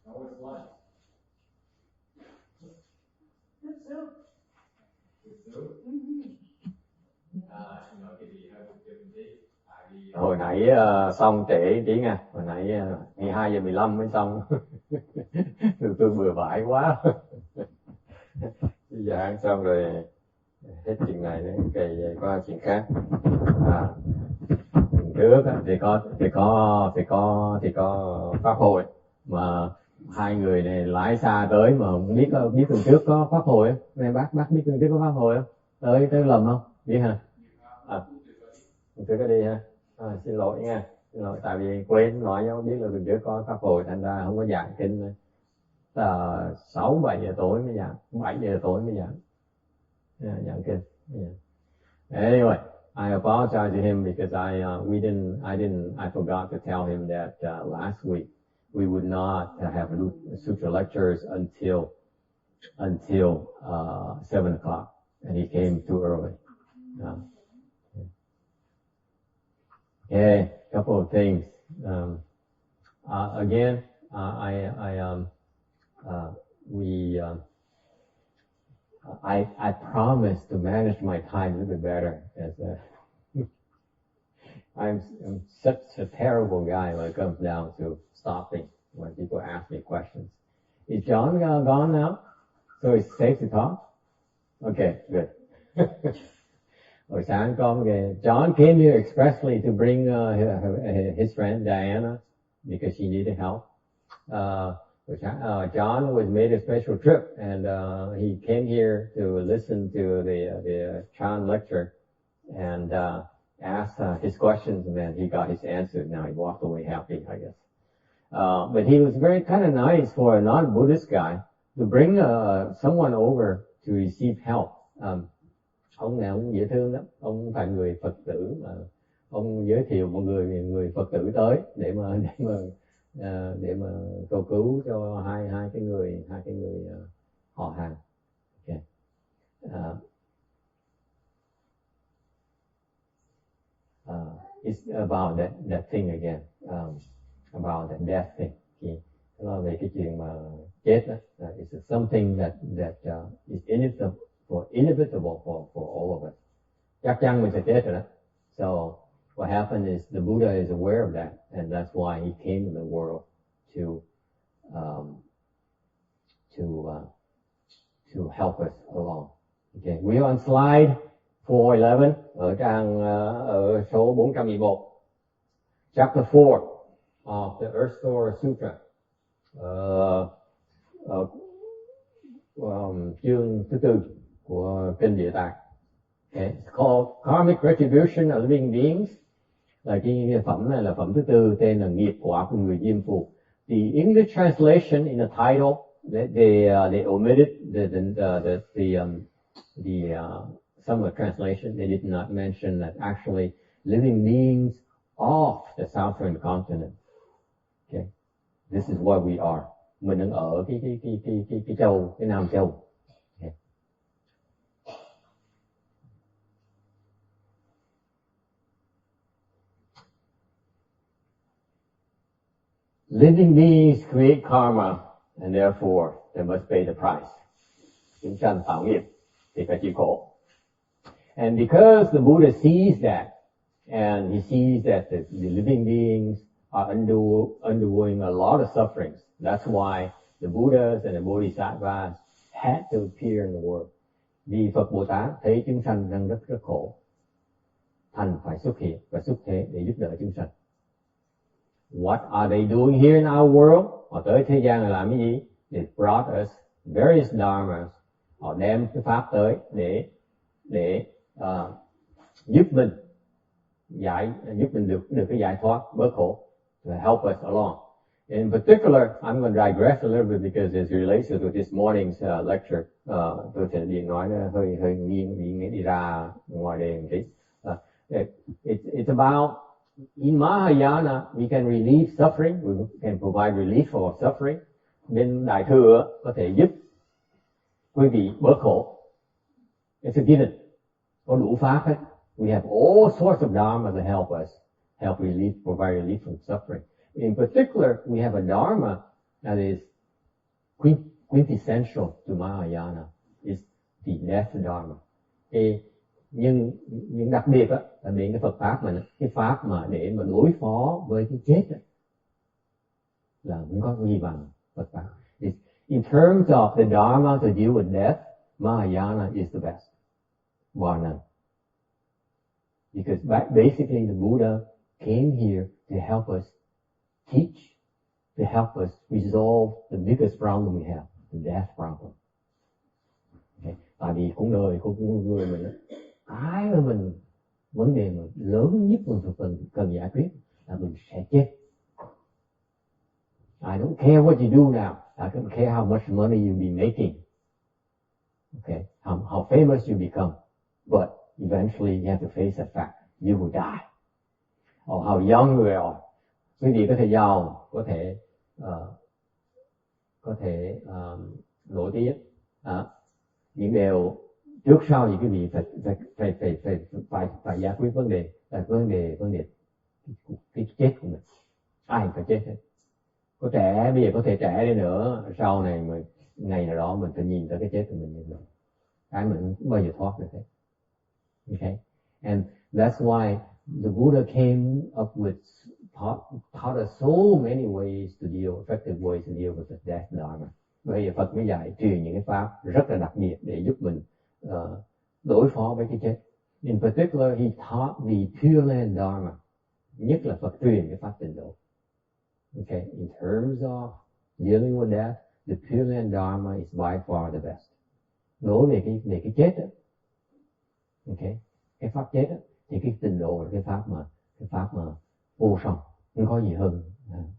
How was lunch? Good soup. Good soup? Xin lỗi cái gì hơi một chút tí. Hồi nãy xong trễ tí nha, hồi nãy 12:15 mới xong. tôi bừa bãi quá. Bây giờ ăn xong rồi hết chuyện này để cày qua chuyện khác. Trước thì có pháp hội mà hai người này lái xa tới mà không biết tuần trước có pháp hội không? Này bác biết tuần trước có pháp hội không? Tới lầm không? Biết hả? Tuần trước có đi ha? Xin lỗi nha, xin lỗi tại vì quên nói nhau biết là tuần trước có pháp hội thành ra không có giảng kinh. 6-7 giờ tối mới giảng, 7 giờ tối mới giảng kinh. Anyway, I apologize to him because I forgot to tell him that last week we would not have sutra lectures until 7 o'clock, and he came too early. Okay, couple of things. Again, I promised to manage my time a little bit better, as I'm such a terrible guy when it comes down to stopping when people ask me questions. Is John gone now? So it's safe to talk? Okay, good. Hồi sáng con John came here expressly to bring his friend Diana because she needed help. John was made a special trip, and he came here to listen to the Child lecture and asked his questions, and then he got his answer. Now he walked away happy, I guess. But he was very kind of nice for a non-Buddhist guy to bring someone over to receive help. Ông này ông dễ thương lắm, ông phải người Phật tử mà ông giới thiệu một người Phật tử tới để mà cầu cứu cho hai cái người họ hàng. Okay. It's about that thing again, about that death thing. Okay. Nó về cái chuyện mà chết đó. It's something that is inevitable for all of us. Chắc chắn mình sẽ chết rồi đó. So what happened is the Buddha is aware of that, and that's why he came in the world to help us along. Okay, we're on slide 411 ở trang ở số 411. Chapter 4 of the Earth Store Sutra. Chương thứ 4 của kinh Địa Tạng. Okay, it's called Karmic Retribution of Living Beings. Là cái phẩm này là phẩm thứ 4, tên là nghiệp quả của người diêm phù. The English translation in the title, they omitted some of the translation. They did not mention that actually living beings off the southern continent. Okay, this is where we are. Mình đang ở cái châu, cái Nam Châu. Okay. Living beings create karma, and therefore they must pay the price. Chúng sanh tạo nghiệp thì phải chịu khổ. And because the Buddha sees that, and he sees that the living beings are undergoing a lot of sufferings, that's why the Buddhas and the Bodhisattvas had to appear in the world. Vì Phật Bồ Tát thấy chúng sanh đang rất khổ, thành phải xuất hiện và xuất thế để giúp đỡ chúng sanh. What are they doing here in our world? Họ tới thế gian là làm cái gì? They brought us various dharmas. Họ đem cái pháp tới để giúp mình được cái giải thoát bớt khổ, to help us along. In particular, I'm going to digress a little bit because it relates to this morning's lecture. Tôi sẽ đi nói hơi nghiêng đi ra ngoài đề một tí. It's about in Mahayana we can relieve suffering, we can provide relief for suffering. Bên Đại thừa có thể giúp quý vị bớt khổ. It's a given. Có đủ pháp hết. We have all sorts of dharma to help us, provide relief from suffering. In particular, we have a dharma that is quintessential to Mahayana is the death dharma. Nhưng đặc biệt á, là đến cái Phật pháp mình, cái pháp mà để mà đối phó với cái chết á, là không có gì bằng Phật pháp. In terms of the dharma to deal with death, Mahayana is the best, bar none. Because basically the Buddha came here to help us teach, to help us resolve the biggest problem we have, the death problem. Okay. Tại vì cuộc đời của người mình, cái mà mình, vấn đề mà lớn nhất mình cần giải quyết là mình sẽ chết. I don't care what you do now. I don't care how much money you'll be making. Okay, how famous you become. But eventually you have to face the fact you will die. Or how young you are. Quý vị có thể giàu, có thể nổi tiếng. Những điều trước sau thì quý vị phải giải quyết vấn đề cái chết của mình. Ai phải chết hết. Có trẻ, bây giờ có thể trẻ đi nữa, sau này mà ngày nào đó mình phải nhìn tới cái chết của mình như vậy. Cái mình không bao giờ thoát được hết. Okay? And that's why the Buddha came up with, taught us so many ways to deal, effective ways to deal with the death dharma. Bây giờ Phật mới dạy truyền những cái pháp rất là đặc biệt để giúp mình đối phó với cái chết. In particular, he taught the Pure Land Dharma. Nhất là Phật truyền cái pháp tịnh độ. Okay, in terms of dealing with death, the Pure Land Dharma is by far the best. Đối về cái chết đó, okay, cái pháp chết đó, thì cái tịnh độ là cái pháp mà vô song, không có gì hơn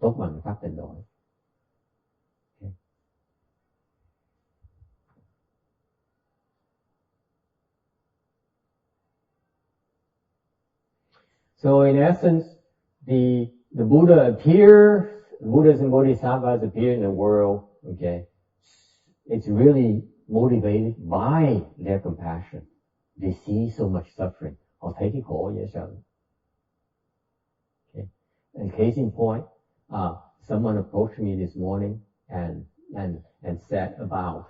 tốt bằng cái pháp tịnh độ. Okay. So in essence, the Buddha appears, Buddhas and Bodhisattvas appear in the world, okay. It's really motivated by their compassion. They see so much suffering. Họ thấy cái khổ dễ sợ. Okay. And case in point, someone approached me this morning and said about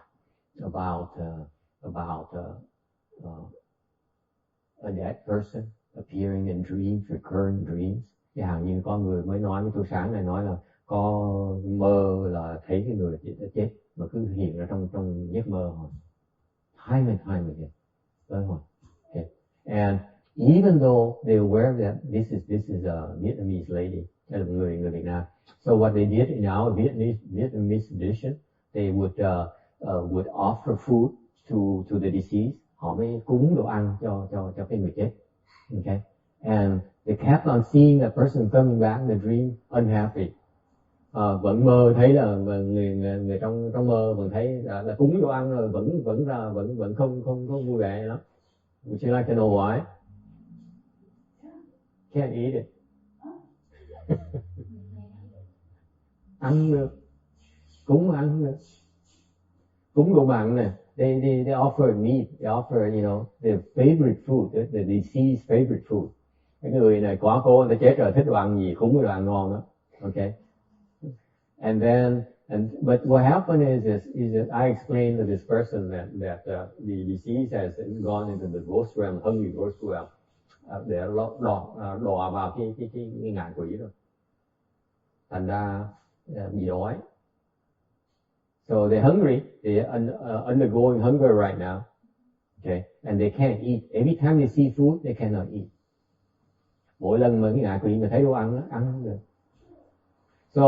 a dead person appearing in dreams, recurrent dreams. Chẳng hạn như có người mới nói với tôi sáng này, nói là có mơ là thấy cái người đã chết mà cứ hiện ra trong giấc mơ hồi time and time again. Okay. And even though they were aware that this is a Vietnamese lady, là người Việt Nam. So what they did in our Vietnamese tradition, they would offer food to the deceased. Họ mới cúng đồ ăn cho cái người chết. Okay. And they kept on seeing that person coming back in the dream unhappy. Vẫn mơ thấy là người trong mơ vẫn thấy là cúng đồ ăn rồi vẫn không vui vẻ lắm. Would you like to know why? Can't eat it. Ăn được, cúng ăn được, cúng đồ mặn nè. They offer meat, they offer, you know, their favorite food, the deceased favorite food. Cái người này quá cố, người ta chết rồi thích đồ ăn gì, cúng cái đồ ăn ngon đó. Okay. But what happened is that I explained to this person that the deceased has gone into the ghost realm, hungry ghost realm, để đọa vào cái ngạ quỷ đó. Thành ra bị đói. So they're hungry. They're undergoing hunger right now. Okay, and they can't eat. Every time they see food, they cannot eat. Mỗi lần mà cái ngạ quỷ mà thấy đồ ăn không được. So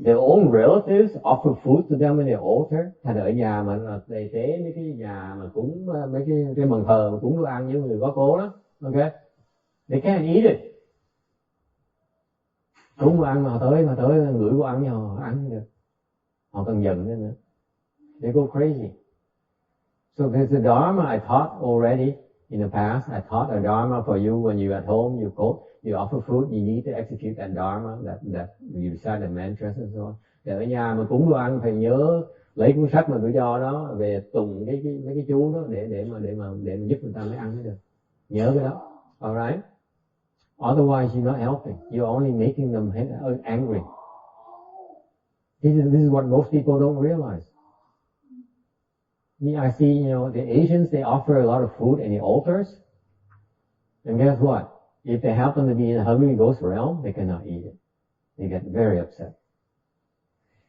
their own relatives offer food to them in their altar. Thành ở nhà mà they tế mấy cái nhà mà cúng mấy cái bàn thờ mà cúng đồ ăn với người có cố đó. Okay, they can't eat it. Cúng đồ ăn mà tới ngửi đồ ăn họ ăn được. Họ còn giận nữa. They go crazy. So there's a dharma I taught already in the past. I taught a dharma for you when you're at home. You offer food. You need to execute that dharma. That you recite the mantras and so on. Để ở nhà mà cúng đồ ăn phải nhớ lấy cuốn sách mà tôi cho đó về tùng mấy cái chú đó để mà giúp người ta mới ăn mới được. Nhớ cái đó. Alright. Otherwise you're not helping. You're only making them angry. This is what most people don't realize. I see, the Asians, they offer a lot of food in the altars. And guess what? If they happen to be in the hungry ghost realm, they cannot eat it. They get very upset.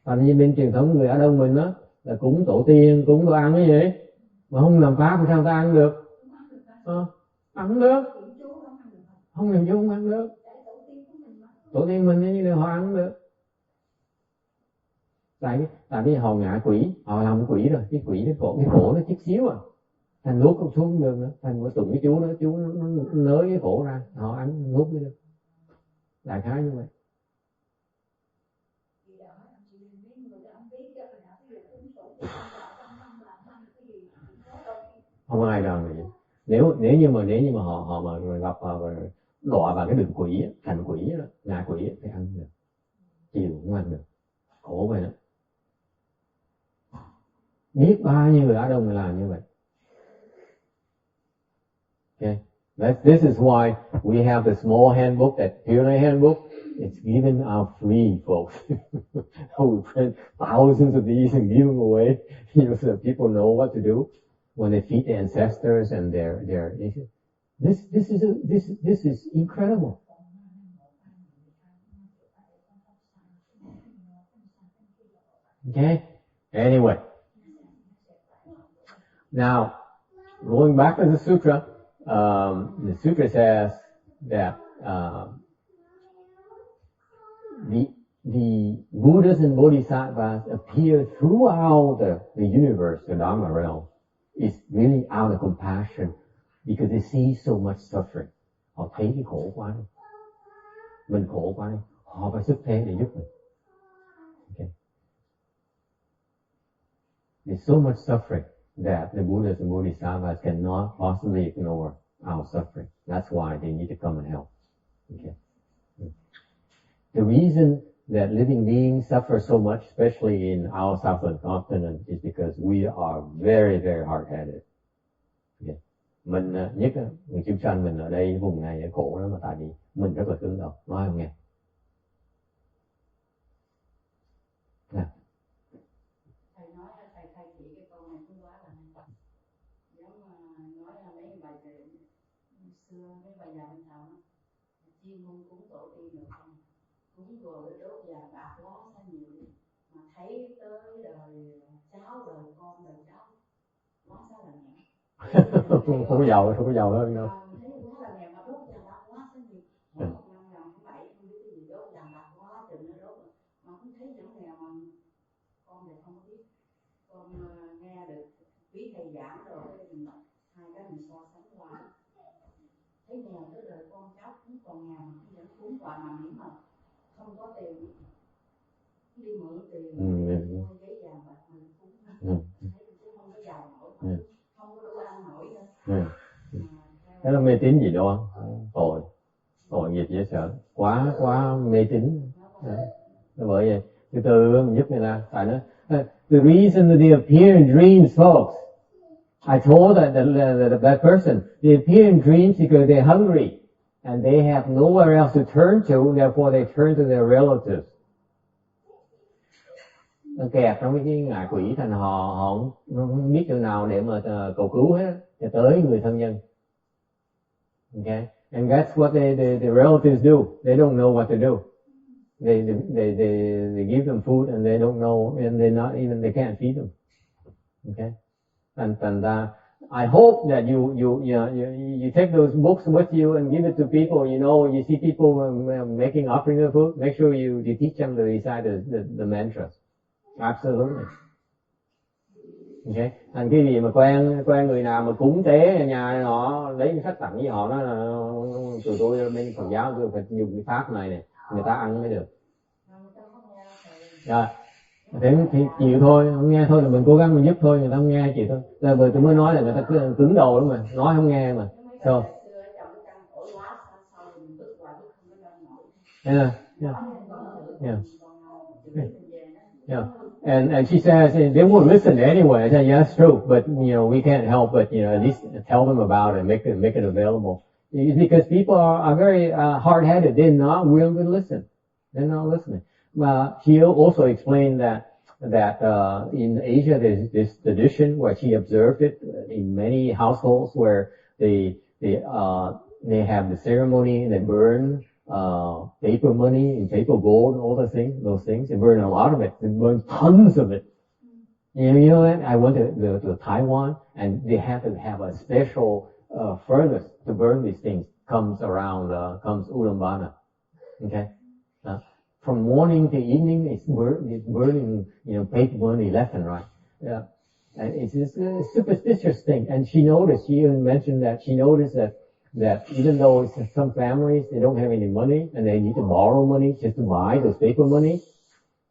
Thành như bên truyền thống người Á Đông mình á, là cúng tổ tiên, cúng đồ ăn cái gì, mà không làm pháp thì sao ta ăn được? Ăn không được. Không làm chú không ăn được. Tổ tiên mình như họ ăn được. Tại vì họ ngạ quỷ, họ làm quỷ rồi, cái quỷ cái cổ nó chút xíu à, thành nuốt không xuống được nữa, thành một tụng cái chú đó, chú nó nới cái cổ ra, họ ăn nuốt mới được. Đại khái như vậy. Không ai làm gì. Nếu như mà họ mà gặp họ đọa vào cái đường quỷ, thành quỷ đó, ngạ quỷ thì ăn được, chiều không ăn được, khổ vậy đó. Biết bao nhiêu người Á Đông làm như vậy. Okay, this is why we have the small handbook, that Pure handbook. It's given out free, folks. We print thousands of these and give them away, so that people know what to do when they feed the ancestors and their issues. This is incredible. Okay. Anyway, now going back to the sutra, the sutra says that the Buddhas and Bodhisattvas appear throughout the universe, the Dharma realm. It's really out of compassion because they see so much suffering. Họ thấy cái khổ quá đi. Mình khổ quá đi. Họ phải xuất thế để giúp mình. Okay. There's so much suffering that the Buddhas and Bodhisattvas cannot possibly ignore our suffering. That's why they need to come and help. Okay. The reason that living beings suffer so much, especially in our southern continent, is because we are very, very hard-headed. Okay. Mình, nhất người chúng sanh mình ở đây, vùng này ở khổ đó, mà tại vì mình rất là cứng đầu, nói không nghe. Thầy nói thầy chỉ cái câu này cũng quá là giống nói là mấy bài xưa, mấy bài già bên thảo chuyên môn cúng tổ tiên được không? Cúng rồi đốt vàng bạc quá sao nhiều, mà thấy tới đời cháu đời con đời cháu quá sao là nghèo. Không có giàu hơn đâu. Thấy quá là nghèo mà đốt vàng bạc quá sao nhiều. Một năm làm cũng vậy, không biết cái gì đốt vàng bạc quá chừng nó đốt mà không thấy giống nghèo mà con thì không biết. Con nghe được quý thầy giảng rồi hai cái mình so sánh qua, thấy nghèo tới đời con cháu cũng còn nghèo mà cũng vẫn cúng hoài mà miễn mà không có tiền đi mượn tiền mua giấy vàng bạc mình cúng thấy cũng không có giàu nổi, không có đủ ăn nổi nữa. Cái đó mê tín gì đâu, tội nghiệp dễ sợ, quá mê tín. Bởi vậy từ từ mình giúp người ta. Tại nó the reason that they appear in dreams, folks, I told that person, they appear in dreams because they're hungry and they have nowhere else to turn to, and therefore they turn to their relatives. Nó kẹt trong cái ngạ quỷ, thành họ không biết chỗ nào để mà cầu cứu hết, để tới người thân nhân. Okay, and that's what the relatives do. They don't know what to do. They give them food and they don't know, and they can't feed them. Okay, and I hope that you take those books with you and give it to people. You see people making offering of food. Make sure you teach them to recite the mantras. Absolutely. Okay. Thành cái gì mà quen người nào mà cúng tế ở nhà họ lấy cái sách tặng với họ, nói là tụi tôi bên Phật giáo tôi phải dùng cái pháp này người ta ăn mới được. Rồi, thì chịu thôi, không nghe thôi là mình cố gắng mình giúp thôi, người ta không nghe chịu thôi. Rồi vừa tôi mới nói là người ta cứ cứng đầu lắm mà, nói không nghe mà. So. Yeah. And she says they won't listen anyway. I said, yeah, that's true, but we can't help but at least tell them about it, make it available. It's because people are very hard-headed. They're not willing to listen. They're not listening. she also explained that in Asia there's this tradition where she observed it in many households where they have the ceremony and they burn paper money and paper gold, all those things. They burn a lot of it. They burn tons of it. You know what? I went to Taiwan, and they have to have a special furnace to burn these things. Comes Ulaanbaatar. Okay? From morning to evening, it's burning, paper money left and right. Yeah. And it's a superstitious thing. And she even mentioned that she noticed that even though some families, they don't have any money, and they need to borrow money just to buy those paper money,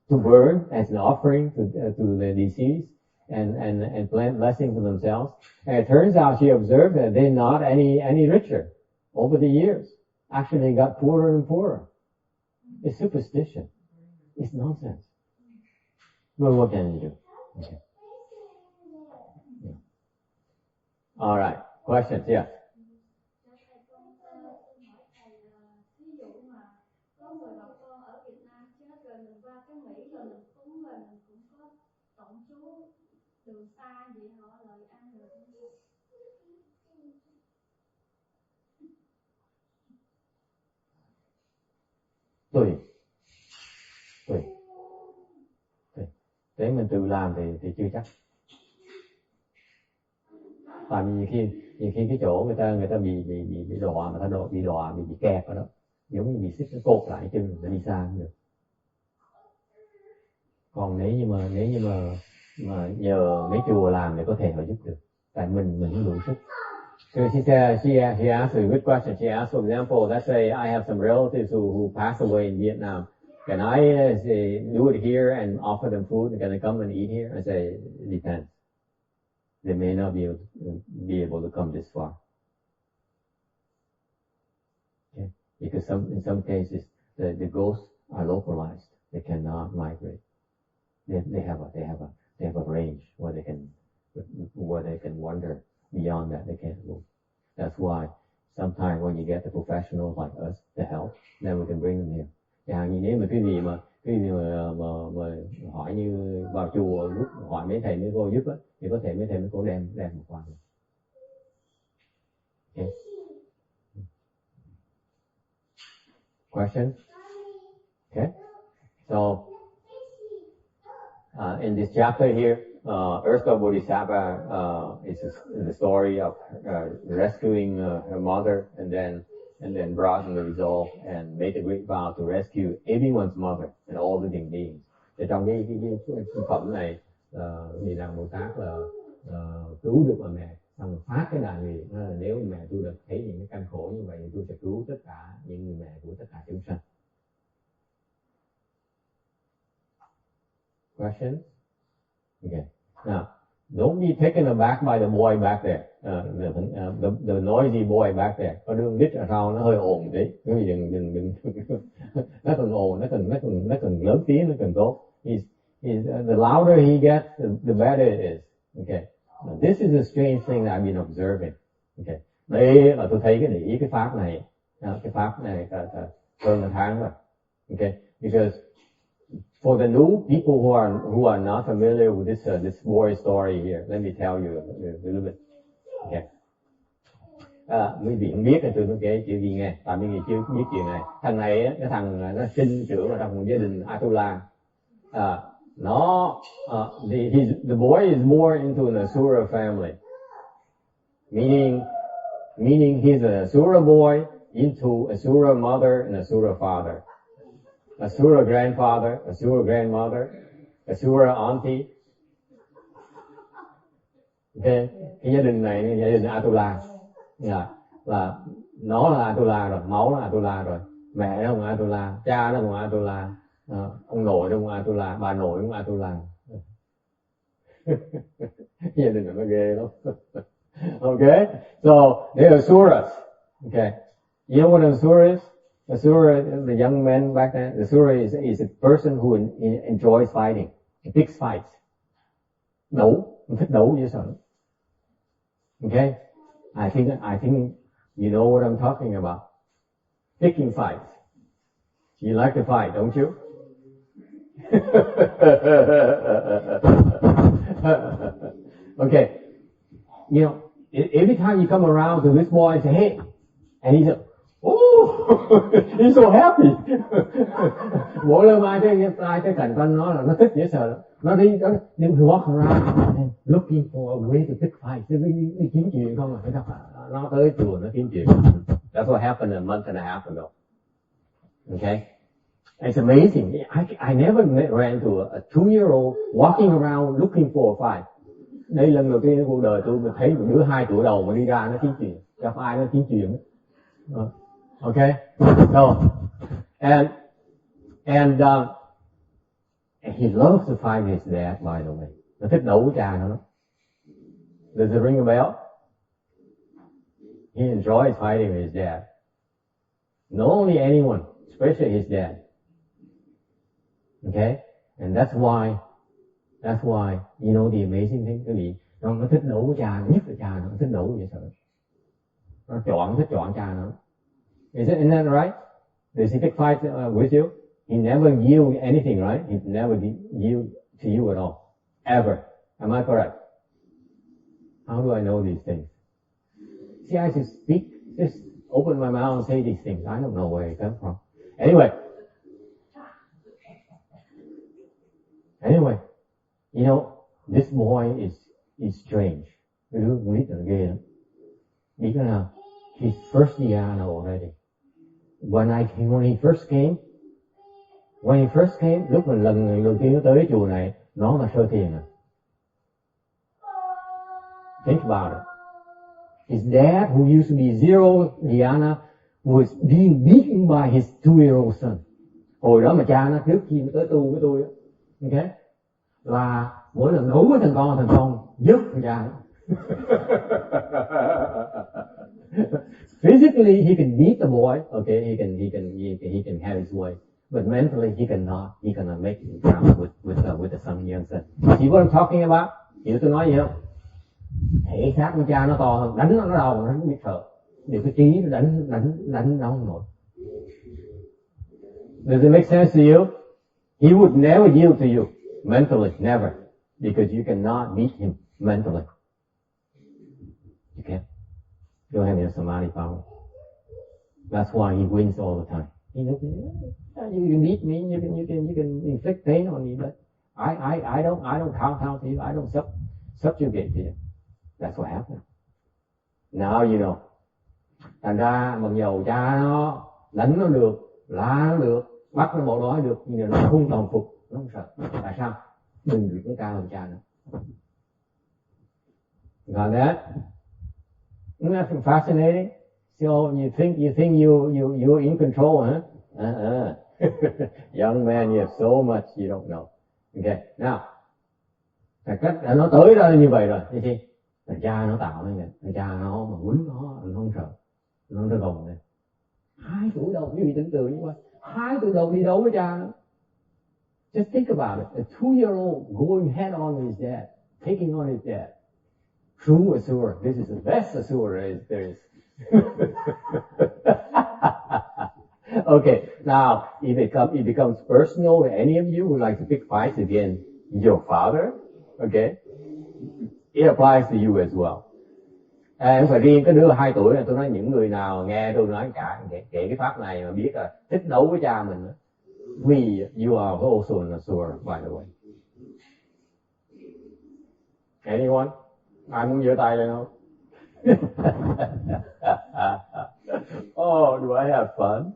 to burn as an offering to the deceased and plant blessing for themselves. And it turns out she observed that they're not any richer over the years. Actually, they got poorer and poorer. It's superstition. It's nonsense. Well, what can you do? Okay. Yeah. All right. Questions? Yes. Tùy. Để mình tự làm thì chưa chắc. Tại vì nhiều khi cái chỗ người ta bị đọa, mà ta bị kẹt ở đó, giống như bị xích nó cột lại chân để đi xa cũng được. Còn nếu như mà nhờ mấy chùa làm thì có thể họ giúp được. Tại mình không đủ sức. So she asked a good question. She asked, for example, let's say I have some relatives who passed away in Vietnam. Can I do it here and offer them food? Can they come and eat here? I say, it depends. They may not be able to come this far. Okay? Because in some cases, the ghosts are localized. They cannot migrate. They have a range where they can wander. Beyond that, they can't move. That's why sometimes when you get the professionals like us to help, then we can bring them here. Chẳng như nếu mà quý vị mà hỏi như vào chùa lúc hỏi mấy thầy mấy cô giúp á, thì có thể mấy thầy mấy cô đem một qua. Okay. Question? Okay. So in this chapter here, Earth Store Bodhisattva is the story of rescuing her mother, and then brought in the resolve and made a great vow to rescue everyone's mother and all living beings. Thì trong cái phẩm này, thì rằng Bồ Tát là cứu được bà mẹ, xong phát cái đại nguyện, nếu mẹ tôi được thấy những cái căn khổ như vậy thì tôi sẽ cứu tất cả những người mẹ của tất cả chúng sanh. Questions? Okay. Now, don't be taken aback by the boy back there, the noisy boy back there. Có đứa nít ở sau nó hơi ồn tí, đừng nó cần ồn, nó cần lớn tiếng, nó cần tốt. The louder he gets, the better it is. Okay. Now, this is a strange thing that I've been observing. Okay. Đây là tôi thấy để ý cái pháp này hơn một tháng rồi. Okay. Because for the new people who are not familiar with this boy story here, let me tell you a little bit. Okay. Quý vị không biết thì tôi nói kể chuyện gì nghe. Tại vì chưa biết chuyện này. Thằng này, cái thằng nó sinh trưởng ở trong một gia đình Atula. The boy is born into an Asura family, meaning he's an Asura boy into Asura mother and Asura father. Asura grandfather, Asura grandmother, Asura auntie. Okay. Cái gia đình này, gia đình Atula. Là nó là Atula rồi, máu là Atula rồi, mẹ nó cũng Atula, cha nó cũng Atula, ông nội nó cũng Atula, bà nội cũng Atula. Gia đình nó ghê lắm. Okay. So they're Asuras. Okay. You know what an Asura is? Asura, the young man back then, Asura is a person who enjoys fighting, big fights. Thích đấu dễ sợ. Okay? I think you know what I'm talking about. Picking fights. You like to fight, don't you? Okay, you know, every time you come around to this boy and say, hey, and he said, oh, he's so happy. Mỗi lần ai tới cạnh con nó là nó thích dễ sợ lắm. Nó đi walk around looking for a way to pick fight. Đi kiếm chuyện không à? Nó tới chùa nó kiếm chuyện. That's what happened a month and a half ago. Okay? It's amazing. I never ran into a 2-year-old walking around looking for a fight. Đây lần đầu tiên trong cuộc đời tôi thấy một đứa 2 tuổi đầu mà đi ra nó kiếm chuyện. Gặp ai nó kiếm chuyện. Okay? So, and he loves to fight his dad, by the way. Nó thích đấu với cha nó. Does it ring a bell? He enjoys fighting with his dad. Not only anyone, especially his dad. Okay? And that's why, you know the amazing thing, quý vị, nó thích đấu với cha, nhất là cha nó thích đấu với sợ. Nó thích chọn cha nó. Isn't that right? Does he pick fights with you? He never yield anything, right? He never yield to you at all. Ever. Am I correct? How do I know these things? See, I just speak, just open my mouth and say these things. I don't know where it comes from. Anyway, you know, this boy is strange. Cái đứa con nít là ghê lắm. Biết cái nào? He's first dhyana already. When he first came, lúc mình lần đầu tiên nó tới cái chùa này, nó là sơ thiền rồi. Think about it. His dad, who used to be 0 dhyana, was being beaten by his 2-year-old son. Hồi đó mà cha nó trước khi nó tới tu với tôi, okay? Là mỗi lần đấu với thằng con giúp thằng cha nó. Physically, he can beat the boy. Okay, he can have his way, but mentally, he cannot make it down with the son, young son. See what I'm talking about? Hiểu tôi nói gì không? Thể xác của cha nó to hơn, đánh nó đầu nó không biết sợ. Điều cái trí nó đánh nó không nổi. Does it make sense to you? He would never yield to you mentally, never, because you cannot beat him mentally. You can't. You don't have any samadhi power. That's why he wins all the time. You can beat me, you can inflict pain on me, but I don't kowtow to you. I don't subjugate to you. That's what happened. Now you know. Thành ra mặc dầu cha nó đánh nó được, la nó được, bắt nó bộ đói được, nhưng mà nó không đồng phục, nó không sợ. Tại sao? Đừng được nó cao hơn cha nữa. Got that? Isn't that fascinating? So you think you're in control, huh? Young man, you have so much you don't know. Okay, now, cách nó tới ra như vậy rồi, thấy chưa? Thằng cha nó tạo nên vậy, thằng cha nó mà quýnh nó không sợ, nó gồng lên. 2 tuổi đầu, quý vị tưởng tượng như vậy, 2 tuổi đầu đi đấu với cha nó. Just think about it, a 2-year-old going head on with his dad, taking on his dad. True Asura. This is the best Asura there is. Okay, now if it becomes personal, any of you would like to pick fights against your father, okay, it applies to you as well. Không phải riêng cái đứa 2 tuổi này, tôi nói những người nào nghe tôi nói kể cái pháp này mà biết là thích đấu với cha mình, you are also an Asura, by the way. Anyone? Ai muốn giơ tay lên không? Oh, do I have fun?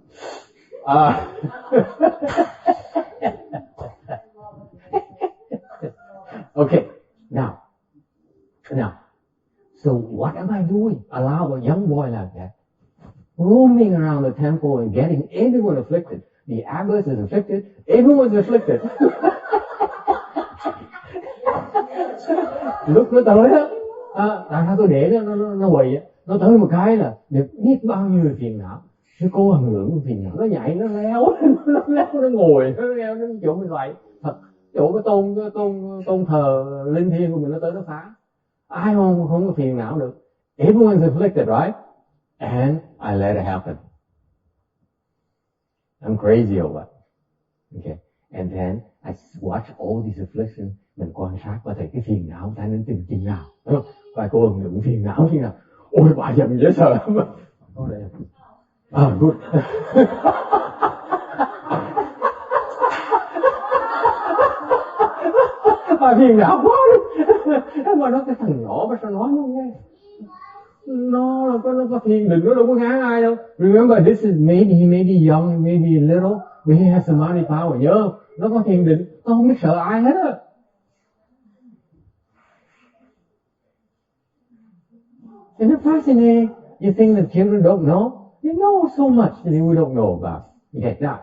Okay, now, so what am I doing? Allow a young boy like that, roaming around the temple and getting everyone afflicted. The abbess is afflicted, everyone's afflicted. Lúc nó tới đó, tại sao tôi để nó quỳ á, nó tới một cái là biết bao nhiêu phiền não. Cái cô hằng lượng phiền não, nó nhảy, nó leo, nó ngồi, nó leo đến chỗ mình vậy. Thật, chỗ cái tôn thờ linh thiêng của mình nó tới nó phá. Ai không có phiền não được. Everyone's afflicted, right? And I let it happen. I'm crazy over it. Okay. And then I watch all these afflictions. Mình quan sát và thấy cái phiền não ta đến từng chừng nào. Và cô đừng phiền não khi nào. Ôi bà giận dễ sợ lắm. Có đây. Good. Bà phiền não quá đi. Mà nó cái thằng nhỏ mà sao nói không nghe. Nó có thiền định, nó đâu có ngán ai đâu. Remember, this is maybe he may be young, he may be little, but he has samadhi power. Nhớ không? Nó có thiền định, nó không biết sợ ai hết á. Isn't it fascinating? You think that children don't know? They know so much that we don't know about. You get that?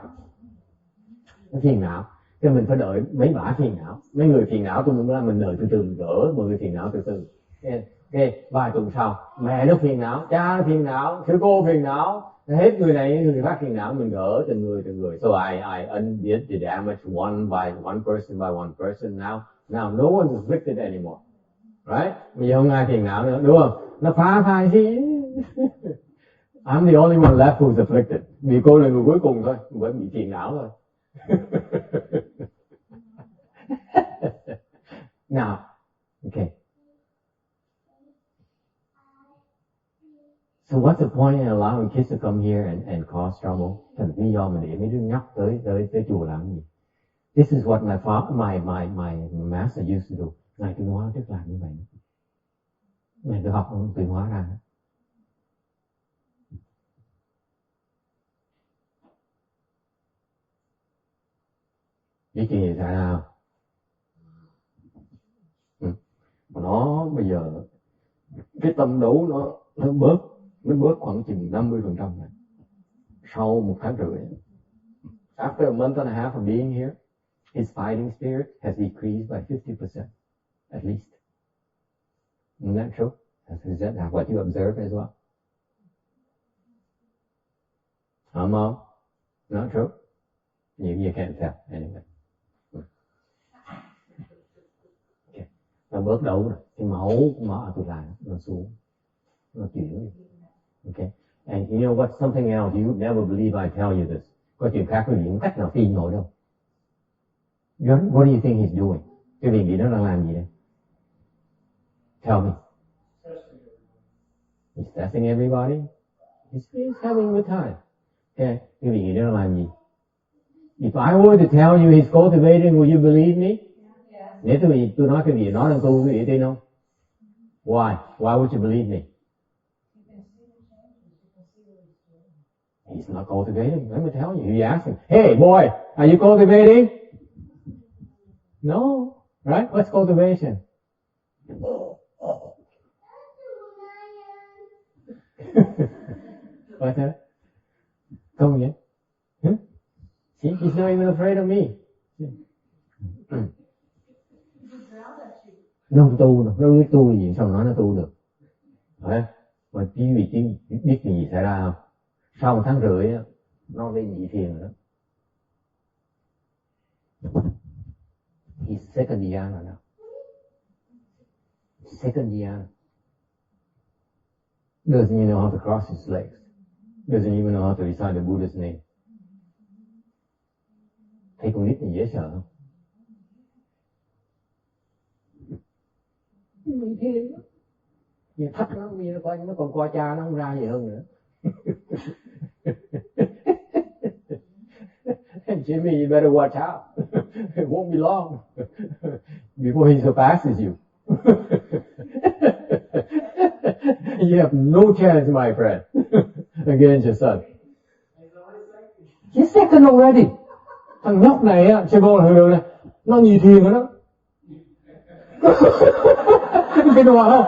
Nó phiền não. Cho mình phải đợi mấy bả phiền não. Mấy người phiền não tôi mình đợi từ từ mình gỡ, mọi người phiền não từ từ. Ok, vài tuần sau, mẹ nó phiền não, cha nó phiền não, sư cô phiền não, hết người này người khác phiền não, mình gỡ từng người. So I undid the damage one person by one person. Now no one's afflicted anymore, right? Bây giờ không ai phiền não nữa, đúng không? Nó phá thai gì? I'm the only one left who's afflicted. Vì cô là người cuối cùng thôi, mới bị phiền não thôi. Now, okay. So what's the point in allowing kids to come here and cause trouble? Thành lý do mà để mấy đứa nhóc tới chùa làm gì? This is what my master used to do. Ngài Tuyên Hóa trước làm như vậy. Ngài được học Tuyên Hóa ra. Biết chuyện gì xảy ra không? Nó bây giờ cái tâm đấu nó bớt khoảng chừng 50% này. Sau 1 tháng rưỡi. After a month and a half of being here, his fighting spirit has decreased by 50%, at least. Isn't that true? Is that what you observe as well? Mom? Not true? You can't tell, anyway. Okay. Nó bớt đấu rồi. Cái máu của tôi lại nó xuống. Nó chuyển. Okay. And you know what? Something else. You never believe I tell you this. Có chuyện khác quý vị không cách nào tin nổi đâu. What do you think he's doing? Cái vị nghĩ nó đang làm gì đây? Tell me. He's testing everybody. He's having a good time. Okay. Cái vị nghĩ nó đang làm gì? If I were to tell you he's cultivating, would you believe me? Nếu tôi nói cái gì nó đang tu, quý vị tin không? Why? Why would you believe me? He's not cultivating. Let me tell you. You ask him, hey boy, are you cultivating? No. Right? What's cultivation? What's that? Come again. Huh? See, he's not even afraid of me. Nó không tu đâu. Nó biết tu gì, sao nói nó tu được. Đấy. Mà quý vị biết chuyện gì xảy ra không? Sau 1 tháng rưỡi nó lên nhị thiền rồi đó. He's second dhyana now. Second dhyana. Doesn't even know how to cross his legs. Doesn't even know how to recite the Buddha's name. Thấy con nít thì dễ sợ không? Nhị thiền đó. Nhiều thách nó, nó còn coi cha nó không ra gì hơn nữa. Jimmy, you better watch out. It won't be long before he surpasses you. You have no chance, my friend, against your son. He's second already. Thằng nhóc này á, chơi bóng là này, nó nhì thiền rồi đó. Cái đồ không?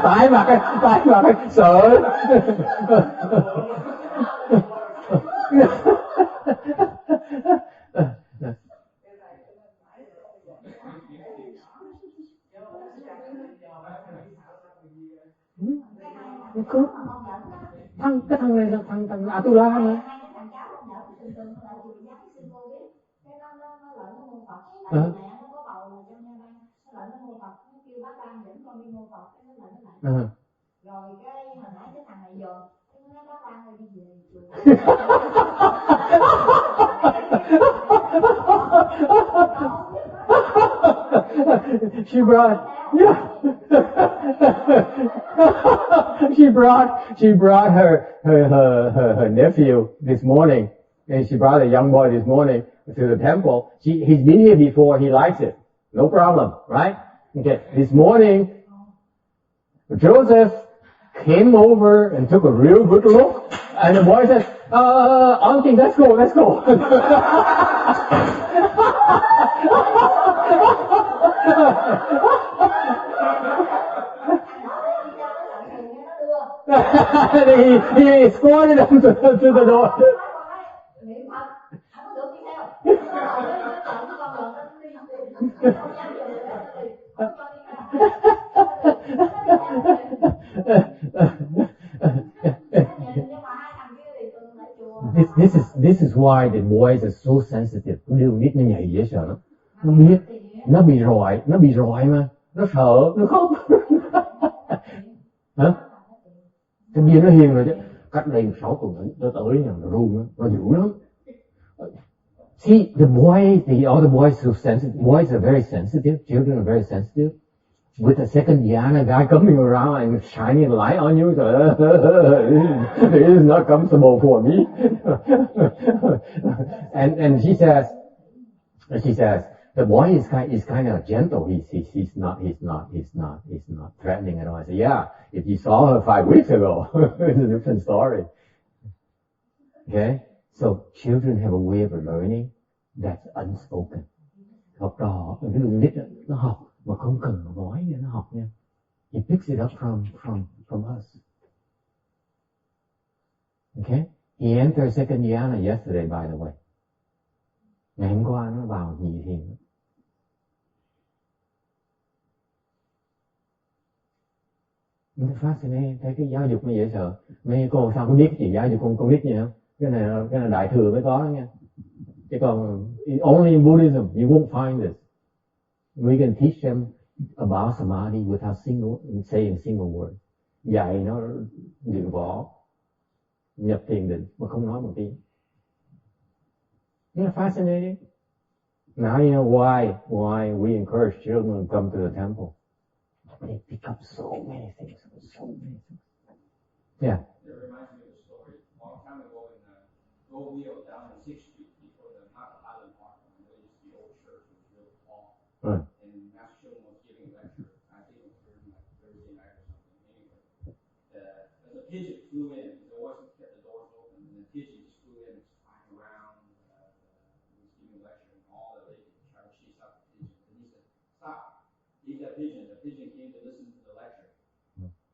Tái mặt sợ. Cái thằng này là thằng Atula nữa. Rồi cái hồi nãy cái thằng này dồn, cái nó bác Lan rồi đi về chùa. She brought her nephew this morning, and she brought a young boy this morning to the temple. He's been here before. He likes it. No problem, right? Okay. This morning, Joseph came over and took a real good look, and the boy said, "Auntie, let's go." He escorted him to the door. This is why the boys are so sensitive. Đường nít nó nhạy dễ sợ lắm. Nó biết, nó bị rọi mà, nó sợ, nó khóc. Hả? Cái bia nó hiền rồi chứ. Cách đây 6 tuần nó tới nhà nó run, nó dữ lắm. See, the other boys so sensitive. Boys are very sensitive. Children are very sensitive. With the second dhyana guy coming around and shining a light on you, so, it is not comfortable for me. and she says, the boy is kind of gentle. He's not threatening at all. I said, yeah, if you saw her 5 weeks ago, it's a different story. Okay? So children have a way of learning that's unspoken. Học trò, cái đường nít nó học mà không cần nói nha, nó học nha. He picks it up from us. Okay? He entered second dhyana yesterday, by the way. Ngày hôm qua nó vào nhị thiền. Nó fascinating, thấy cái giáo dục nó dễ sợ. Mấy cô sao có biết gì giáo dục con nít gì không? Cái này đại thừa mới có đó nha. Chứ còn only in Buddhism you won't find this. We can teach them about samadhi without saying single word. Dạy nó luyện võ, nhập thiền định mà không nói một tiếng. Isn't it fascinating? Now you know why we encourage children to come to the temple. They pick up so many things. Yeah. It reminds me of a story. A long time ago in Goldwheel down in 6th Street, before the Highland Park, there used to be old church, it was really tall. Right. And Master Children was giving a lecture. I think it was during like Thursday night or something. Anyway, as a pigeon flew in, they always kept the doors open, and the pigeon just flew in, flying around. He was giving a lecture, and all the ladies tried to chase out the pigeon. And he said, "Stop! Leave that pigeon." The pigeon came to listen to the lecture.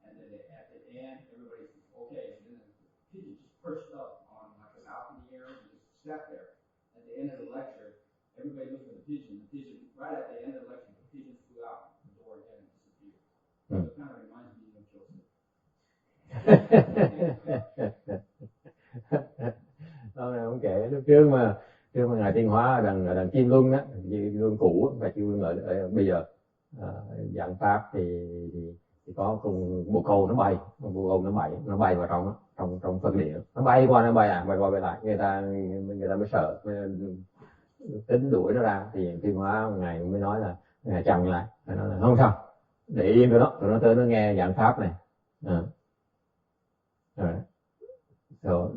And then at the end, everybody says, "Okay." And then the pigeon just perched up on like a balcony area and just sat there. At the end of the lecture, everybody looked at the pigeon. The pigeon, right at the end of the lecture, the pigeon flew out the door again and disappeared. So it kind of reminds me of Joseph. Đó này ông kể lúc trước mà ngài Tiên Hóa ở đằng Kim Luân á, Kim Luân cũ và Kim Luân ở bây giờ dạng pháp thì có con bồ câu nó bay, nó bay vào trong phân địa, nó bay qua bay lại, người ta mới sợ, tính đuổi nó ra thì Tiên Hóa ngày mới nói là ngài chặn lại, nói là không sao, để yên tụi nó tới nó nghe dạng pháp này. So,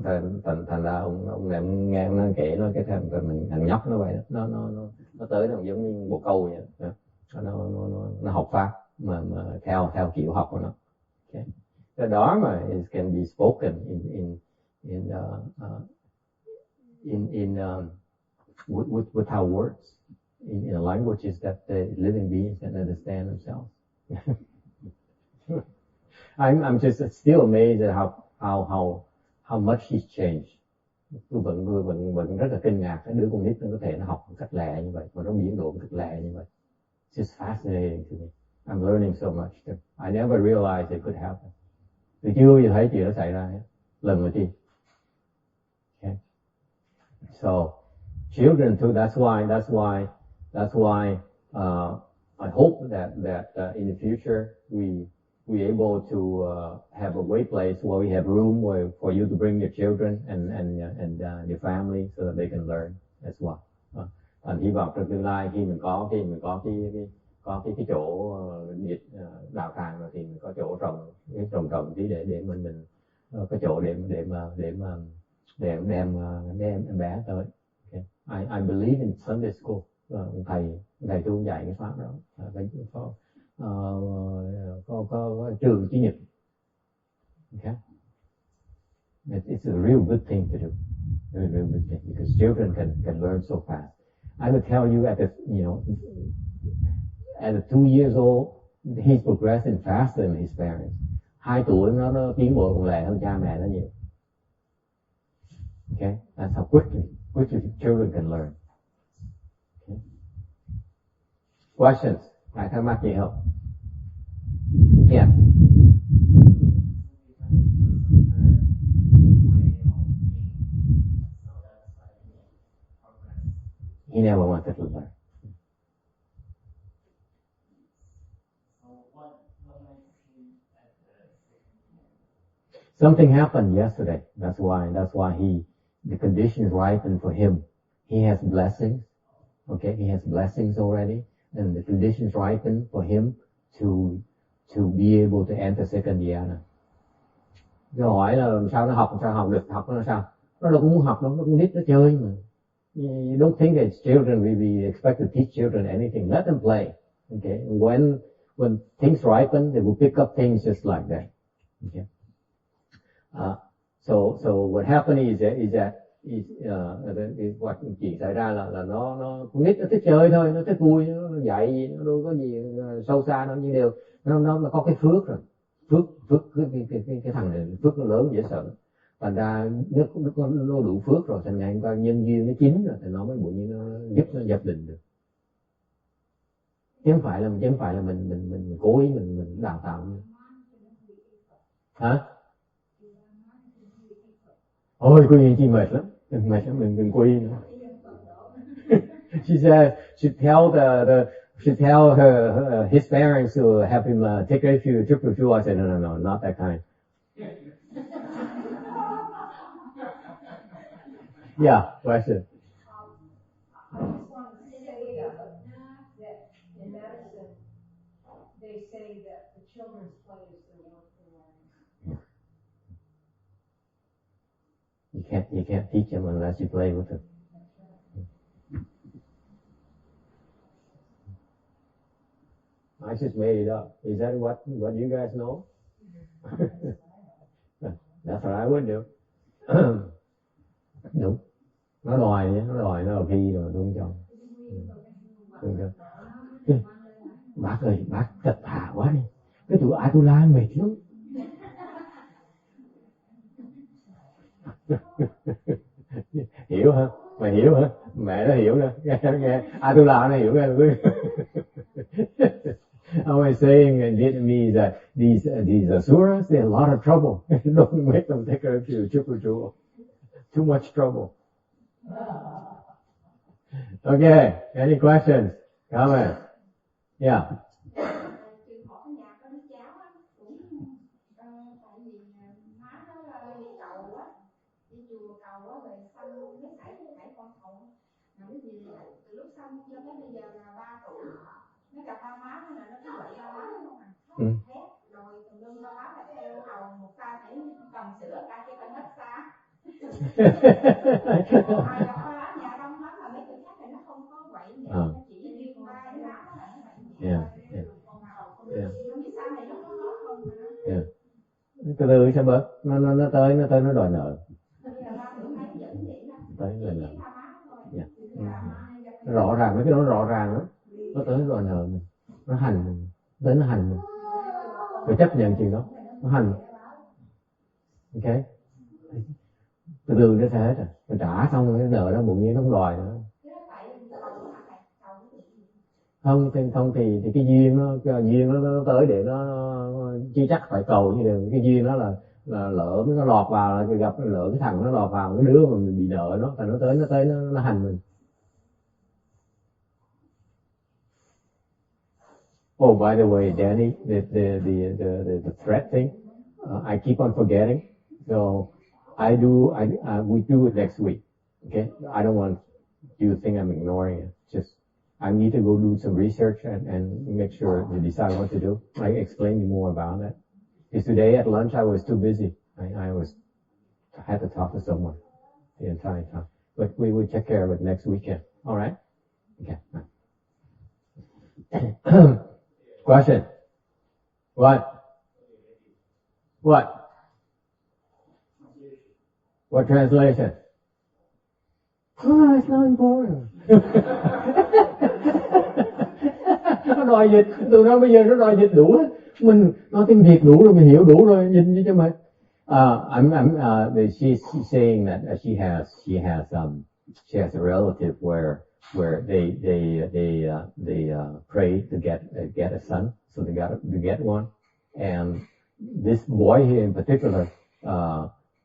thành ra ông này nghe nó kể nó cái thằng nhóc nó vậy đó, nó tới nó giống như bồ câu vậy, nó học pháp mà theo kiểu học của nó. Okay. The Dharma can be spoken without words, in languages that the living beings can understand themselves. I'm just still amazed at how much he's changed. Tôi vẫn rất là kinh ngạc cái đứa con nít nó có thể nó học một cách lẹ như vậy, mà nó biến đổi một cách lẹ như vậy. It's just fascinating to me. I'm learning so much too. I never realized it could happen. Tôi chưa thấy chuyện nó xảy ra lần đầu tiên. Okay. So children too. That's why I hope that in the future we able to have a way place where we have room for you to bring your children and your family so that they can learn. That's why. Thành hy vọng trong tương lai khi mình có cái chỗ dịch đạo tràng rồi thì mình có chỗ trồng tí để mình có chỗ để đem em bé tới. Okay. I believe in Sunday school. Thầy tu dạy cái pháp đó. Có trường chủ nhật. Okay. It's a real good thing to do. Real good thing because children can learn so fast. I would tell you at 2 years old, he's progressing faster than his parents. 2 tuổi nó tiến bộ còn lẹ hơn cha mẹ nó nhiều. Okay, that's how quickly children can learn. Okay. Questions? Ai thắc mắc gì không? Yeah. He never wanted to learn. Something happened yesterday. That's why the conditions ripened for him. He has blessings. Okay, he has blessings already, and the conditions ripened for him to be able to enter second dhyana. Câu hỏi là sao nó học được, học nó sao? Nó đâu có muốn học đâu, nó cũng nít nó chơi mà. You don't think that children we expect to teach children anything. Let them play. Okay, when things ripen, they will pick up things just like that. Okay. So what happened is that what chuyện xảy ra là nó con nít nó thích chơi thôi, nó thích vui, nó dạy nó đâu có gì sâu xa đâu, nhưng đều nó có cái phước rồi, phước cái thằng này phước nó lớn dễ sợ. Thành ra nó đủ phước rồi, thành ngày qua nhân duyên nó chín rồi thì nó mới bụi như nó giúp nó dập định được. Chứ không phải là mình cố ý mình đào tạo như. Hả? Ôi cô gì chi mệt lắm đừng quy nữa. She said she tell his parents to have him take a few triple two. I said no, not that kind. Yeah, question. I just want to say that in medicine they say that the children's play is their work for learning. You can't teach them unless you play with them. I just made it up. Is that what you guys know? That's what I would do. Đúng. Nó đòi khi rồi đúng không? Đúng không? Bác ơi, bác thật thà quá đi. Cái tụi Atula mệt lắm. Hiểu hả? Mày hiểu hả? Mẹ nó hiểu nè. Nghe Atula nó hiểu nghe. I was saying in Vietnamese that these asuras, they have a lot of trouble. Don't make them take a few triple jewel. Too much trouble. Okay, any questions? Comments? Yeah. Trường học ở nhà có đứa cháu á, cũng tại vì má nó đi cầu á, đi chùa cầu á, rồi xong mới xảy con thầu. Mà cái gì từ lúc xong cho tới bây giờ là 3 tuổi, nó gặp ba má nó là nó cứ quậy ba má nó mà khóc thét, rồi tùm lum ba má là theo hầu một tay phải cầm sữa tay cái con hết xa. Mà gặp ba má nhà đông lắm mà mấy người khác thì nó không có quậy vậy, nó chỉ riêng ba với má nó là nó quậy vậy. Còn hầu không biết sao này nó có nói không mà nó. Từ từ sao bớt, nó tới nó đòi nợ. Tới đòi nợ. Rõ ràng mấy cái đó rõ ràng lắm. Nó tới đòi nợ mình, nó hành mình, tới nó hành mình. Phải chấp nhận chuyện đó, nó hành. Ok. Từ từ nó sẽ hết rồi, mình trả xong cái nợ đó bụng nhiên nó không đòi nữa. Không thì cái duyên nó tới để nó chưa chắc phải cầu như đều. Cái duyên đó là lỡ nó lọt vào, gặp lỡ cái thằng nó lọt vào cái đứa mà mình bị nợ nó, thành nó tới nó hành mình. Oh, by the way, Danny, the threat thing, I keep on forgetting. So we do it next week. Okay, I don't want to you think I'm ignoring it. Just, I need to go do some research and make sure to decide what to do. I explain you more about that. Because today at lunch I was too busy. I had to talk to someone the entire time. But we will take care of it next weekend. All right? Okay. Question? What? What translation? Oh, it's not important. Nó đòi dịch, từ đó bây giờ nó đòi dịch đủ hết. Mình nói tiếng Việt đủ rồi, mình hiểu đủ rồi, dịch cho mày. She's saying that she has a relative where they pray to get a son, so they got to get one, and this boy here in particular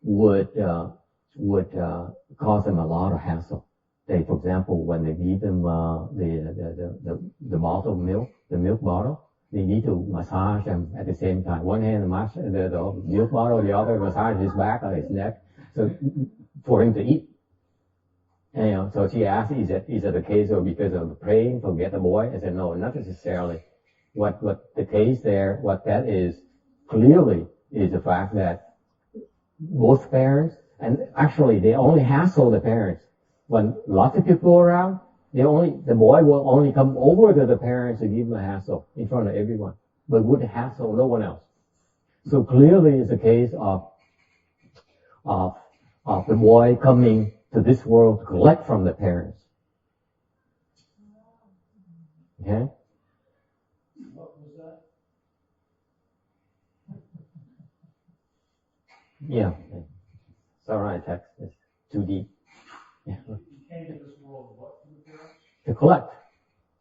would cause them a lot of hassle. They, for example, when they give them the bottle of milk, the milk bottle, they need to massage them at the same time. One hand the milk bottle, the other massage his back or his neck, so for him to eat. And, so she asked, is it the case or because of praying to get a boy? I said, no, not necessarily. What the case there, what that is clearly is the fact that both parents, and actually they only hassle the parents. When lots of people go around, the boy will only come over to the parents to give them a hassle in front of everyone, but would hassle no one else. So clearly it's a case of the boy coming to this world to collect from the parents. Okay? What was that? Yeah. It's alright, text. It's too deep. Yeah. You came to this world what from the parents? To collect.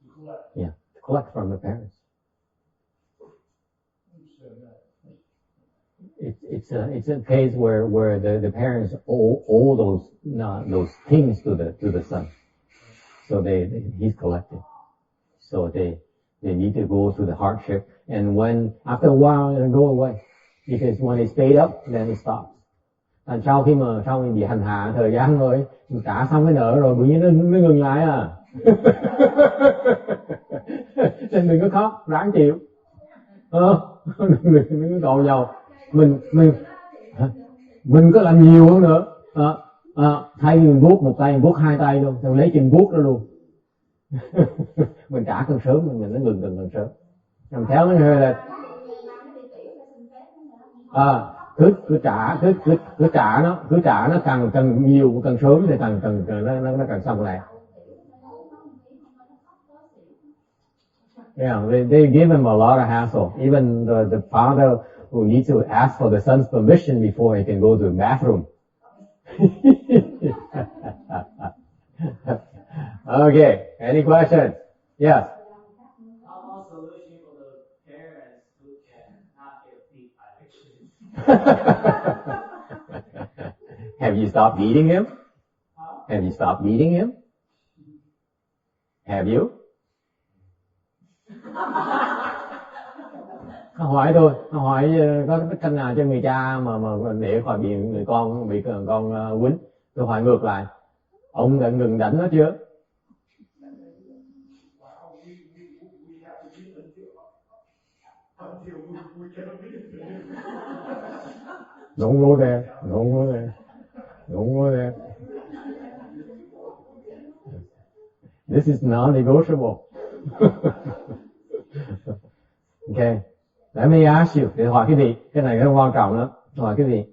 To collect. Yeah. To collect from the parents. It's a case where the parents owe those things to the son. So he's collecting. So they need to go through the hardship, and after a while it'll go away. Because when it's paid up, then it stops. And sau khi bị hành hạ thời gian rồi, trả xong cái nợ rồi, tự nhiên nó ngừng lại à. Nên đừng có khóc, ráng chịu. Đừng có cầu nhau. Mình có làm nhiều hơn nữa. Thay mình vuốt một tay, mình vuốt hai tay luôn, rồi lấy chân vuốt ra luôn. Mình trả càng sớm, mình nó ngừng càng sớm. Làm theo nó hơi là cứ trả nó càng nhiều, càng sớm thì càng nó càng xong lại. Yeah, they give him a lot of hassle. Even the father who needs to ask for the son's permission before he can go to the bathroom. Okay, any questions? Yes. How solution for the parents who cannot get beat by kids? Have you stopped beating him? Have you stopped beating him? Have you? Nó hỏi thôi, nó hỏi có cái cách nào cho người cha mà để khỏi bị người con bị con quýnh. Tôi hỏi ngược lại, ông đã ngừng đánh nó chưa? Don't go there. Don't go there. Don't go there. This is non-negotiable. Okay. Let me ask you. Để hỏi cái gì? Cái này rất quan trọng lắm. Hỏi cái gì?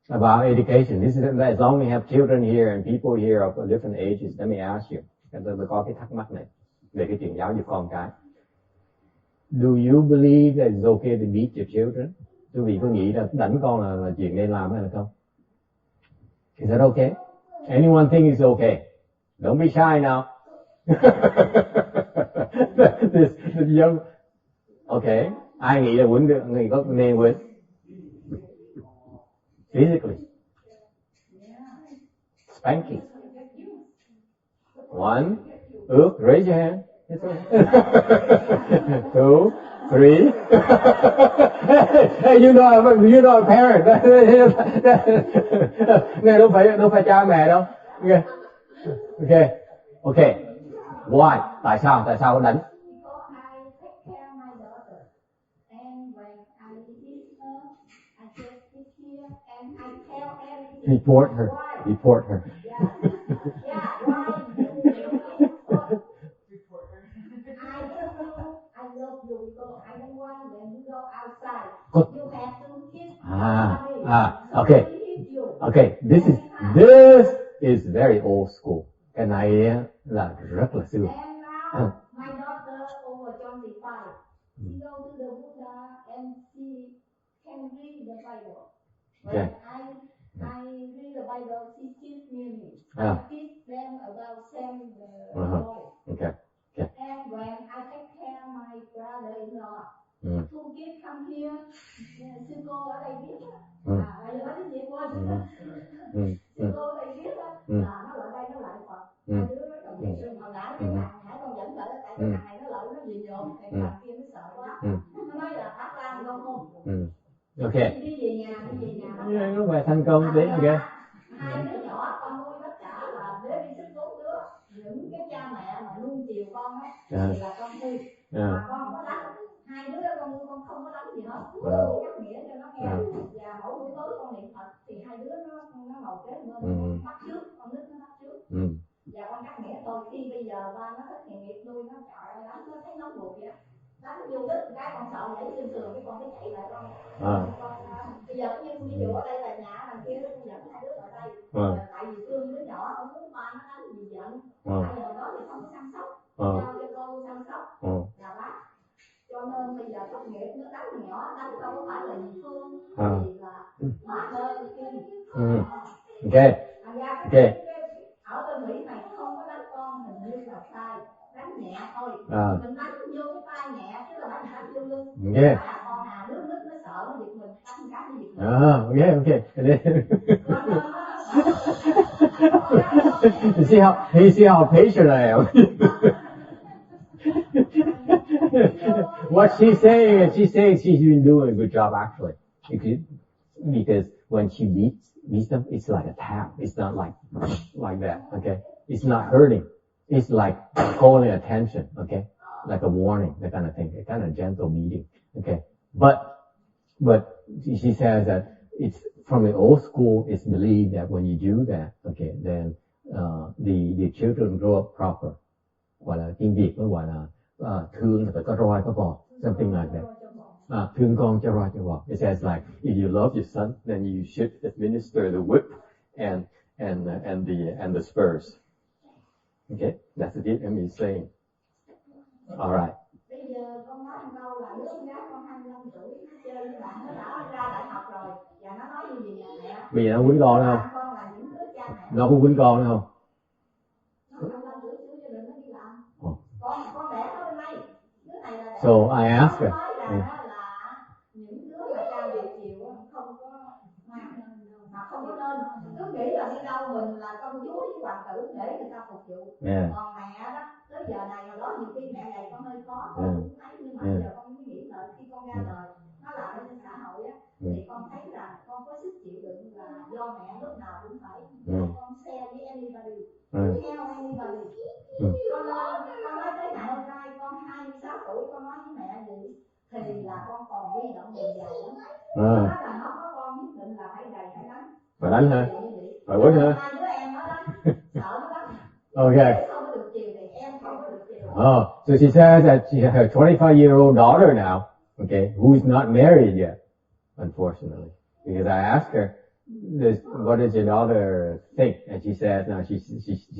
About education. This is as long as we have children here and people here of different ages. Let me ask you. Tôi có cái thắc mắc này về cái chuyện giáo dục con cái. Do you believe that it's okay to beat your children? Quý vị có nghĩ là đánh con là chuyện nên làm hay là không? Is that okay? Anyone think it's okay? Don't be shy now. This young. Okay. Ai nghĩ là quýnh được? Người có nên quýnh? Physically. Spanking. One. Raise your hand. 2, 3. Hey, you know a parent. Này đâu phải cha mẹ đâu. Okay. Okay. Why? Tại sao có đánh? Because I take care of my daughter, and when I visit her, I just sit here and I tell everything. Report her. Why? Report her. Yeah, why you Report her. I love you because I don't want when you go outside. Good. You have to hit Okay. hit you. Okay. This is very old school. Cái này là rất là xưa. And now my daughter over 25. She go to the Buddha and she can read the Bible. When Okay. I read the Bible, she teach me. Ah. I teach them about same voice. Okay. And when I take care of my brother-in-law, two kids come here, sư cô ở đây biết á, bây giờ nói tiếng Việt thôi, sư cô ở đây biết á, là nó lại đây nó lại Phật, hai đứa nó đồng nghiệp hồi nãy con dẫn lại tại cái thằng này nó lợi nó gì nhộn, thằng kia nó sợ quá, nó nói là bác Lan con không. Okay. Đi về nhà. Nó về thành công đấy, ok. Hai đứa nhỏ con nuôi tất cả là nếu đi sức 4 đứa, những cái cha mẹ mà nuông chiều con á thì là con nuôi, mà con không có đánh. Hai đứa con nuôi con không có đánh gì hết, nhắc nghĩa cho nó nghe. Và mỗi buổi tối con niệm Phật thì hai đứa nó ngồi kế bên bắt trước, con nít nó bắt trước. Và con nhắc nghĩa thôi, khi bây giờ ba nó thích nghề nghiệp nuôi nó trời ơi đánh nó thấy nóng ruột vậy. Đánh vô đứt cái con sợ nhảy trên tường cái con phải chạy lại con. Bây giờ như ví dụ ở đây là nhà đằng kia nó dẫn hai đứa ở đây. Tại vì thương đứa nhỏ không muốn ba nó đánh gì giận. Tại giờ đó thì không có săn sóc. Giao cho con săn sóc. Là bác. Cho nên bây giờ tốt nghiệp nó đánh thằng nhỏ đánh đâu có phải là gì thương. Vì là bác ơi kia. Okay. Ở bên Mỹ này không có đánh con hình như là sai. Đánh nhẹ thôi. Mình đánh vô cái tay nhẹ chứ là đánh vô lưng. Còn đứa nít nó sợ nó giật mình, đánh cái nó giật mình. Okay. You see how patient I am. What she's saying she's been doing a good job actually. Because when she beats them, it's like a tap. It's not like that. Okay. It's not hurting. It's like calling attention. Okay. Like a warning, that kind of thing. A kind of gentle beating. Okay. But she says that it's from the old school, it's believed that when you do that, okay, then the children grow up proper. Gọi là tiếng Việt nó gọi là thương phải có roi có vọt, something like that. Thương con cho roi cho vọt. It says like if you love your son, then you should administer the whip and the spurs. Okay, that's the Vietnamese saying. All right. Bây giờ con nói một câu là đứa con gái con 25 tuổi nó chơi với bạn nó đã ra đại học rồi và nó nói như gì nè mẹ. Bây giờ nó quýnh con nữa không? Con là những đứa cha mẹ. Nó có quýnh con nữa không? Nó 25 tuổi chưa cho đừng nó đi làm. Con đẻ nó bên đây. Đứa này là So I asked her. Nói là những đứa mà cha mẹ chiều không có mà không có nên cứ nghĩ là đi đâu mình là công chúa với hoàng tử để người ta phục vụ. Còn mẹ đó tới giờ này hồi đó nhiều khi mẹ này con hơi khó con cũng thấy nhưng mà giờ con mới nghĩ là khi con ra đời nó làm ở trên xã hội á thì con thấy là con có sức chịu đựng là do mẹ lúc nào cũng phải con share với anybody theo anybody. Con nói tới ngày hôm nay con 26 tuổi con nói với mẹ gì thì là con còn huy động người giàu lắm. Nó nói là nó có con nhất định là phải gầy phải đánh. Phải đánh hả? Phải quýnh hả? Hai đứa em nó đánh, sợ nó đánh. Okay. Không có được chiều thì em không có được chiều. So she says that she has a 25-year-old daughter now, okay, who is not married yet, unfortunately. Because I asked her, what does your daughter think? And she says, now she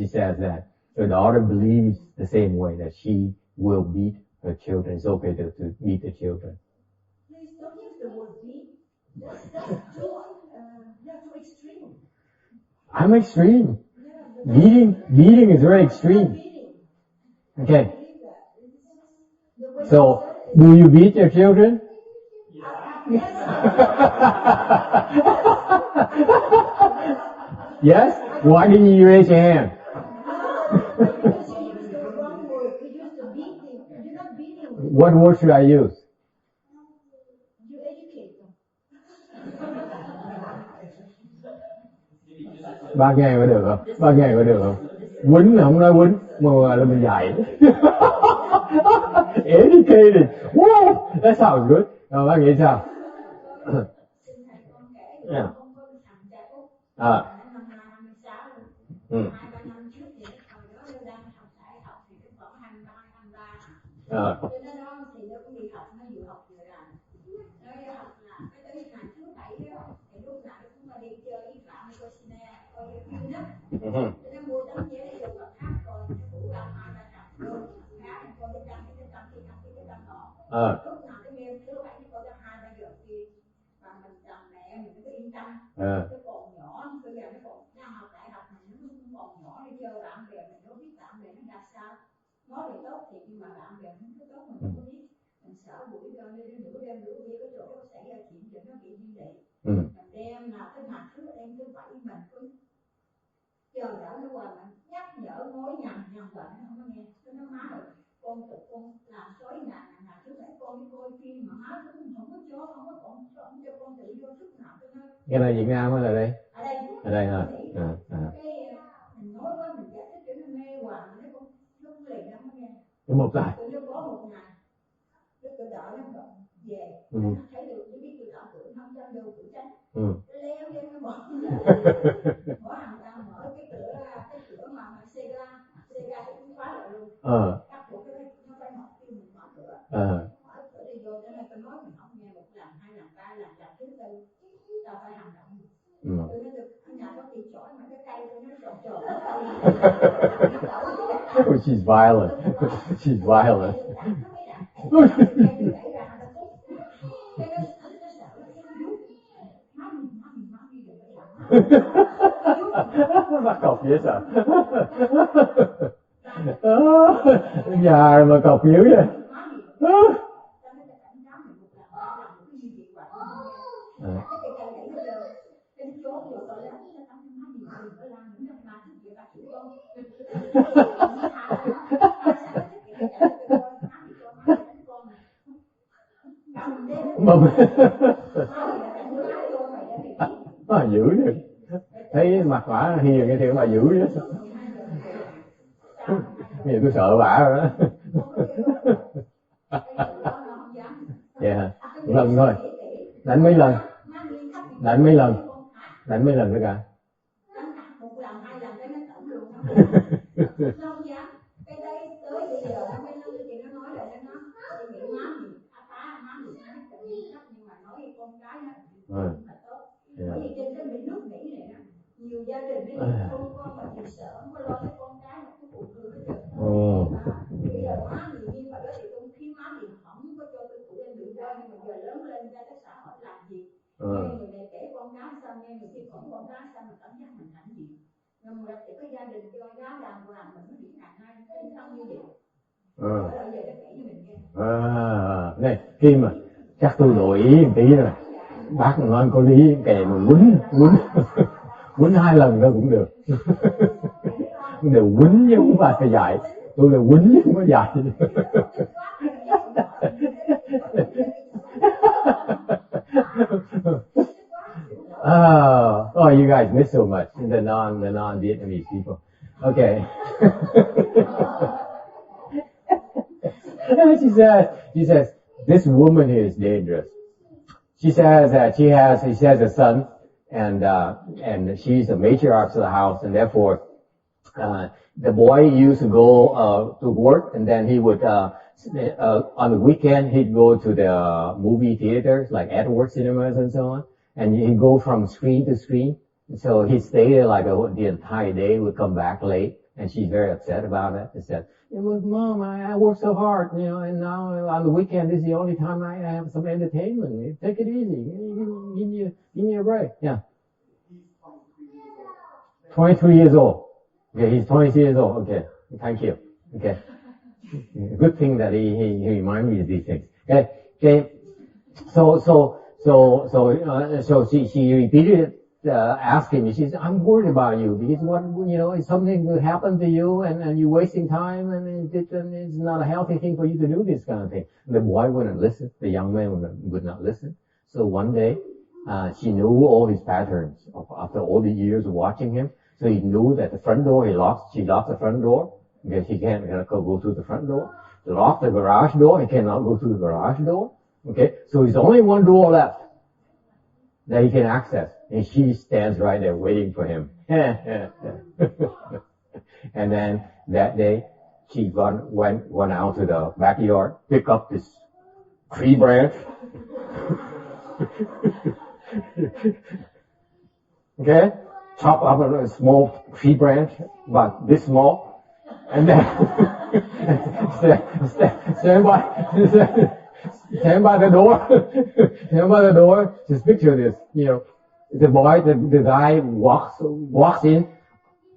says that her daughter believes the same way that she will beat her children. It's okay to beat the children. Please don't use the word beat. That's too extreme. I'm extreme. Beating is very extreme. Okay. So, do you beat your children? Yes? Why didn't you raise your hand? What word should I use? You educate them. Ba ngày có được không? Quýnh là không nói quýnh, mà là mình dạy. Educated. Wow, that sounds good. Bác nghĩ sao? Xin thầy con kể Yeah. con có cái thằng cha Úc. À. Năm 26 luôn. Ừ. 2-3 năm trước thì hồi đó nó đang học đại học thì nó khoảng 23. À. Cho nên nó thì nó cũng đi học, nó vừa học vừa làm. Nó đi học là cái tới ngày thứ 7 đó thì lúc nào nó cũng mà đi chơi với bạn coi cine, coi phim đó. Cho nó mua tấm vé để vô gặp hát coi nó cũng làm 2-3 trận luôn. Hát coi cái trăm nọ. Lúc nào cái nghe thứ 7 nó coi tới 2-3 giờ kia. Và mình làm mẹ mình nó yên tâm. Nó còn nhỏ, bây giờ nó còn đang học đại học mà nó cũng còn nhỏ đi chơi bạn bè mình đâu biết bạn bè nó ra sao. Nói thì tốt thiệt nhưng mà bạn bè không có tốt mình không có biết. Mình sợ buổi nửa đêm nửa khuya cái chỗ nó xảy ra chuyện gì nó bị như vậy. Mình đem nào cái mặt thứ em thứ 7 mình cứ chờ đỡ nó qua mình nhắc nhở mối nhằn hoài nó không có nghe. Nó má ơi con làm tối ngày thứ 7 con đi coi phim mà má cũng không có cho con tự vô thức nào cho nó. Cái này Việt Nam hay là đây? Ở đây hả? Cái mình nói quá mình giải thích cho nó mê hoài nó cũng liền nó không nghe. Cái một ngày. Tụi nó có một ngày lúc tôi đợi nó về nó thấy được nó biết tôi đợi cửa nó không cho vô cửa tránh. Nó leo nó bỏ hàng ta mở cái cửa mà xe ga thì cũng khóa lại luôn. Cắt buộc cái nó phải mở khi mình mở cửa. Mở cửa đi vô cho nên tôi nói mình không nghe một lần, 2 lần, 3 lần, lần thứ 4 tao phải hành động. Tôi nói được ở nhà có bị chổi mà cái cây tôi nó tròn. Oh, she's violent. She's violent. Bắt cọc dễ sợ. Nhà mà cọc dữ vậy. Mà dữ vậy. Thấy mặt bả hiền như thế mà dữ vậy. Bây giờ tôi sợ bả rồi đó. Vậy hả? Một lần thôi. Đánh mấy lần? Đánh mấy lần tất cả? Một lần, 2 lần cái nó tổng luôn. Nó không dám. Cái đấy tới bây giờ nó mới nói chị nó nói lại cho nó. Chị nghĩ má mình nhưng mà nói với con cái nó cũng là tốt. Bởi vì trên cái nước Mỹ này nhiều gia đình không có mà chỉ sợ không có lo cho con cái mà cứ phụ nữ hết trơn. Bây giờ má mình như vậy đó thì con khi má mình không có cho tôi tụi em bị quay nhưng mà giờ lớn lên ra cái xã hội làm gì? Nghe người này kể con cái sao, nghe người kia con cái sao mà cảm giác mình hạnh gì? Nhưng mà thì có gia đình cho gái đàng hoàng mình mới bị ngày nay tinh thần như vậy. Bây giờ nó kể cho mình nghe. Này Kim à, chắc tôi đổi ý một tí rồi. Bác nói có lý kể mà quýnh 2 lần thôi cũng được. Đều quýnh chứ không phải dạy. Tôi là quýnh chứ không có dạy. Oh, you guys miss so much the non-Vietnamese people. Okay. She says this woman here is dangerous. She says that she has a son, and she's the matriarch of the house, and therefore the boy used to go to work, and then he would on the weekend he'd go to the movie theaters like Edward Cinemas and so on, and he'd go from screen to screen. So he'd stay there like the entire day, would come back late, and she's very upset about it. She said, Mom, I work so hard, and now on the weekend this is the only time I have some entertainment. Take it easy. Give me a break. Yeah. 23 years old. Okay, he's 23 years old. Okay, thank you. Okay. Good thing that he reminded me of these things. Okay. So she repeated asking me. She said, "I'm worried about you because if something will happen to you and you're wasting time and it's not a healthy thing for you to do this kind of thing." And the boy wouldn't listen. The young man would not listen. So one day, she knew all his patterns after all the years of watching him. So he knew that the front door she locked the front door, because he can't go through the front door. To lock the garage door, he cannot go through the garage door. Okay, so there's only one door left that he can access, and she stands right there waiting for him. And then that day, she went out to the backyard, pick up this tree branch. Okay, chop up a small tree branch, about this small, and then stand by the door. Just picture this, the guy walks in,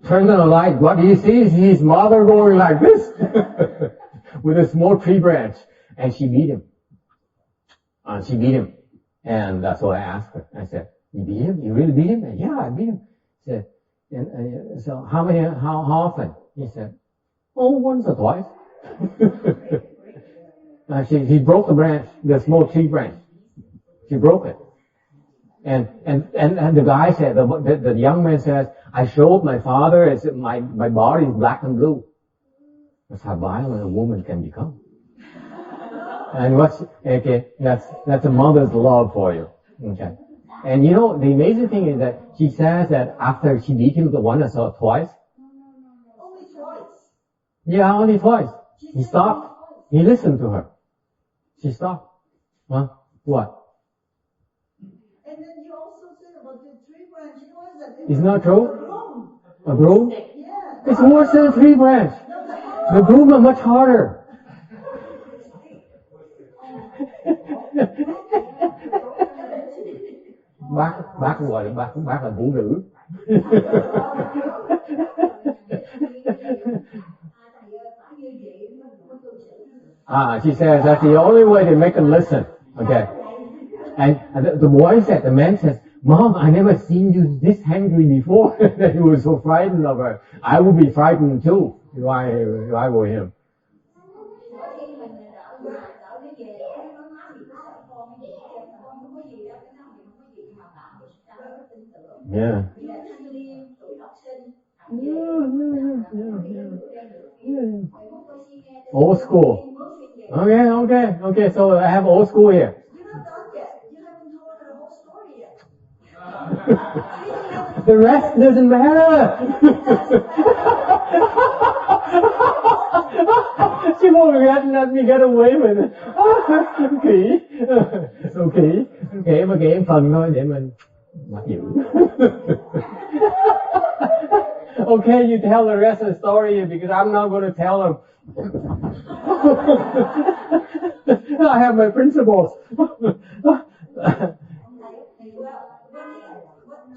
turns on the light. What he sees, his mother going like this with a small tree branch, and she beat him. And so I asked her. I said, "You beat him? You really beat him?" And, "Yeah, I beat him." I said, "So how often?" He said, "Once or twice." She broke the branch, the small tree branch. She broke it. And the guy said, the young man says, "I showed my father, I said, my body is black and blue." That's how violent a woman can become. And that's a mother's love for you. Okay. And the amazing thing is that she says that after she beat him once or twice. Only twice. Yeah, only twice. He stopped. He listened to her. She stopped. Huh? What? And then you also said about the tree branch. What is that? It's not true? A broom? Yeah. It's worse than a tree branch. The broom are much harder. Bác gọi là bác là vũ nữ. She says that's the only way to make them listen. Okay. And the boy said, the man says, "Mom, I never seen you this angry before." That he was so frightened of her. I would be frightened too if I were him. Yeah. Old school. Okay. So I have old school here. You're not done yet. You haven't told her the whole story yet. The rest doesn't matter. She won't let me get away with it. Okay, mà kể phần thôi để mình mặc giữ. Okay, you tell the rest of the story because I'm not going to tell them. I have my principles. What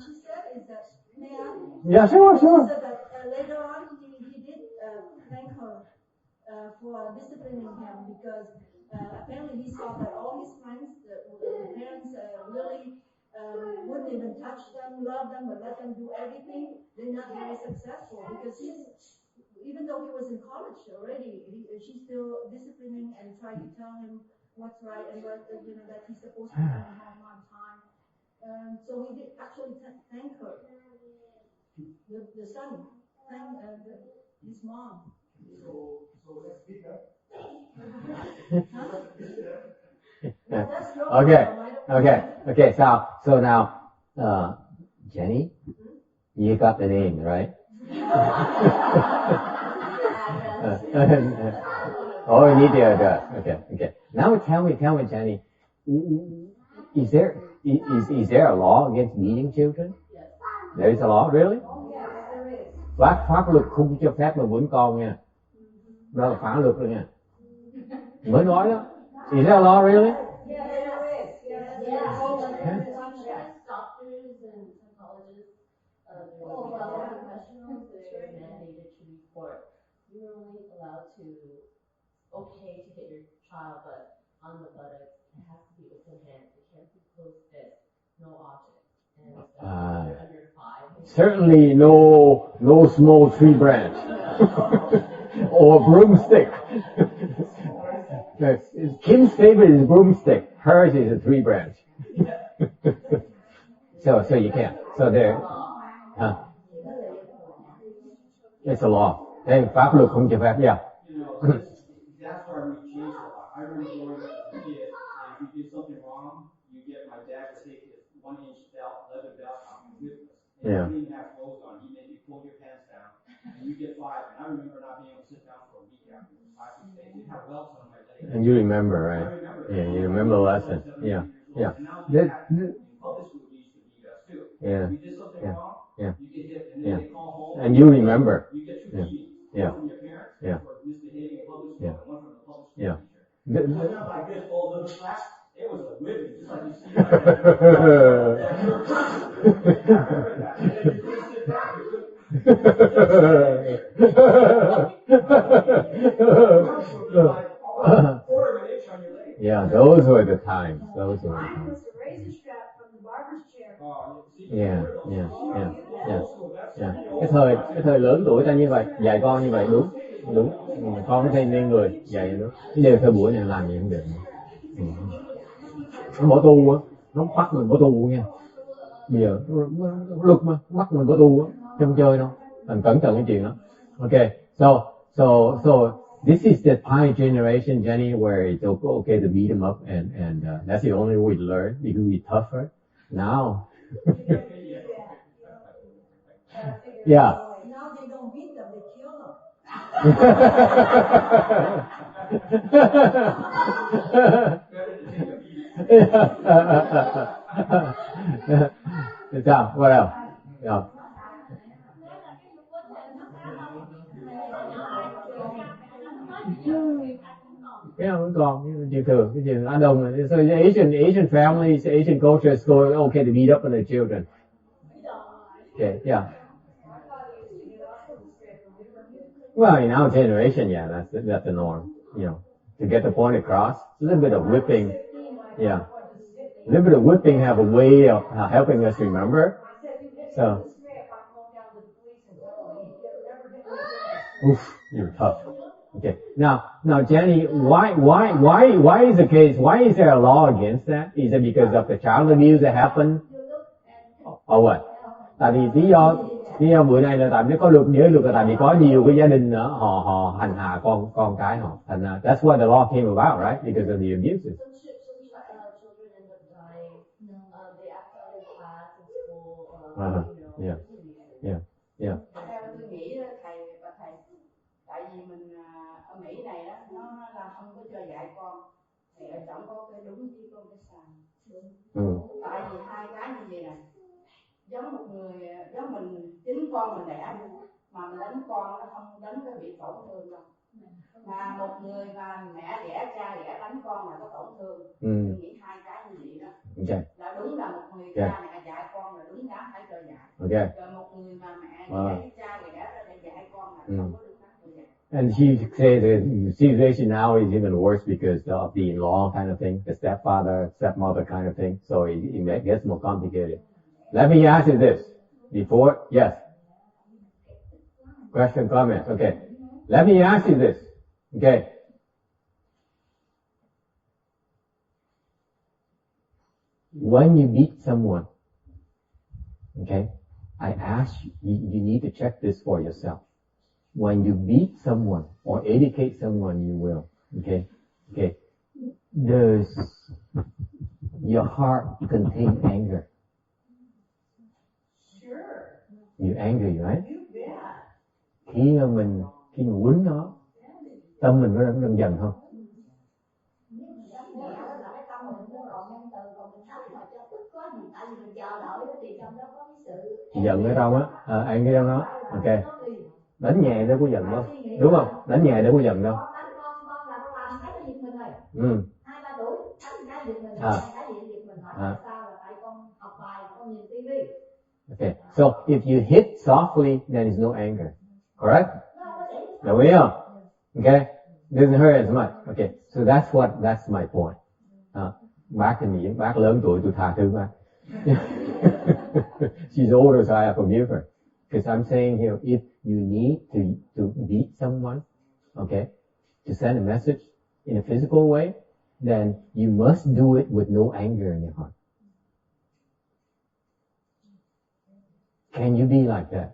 she said is that, may I? Yeah, sure. She said that later on he did thank her for disciplining him because apparently he saw that all his friends, the parents really wouldn't even touch them, love them, but let them do everything. They're not very successful because even though he was in college already, she's still disciplining and trying to tell him what's right and what that he's supposed to come home on time. So he did actually thank her, the son, thank his mom. So let's pick up. Okay. So now, Jenny, you got the name, right? Oh, you need the address. Okay. Now tell me, Jenny, is there a law against beating children? Yes. There is a law, really? Yes, there is. Pháp luật không cho phép mà quýnh con nha. Đó là phá luật rồi nha. Mới nói đó. Is there a law, really? Yeah, there is. Yes. Doctors and psychologists, well, professionals, they're mandated to report. You're only allowed to, to hit your child, but on the buttocks, it has to be open hand. It can't be closed fist, no object. And they're under 5. Certainly no small tree branch or broomstick. Kim's favorite is broomstick. Hers is a tree branch. So you can't. So there, it's a law. Thế pháp luật không cho phép, yeah. You know, that's why we changed a lot. I remember growing up as a kid, and if you did something wrong, you get my dad would take his 1-inch belt, leather belt out and whip us. And Yeah. you didn't even have clothes on. He'd make you pull your pants down, and you get 5. And I remember not being able to sit down for a week afterwards, 5, 6 days. You'd have welts on my leg. And you remember, right? I remember. Yeah, you remember the lesson. Yeah, yeah. And now in public school, they used to beat us too. Yeah. If you did something wrong, Yeah. you get hit, and Yeah. then they call home. And you remember. You get 2 Yeah. beatings. Yeah. One from your parents Yeah. for misbehaving in public school, Yeah. and one from the public school Yeah. teacher. It's not like this old little class. It was a whipping, just like you see. Like that. I remember that. And then you couldn't sit down. Quarter of an inch on your leg. Yeah, those were the times. Those were the Mine times. was the razor strap from the barber's chair. Yeah, yeah, yeah, yeah, yeah. Cái thời lớn tuổi ta như vậy, dạy con như vậy đúng, đúng. Con nó thêm nên người dạy đúng. Cái điều thời buổi này làm gì không được. Nó bỏ tu á, nó bắt mình bỏ tu nha. Bây giờ luật mà bắt mình bỏ tu á, không chơi đâu. Mình cẩn thận cái chuyện đó. Okay, so this is the pioneer generation, Jenny, where it's okay to beat them up, and that's the only way to learn. You can be tougher. Now. Yeah. Now they don't beat them, they kill them. So, what else? Yeah. Cái nào vẫn còn, chuyện thường, cái chuyện Á Đông. So Asian families, Asian culture is okay to beat up on their children. Okay, yeah. Well, in our generation, yeah, that's the norm. You know, to get the point across, a little bit of whipping, yeah, a little bit of whipping have a way of helping us remember. So, oof, you're tough. Okay, now, Jenny, why is the case? Why is there a law against that? Is it because of the child abuse that happened, or what? Tại vì lý do bữa nay là tại vì có luật là tại vì có nhiều cái gia đình họ hành hạ con cái họ, thành ra that's why the law came about, right? Because of the abuses. Yeah. Tôi nghĩ thầy, tại vì mình ở Mỹ này đó, nó là không có cho dạy con, thì ở trong có cái đúng chứ con cái sai. Tại vì hai cái như vậy này, giống một người, giống mình chính con mình đẻ mà mình đánh con nó không đánh cái bị tổn thương đâu. Mà một người mà mẹ đẻ cha đẻ đánh con là có tổn thương. Tôi nghĩ hai cái như vậy đó. Okay. Là đúng là một người cha mẹ dạy con là đúng đắn phải cho dạy. Okay. Rồi một người mà mẹ đẻ cha đẻ ra để dạy con là không có đúng đắn cho dạy. And she said the situation now is even worse because of the in-law kind of thing, the stepmother kind of thing. So it gets more complicated. Let me ask you this. Before, yes. Question, comment. Okay. Let me ask you this. Okay. When you meet someone, okay, I ask you need to check this for yourself. When you beat someone or educate someone, you will. Okay. Does your heart contain anger? Sure. You angry, right? You bet. Khi mà mình quýnh nó, tâm mình có đang giận không? Giận ở trong á, anh cái trong đó, ok. Đánh nhẹ đâu có giận đâu, đúng không? Đánh nhẹ đâu có giận đâu. Okay, so if you hit softly, then it's no anger, correct? Đồng ý không? Okay, doesn't hurt as much. Okay, so that's my point. Bác thì nghĩ bác lớn tuổi tôi tha thứ bác. She's older, so I forgive her. Because I'm saying here, if you need to beat someone, okay, to send a message in a physical way, then you must do it with no anger in your heart. Can you be like that?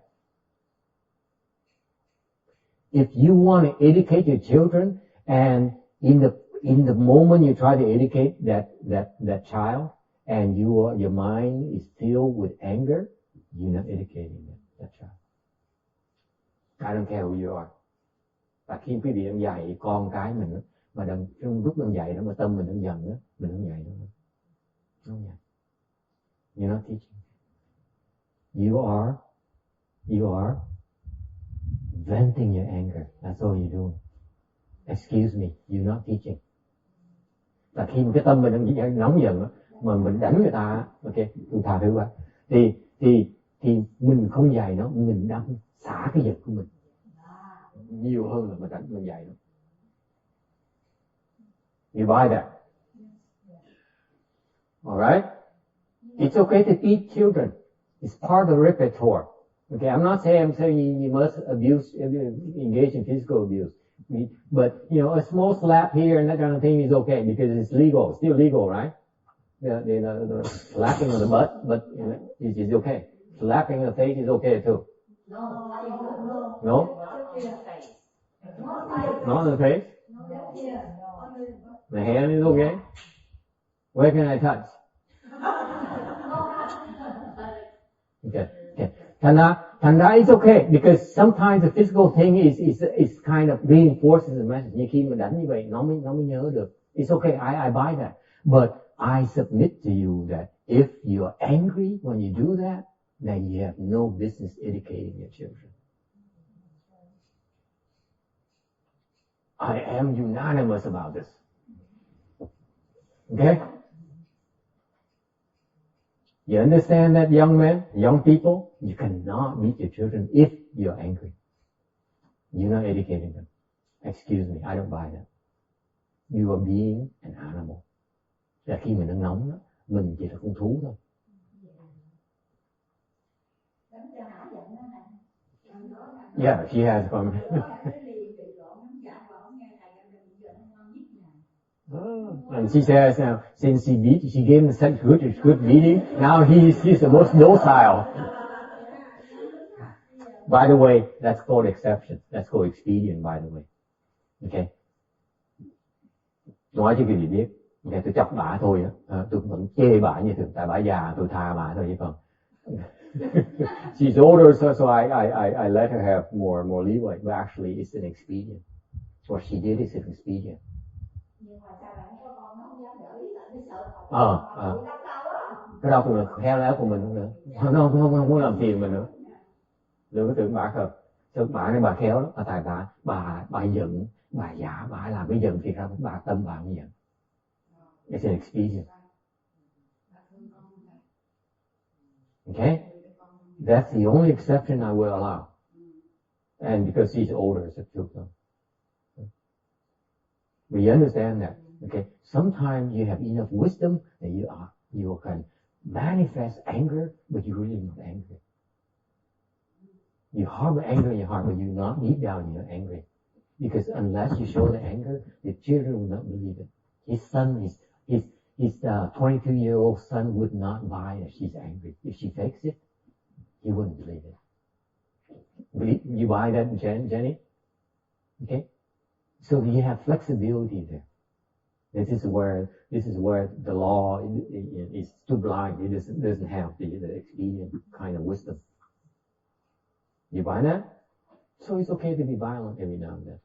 if you want to educate your children, and in the moment you try to educate that child, and your mind is filled with anger, you're not educating that child. I don't care who you are. Và khi quý vị đang dạy con cái mình, mà trong lúc đang dạy đó mà tâm mình đang giận đó, mình không dạy nữa. Không dạy. You're not teaching. You are venting your anger. That's all you're doing. Excuse me, you're not teaching. Và khi cái tâm mình đang nóng giận đó, mà mình đánh người ta, ok, tôi tha thứ quá, thì mình không dạy nó, mình đang xả cái giận của mình nhiều hơn là mình đánh mình dạy nó. You buy that? All right? It's okay to teach children. It's part of the repertoire. Okay, I'm saying you must engage in physical abuse. But, a small slap here and that kind of thing is okay because it's legal, still legal, right? The slapping on the butt, but it's okay. Slapping in the face is okay too. No? Not in the face? The hand is okay? Where can I touch? Okay. Thành ra it's okay because sometimes the physical thing is kind of reinforces the message. Nhưng khi mà đánh như vậy nó mới nhớ được. It's okay, I buy that. But I submit to you that if you're angry when you do that, then you have no business educating your children. I am unanimous about this. Okay? You understand that, young men, young people? You cannot beat your children if you're angry. You're not educating them. Excuse me, I don't buy that. You are being an animal. Là khi mình đang nóng đó, mình chỉ là con thú thôi. Yeah, she has fun. And she says now, since she gave him such good beating, now he's the most docile. By the way, that's called exception. That's called expedient, by the way. Okay? Nói cho quý vị biết, okay, tôi chọc bả thôi á, tôi vẫn chê bả như thường, tại bả già, tôi tha bả thôi chứ còn. She's older, so I let her have more leeway, but actually it's an expedient. What she did is an expedient. Cái đó cũng là khéo léo của mình nữa. Nó không có làm phiền mình nữa. Đừng có tưởng bả không. Chứ bả này bà khéo lắm, tại bà giận, bà giả, bà làm cái giận thì ra bà tâm bà không giận. It's an expedient. Okay? That's the only exception I will allow. And because she's older, it's a filter. We understand that. Okay? Sometimes you have enough wisdom that you can manifest anger, but you're really not angry. You harbor anger in your heart, but you're not deep down you're angry. Because unless you show the anger, the children will not believe it. His son, his 22-year-old son would not buy that she's angry. If she fakes it, he wouldn't believe it. You buy that, Jenny? Okay? So you have flexibility there. This is where the law is too blind. It doesn't have the expedient kind of wisdom. You buy that? So it's okay to be violent every now and then.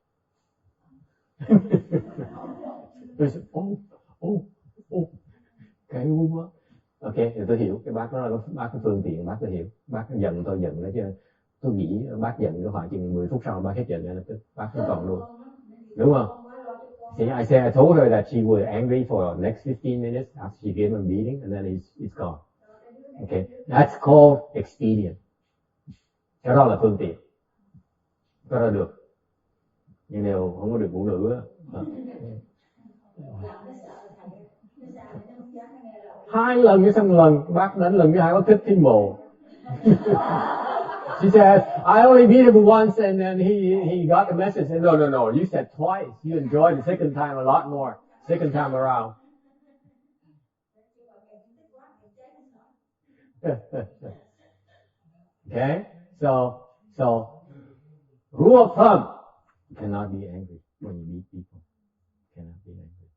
There's cái ngu quá. Ok, thì tôi hiểu cái bác đó là bác cái phương tiện, bác tôi hiểu. Bác giận tôi giận đó chứ. Tôi nghĩ bác giận cái khoảng chừng 10 phút sau bác hết giận là bác không còn luôn. Đúng không? See, I told her that she was angry for the next 15 minutes after she gave him a beating, and then it's gone. Okay, that's called expedient. Cái đó là phương tiện. Cái đó được. Nhưng nếu không có được phụ nữ á. 2 lần cái xong lần, bác đánh lần thứ 2 bác thích thiên mồ. She says, I only beat him once and then he got the message. And no, you said twice. You enjoyed the second time a lot more. Second time around. Okay? So, rule of thumb, You cannot be angry when you meet people. You cannot be angry.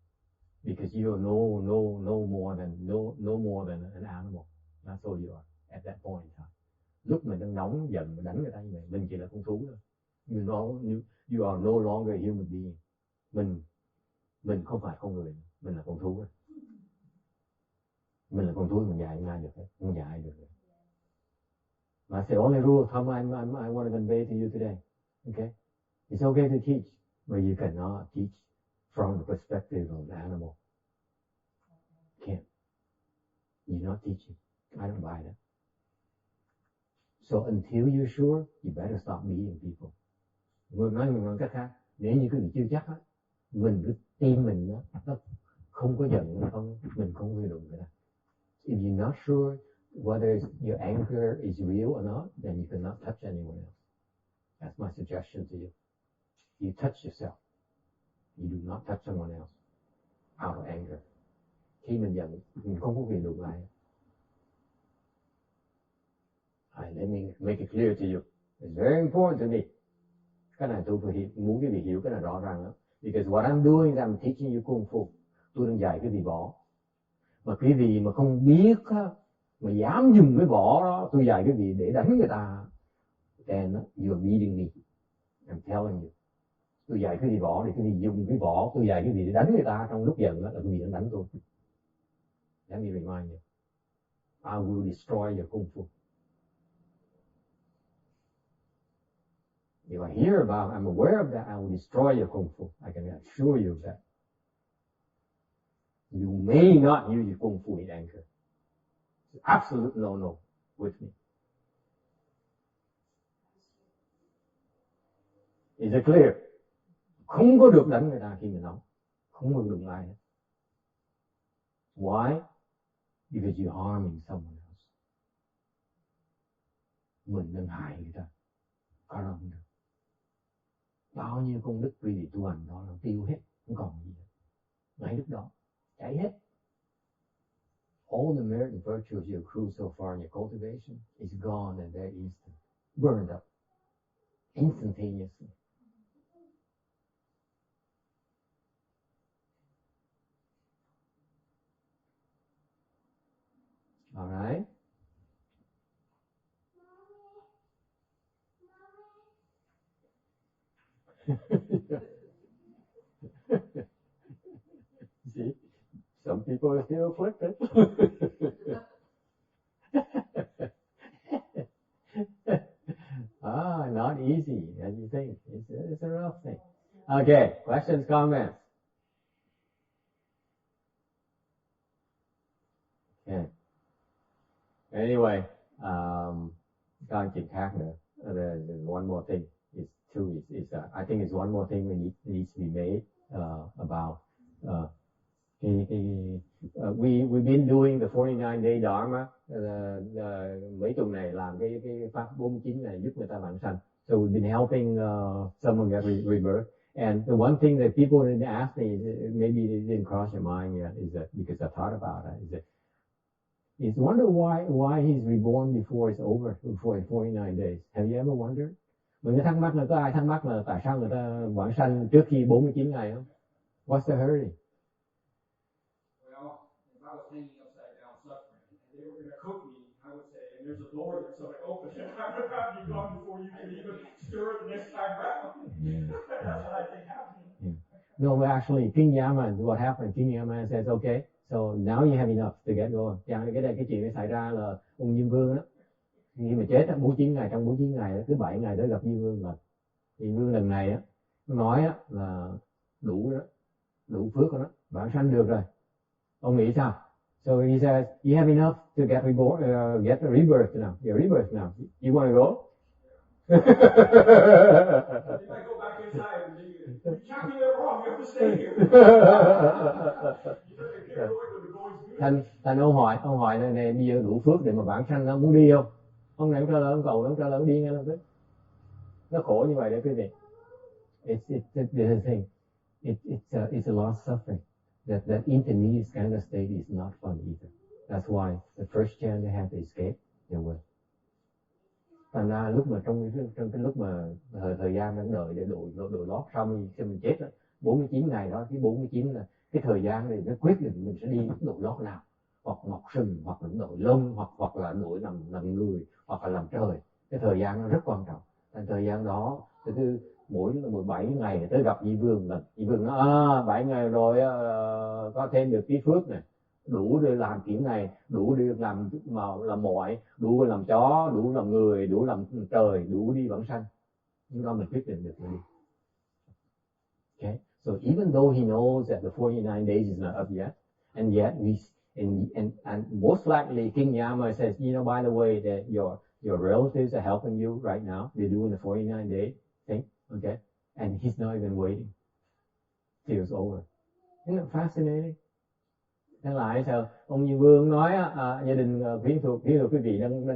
Because you are no more than an animal. That's all you are at that point in time. Lúc mình đang nóng giận đánh người ta như vậy, mình chỉ là con thú thôi. You are no longer a human being. Mình không phải con người, mình là con thú thôi. Mình là con thú, mình dạy ai được hết, không dạy được. That's the only rule I want to convey to you today. Okay? It's okay to teach, but you cannot teach from the perspective of an animal. Can't. You're not teaching. I don't buy that. So until you're sure, you better stop beating people. Nói cách khác, nếu như quý vị chưa chắc á, mình cứ tim mình nó không có giận, mình không có đụng người ta. If you're not sure whether your anger is real or not, then you cannot touch anyone else. That's my suggestion to you. You touch yourself. You do not touch someone else out of anger. Khi mình giận, mình không có quyền đụng ai. Let me make it clear to you. It's very important to me. Cái này tôi muốn quý vị hiểu cái này rõ ràng lắm. Because what I'm doing is I'm teaching you Kung Fu. Tôi đang dạy quý vị võ. Mà quý vị mà không biết mà dám dùng cái võ đó, tôi dạy quý vị để đánh người ta, then you're beating me. I'm telling you. Tôi dạy quý vị võ để quý vị dùng cái võ, tôi dạy quý vị để đánh người ta trong lúc giận đó, là quý vị đang đánh tôi. Let me remind you. I will destroy your Kung Fu. If I hear about, I'm aware of that, I will destroy your Kung Fu. I can assure you of that. You may not use your Kung Fu in anger. It's absolute no-no with me. Is it clear? Không có được đánh người ta khi mình nóng. Không được đụng ai hết. Why? Because you're harming someone else. Mình đang hại người ta. Có đâu không được. Bao nhiêu công đức quý vị tu hành đó là tiêu hết, không còn gì hết. Ngay lúc đó, cháy hết. All the merit and virtues you accrue so far in your cultivation is gone and very instant. Burned up. Instantaneously. All right? See, some people are still afflicted. Not easy as you think. It's a rough thing. Okay, questions, comments? Okay. Anyway, có chuyện khác nữa. There's one more thing. I think it's one more thing needs to be made about. We've been doing the 49-day Dharma. Mấy tuần này làm cái pháp 49 này giúp người ta vãng sanh. So we've been helping someone get rebirth. And the one thing that people didn't ask me, maybe it didn't cross your mind yet, is that because I thought about it, is wonder why he's reborn before it's over, before 49 days. Have you ever wondered? Mình thắc mắc là có ai thắc mắc là tại sao người ta vãng sanh trước khi 49 ngày không? What's the hurry? Well, if I was hanging upside down suffering and they were going to cook me, I would say, and there's a door there, so I open it, I would have you gone before you can even stir it the next time round. That's what I think happened. No, but actually, King Yama, what happened? King Yama says, okay, so now you have enough to get going. Cái chuyện này xảy ra là ông Diêm Vương đó, khi mà chết 49 ngày, trong 49 ngày đó, thứ 7 ngày đó gặp Diêm Vương lần. Diêm Vương lần này á, nói á là đủ phước của nó, vãng sanh được rồi. Ông nghĩ sao? So he says, you have enough to get a rebirth now. Your rebirth now. You want to go? If I go back inside and you can't be there wrong, you have to stay here. Thành ông hỏi này bây giờ đủ phước để mà vãng sanh, nó muốn đi không? Ông này ông trả lời, ông cầu, ông trả lời đi ngay lập tức. Nó khổ như vậy đấy quý vị. It's a thing. It's a lost suffering. That intermediate kind of state is not fun either. That's why the first chance they have to escape, they will. Thành ra lúc mà trong cái lúc mà thời gian đang đợi để đội lót xong khi mình chết đó, 49 ngày đó, cái 49 là cái thời gian này nó quyết định mình sẽ đi đội lót nào, hoặc mọc sừng, hoặc là đội lông, hoặc là đội làm người, hoặc là làm trời. Cái thời gian nó rất quan trọng. Thành thời gian đó cứ mỗi 17 ngày tới gặp Di Vương, là Di Vương nói 7 ngày rồi có thêm được tí phước này, đủ để làm kiểu này, đủ để làm mọi, đủ để làm chó, đủ làm người, đủ làm trời, đủ đi vãng sanh. Lúc đó mình quyết định được mình đi. Okay, so even though he knows that the 49 days is not up yet, and yet and most likely King Yama says, you know, by the way, that your relatives are helping you right now. They're doing the 49 day thing, okay, and he's not even waiting till it's over. Isn't that fascinating? Thế lại sao ông Như Vương nói gia đình khuyến thuộc quý vị đang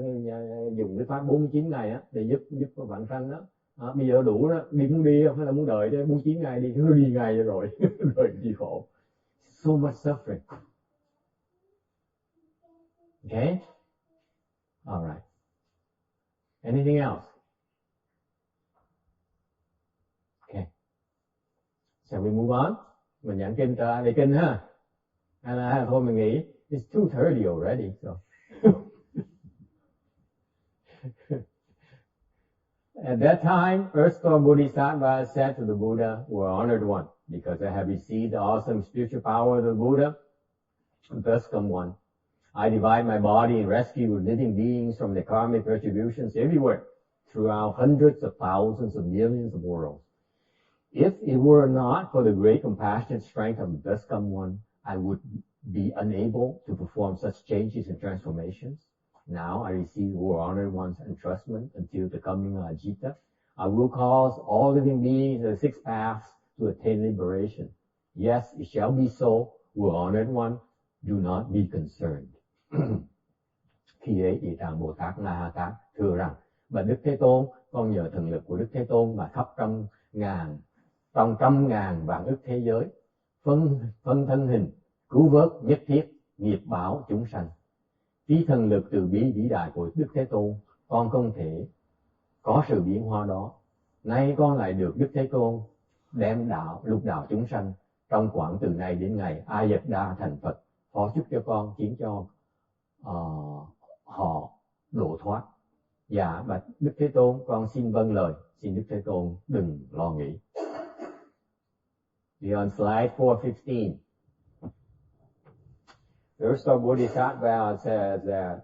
dùng cái pháp 49 ngày á để giúp vãng sanh đó. Bây giờ đủ đó, muốn đi không hay là muốn đợi chứ 49 ngày đi, nó đi ngày rồi rồi gì khổ. So much suffering. Okay? All right. Anything else? Okay. Shall we move on? Mình giảng kinh cho ai về kinh ha? Hay là thôi mình nghĩ it's 2:30 already, so. At that time, Earth Store Bodhisattva said to the Buddha, "We're honored one, because I have received the awesome spiritual power of the Buddha. Thus come one. I divide my body and rescue living beings from the karmic retributions everywhere, throughout hundreds of thousands of millions of worlds. If it were not for the great compassionate strength of the Thus come one, I would be unable to perform such changes and transformations. Now I receive your honored one's entrustment until the coming of Ajita. I will cause all living beings of the six paths to attain liberation. Yes, it shall be so. Your honored one, do not be concerned." Khi ấy Địa Tạng Bồ Tát Na Ha Tát thưa rằng: "Bạch Đức Thế Tôn, con nhờ thần lực của Đức Thế Tôn mà khắp trong trăm ngàn vạn ức thế giới phân thân hình cứu vớt nhất thiết nghiệp báo chúng sanh. Vì thần lực từ bi vĩ đại của Đức Thế Tôn, con không thể có sự biến hóa đó. Nay con lại được Đức Thế Tôn đem lục đạo chúng sanh trong khoảng từ nay đến ngày A Dật Đa thành Phật, phó chúc cho con khiến cho họ độ thoát. Dạ bạch Đức Thế Tôn, con xin vâng lời, xin Đức Thế Tôn đừng lo nghĩ." We're on slide 415. The Earth Store Bodhisattva says that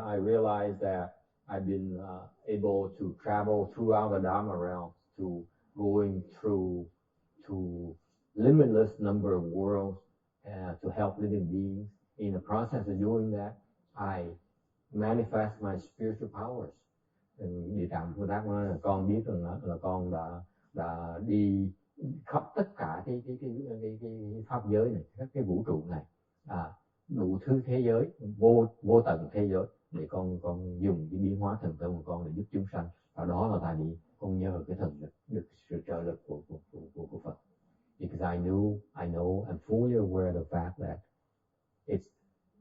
I realize that I've been able to travel throughout the Dharma realm, to going through to limitless number of worlds to help living beings. In the process of doing that, I manifest my spiritual powers. Địa Tạng Bồ Tát nói là con biết rằng là con đã đi khắp tất cả cái pháp giới này, các cái vũ trụ này, đủ thứ thế giới, vô tận thế giới, để con dùng cái biến hóa thần thông của con để giúp chúng sanh. Và đó là tại vì con nhờ cái thần lực, được sự trợ lực của Phật. Because I know I'm fully aware of the fact that it's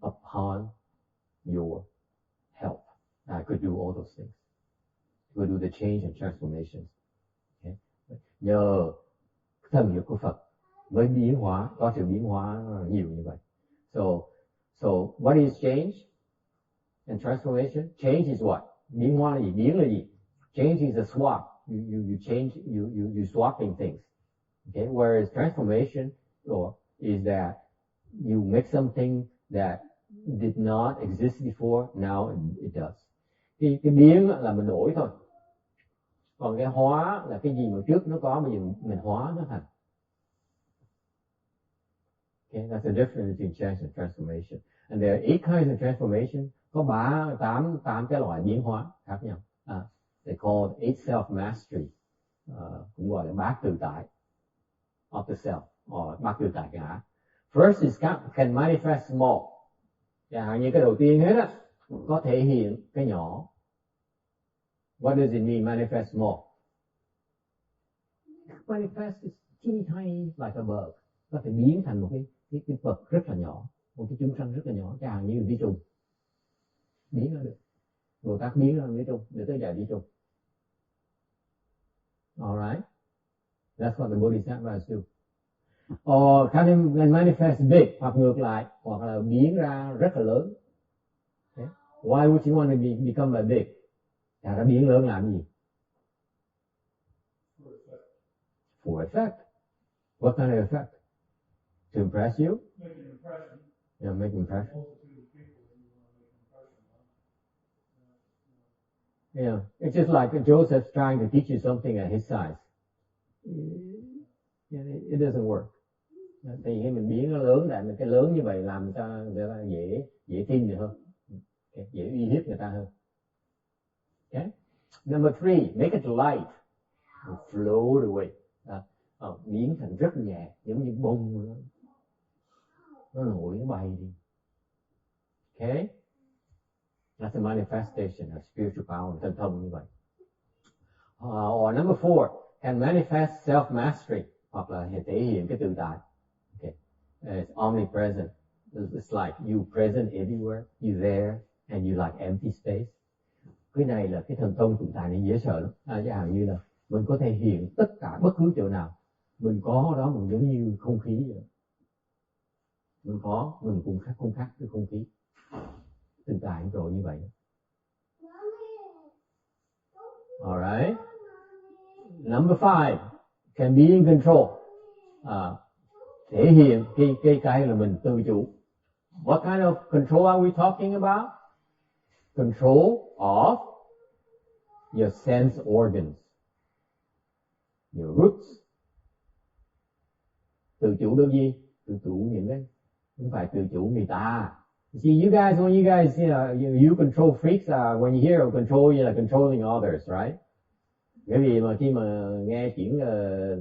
upon your help I could do all those things. I could do the change and transformations. Okay? Nhờ thần lực của Phật mới biến hóa, có sự biến hóa nhiều như vậy. So what is change and transformation? Change is what? Biến hóa là gì? Biến là gì? Change is a swap. You change, you swapping things. Okay? Whereas transformation is that you make something that did not exist before, now it does. Cái biến là mình đổi thôi. Còn cái hóa là cái gì mà trước nó có, bây giờ mình hóa nó thành. Okay, that's the difference between change and transformation. And there are 8 kinds of transformation. Có 8 cái loại biến hóa khác nhau. They call it 8 self-mastery. Cũng gọi là bát tự tại of the self, or bát tự tại ngã. First is can manifest small. Chẳng hạn như cái đầu tiên hết á, có thể hiện cái nhỏ. What does it mean, manifest small? Manifest is teeny tiny like a bug. Có thể biến thành một cái vật rất là nhỏ, một cái chúng sanh rất là nhỏ, chẳng hạn như vi trùng. Biến ra được. Bồ Tát biến ra đi chung, để tới giờ đi chung. Alright? That's what the Bodhisattvas do. Or can manifest big, hoặc ngược lại, hoặc là biến ra rất là lớn. Okay? Why would you want to become big? Chả ra biến lớn làm gì? For effect. What kind of effect? To impress you? Make an impression. Yeah, make impression. Multitude of people and you want to make an impression on. Yeah, it's just like Joseph's trying to teach you something at his size. It doesn't work. Thì khi mình biến nó lớn lại, mình cái lớn như vậy làm cho người ta dễ tin được hơn, dễ uy hiếp người ta hơn. Okay? Number 3, make it light, float away. Biến thành rất nhẹ, giống như bông nó nổi, nó bay đi. Okay? That's a manifestation of spiritual power, thần thông như vậy. Or number 4, can manifest self-mastery, hoặc là thể hiện cái tự tại. Okay. It's omnipresent. It's like you present everywhere, you there, and you like empty space. Cái này là cái thần thông tự tại này dễ sợ lắm. Chẳng hạn như là mình có thể hiện tất cả bất cứ chỗ nào. Mình có đó, mình giống như không khí vậy. Mình cũng khác với không khí. Tự tại rồi như vậy. Alright. Number 5, can be in control. Thể hiện cái là mình tự chủ. What kind of control are we talking about? Control of your sense organs, your roots. Tự chủ được gì? Tự chủ những cái, không phải tự chủ người ta. See, when you guys, you control freaks, when you hear of control, you're like controlling others, right? Bởi vì mà khi mà nghe chuyện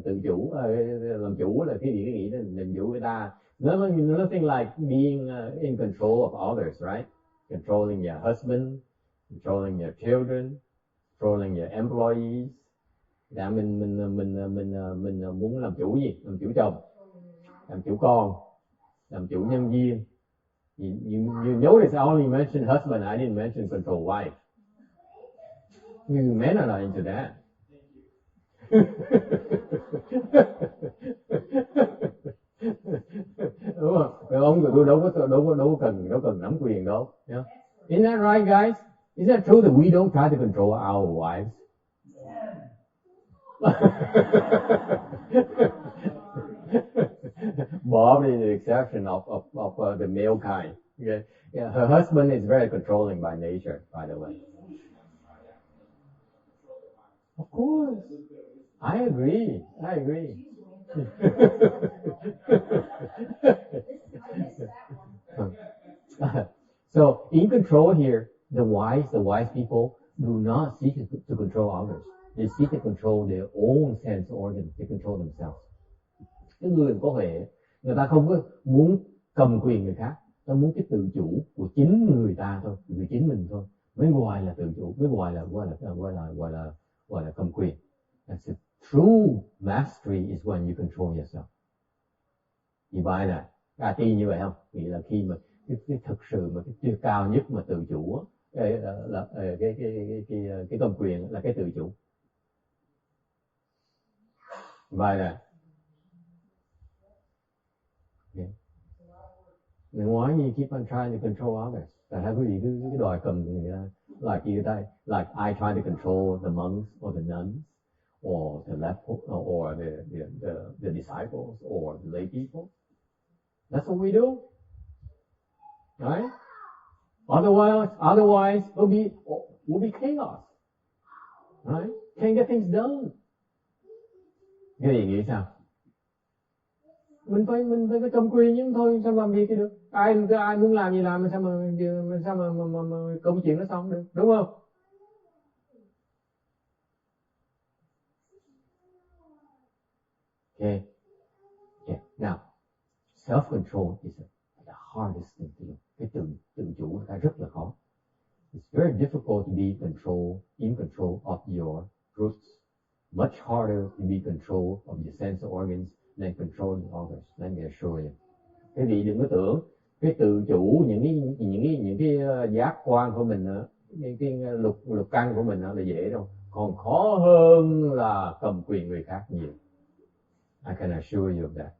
tự chủ, làm chủ là cái gì cái nghĩ đến làm chủ người ta. Nothing like being in control of others, right? Controlling your husband, controlling your children, controlling your employees. Dạ mình muốn làm chủ gì? Làm chủ chồng, làm chủ con, làm chủ nhân viên. You notice I only mentioned husband, I didn't mention control wife. You men are not into that. Đúng không? Rồi ông của tôi đâu có cần nắm quyền đâu. Yeah. Isn't that right, guys? Is that true that we don't try to control our wives? Bob is the exception of the male kind. Okay? Yeah, her husband is very controlling by nature, by the way. Of course. I agree. So, in control here, the wise people do not seek to control others. They seek to control their own sense organs. They control themselves. Cái người có huệ, người ta không có muốn cầm quyền người khác, ta muốn cái tự chủ của chính người ta thôi, của chính mình thôi, mới gọi là tự chủ, mới gọi là cầm quyền. That's it. True mastery is when you control yourself. Dyana, ti như vậy không? Nghĩa là khi mà cái thực sự mà cái tiêu cao nhất mà tự chủ là cái cầm quyền là cái tự chủ. Dyana. Okay. Why you keep on trying to control others? Tại sao quý vị cứ đòi cầm người ta? Like I try to control the monks or the nuns, or the or the disciples, or the lay people. That's what we do, right? Otherwise, will be chaos, right? Can't get things done. Cái gì nghĩ sao? Mình phải cầm quyền chứ thôi, sao làm việc cái được? Ai muốn làm gì làm, sao mà công chuyện nó xong được, đúng không? Okay. Now, self-control is the hardest thing to do. Cái tự chủ là rất là khó. It's very difficult to be in control of your roots. Much harder to be in control of your sense organs than controlling others. Let me assure you. Cái gì đừng có tưởng cái tự chủ những cái giác quan của mình cái lục căn của mình nó là dễ đâu, còn khó hơn là cầm quyền người khác nhiều. I can assure you of that.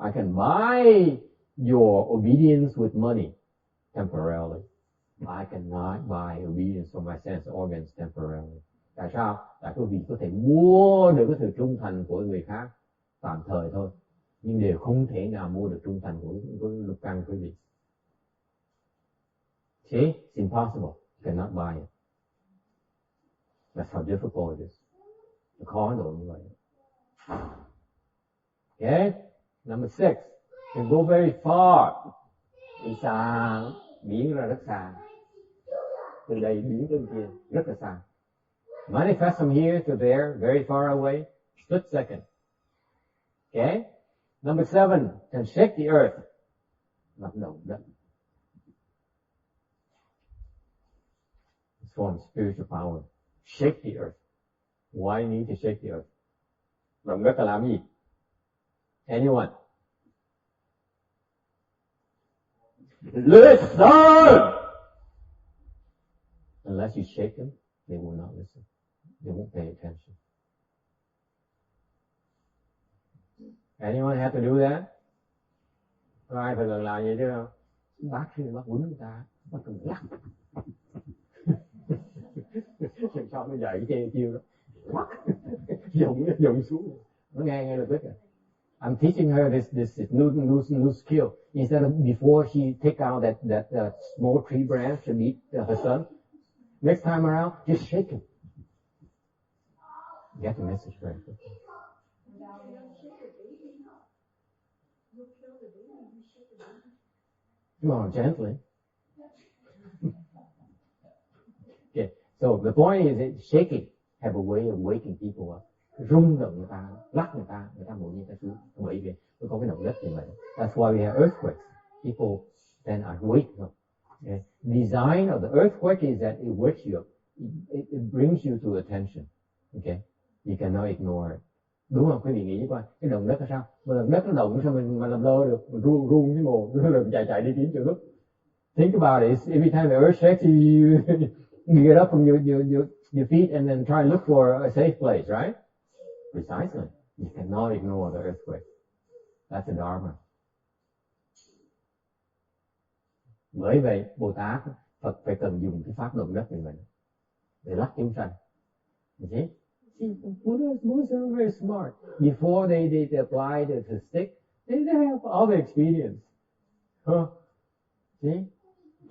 I can buy your obedience with money temporarily. I cannot buy obedience from my sense organs temporarily. Tại sao? Tại quý vị có thể mua được cái sự trung thành của người khác tạm thời thôi, nhưng đều không thể nào mua được trung thành của lục căn quý vị. See? It's impossible. You cannot buy it. That's how difficult it is. Khó độ như vậy. Okay? Number 6. Can go very far. Đi xa, biến ra rất xa. Từ đây biến tới kia, rất là xa. Manifest from here to there, very far away, split second. Okay? Number 7. Can shake the earth. Lắc động đất. It's form spiritual power. Shake the earth. Why you need to shake the earth? Động đất là làm gì? Anyone? Listen! Unless you shake them, they will not listen. They won't pay attention. Anyone have to do that? Có ai phải làm vậy chứ không? Bác khi bác quýnh người ta, bác cần lắc. Sao nó dạy cái chiêu đó. Lắc. Dùng xuống. Nó nghe lập tức à. I'm teaching her this new skill. Instead of before she take out that small tree branch to beat her son, next time around, just shake him. Get the message very quickly. Come on, gently. Okay, so the point is that shaking have a way of waking people up. Rung động người ta, lắc người ta muốn như ta xuống, bởi vì nó có cái động đất như vậy. That's why we have earthquakes. People then are wake up. Okay. Design of the earthquake is that it wakes you up. It brings you to attention. Okay. You cannot ignore it. Đúng không? Quý vị nghĩ coi, cái động đất là sao? Mà động đất nó động sao mình làm lơ được? Mình run cái mồ, nó chạy đi kiếm chỗ lúc. Think about it. Every time the earth shakes, you get up from your feet and then try and look for a safe place, right? Precisely. You cannot ignore the earthquake. That's the Dharma. Bởi vậy, Bồ Tát, Phật phải cần dùng cái pháp động đất như vậy để lắc chúng sanh. You see? Buddhists are very smart. Before they apply the stick, they have other experience. Huh? See?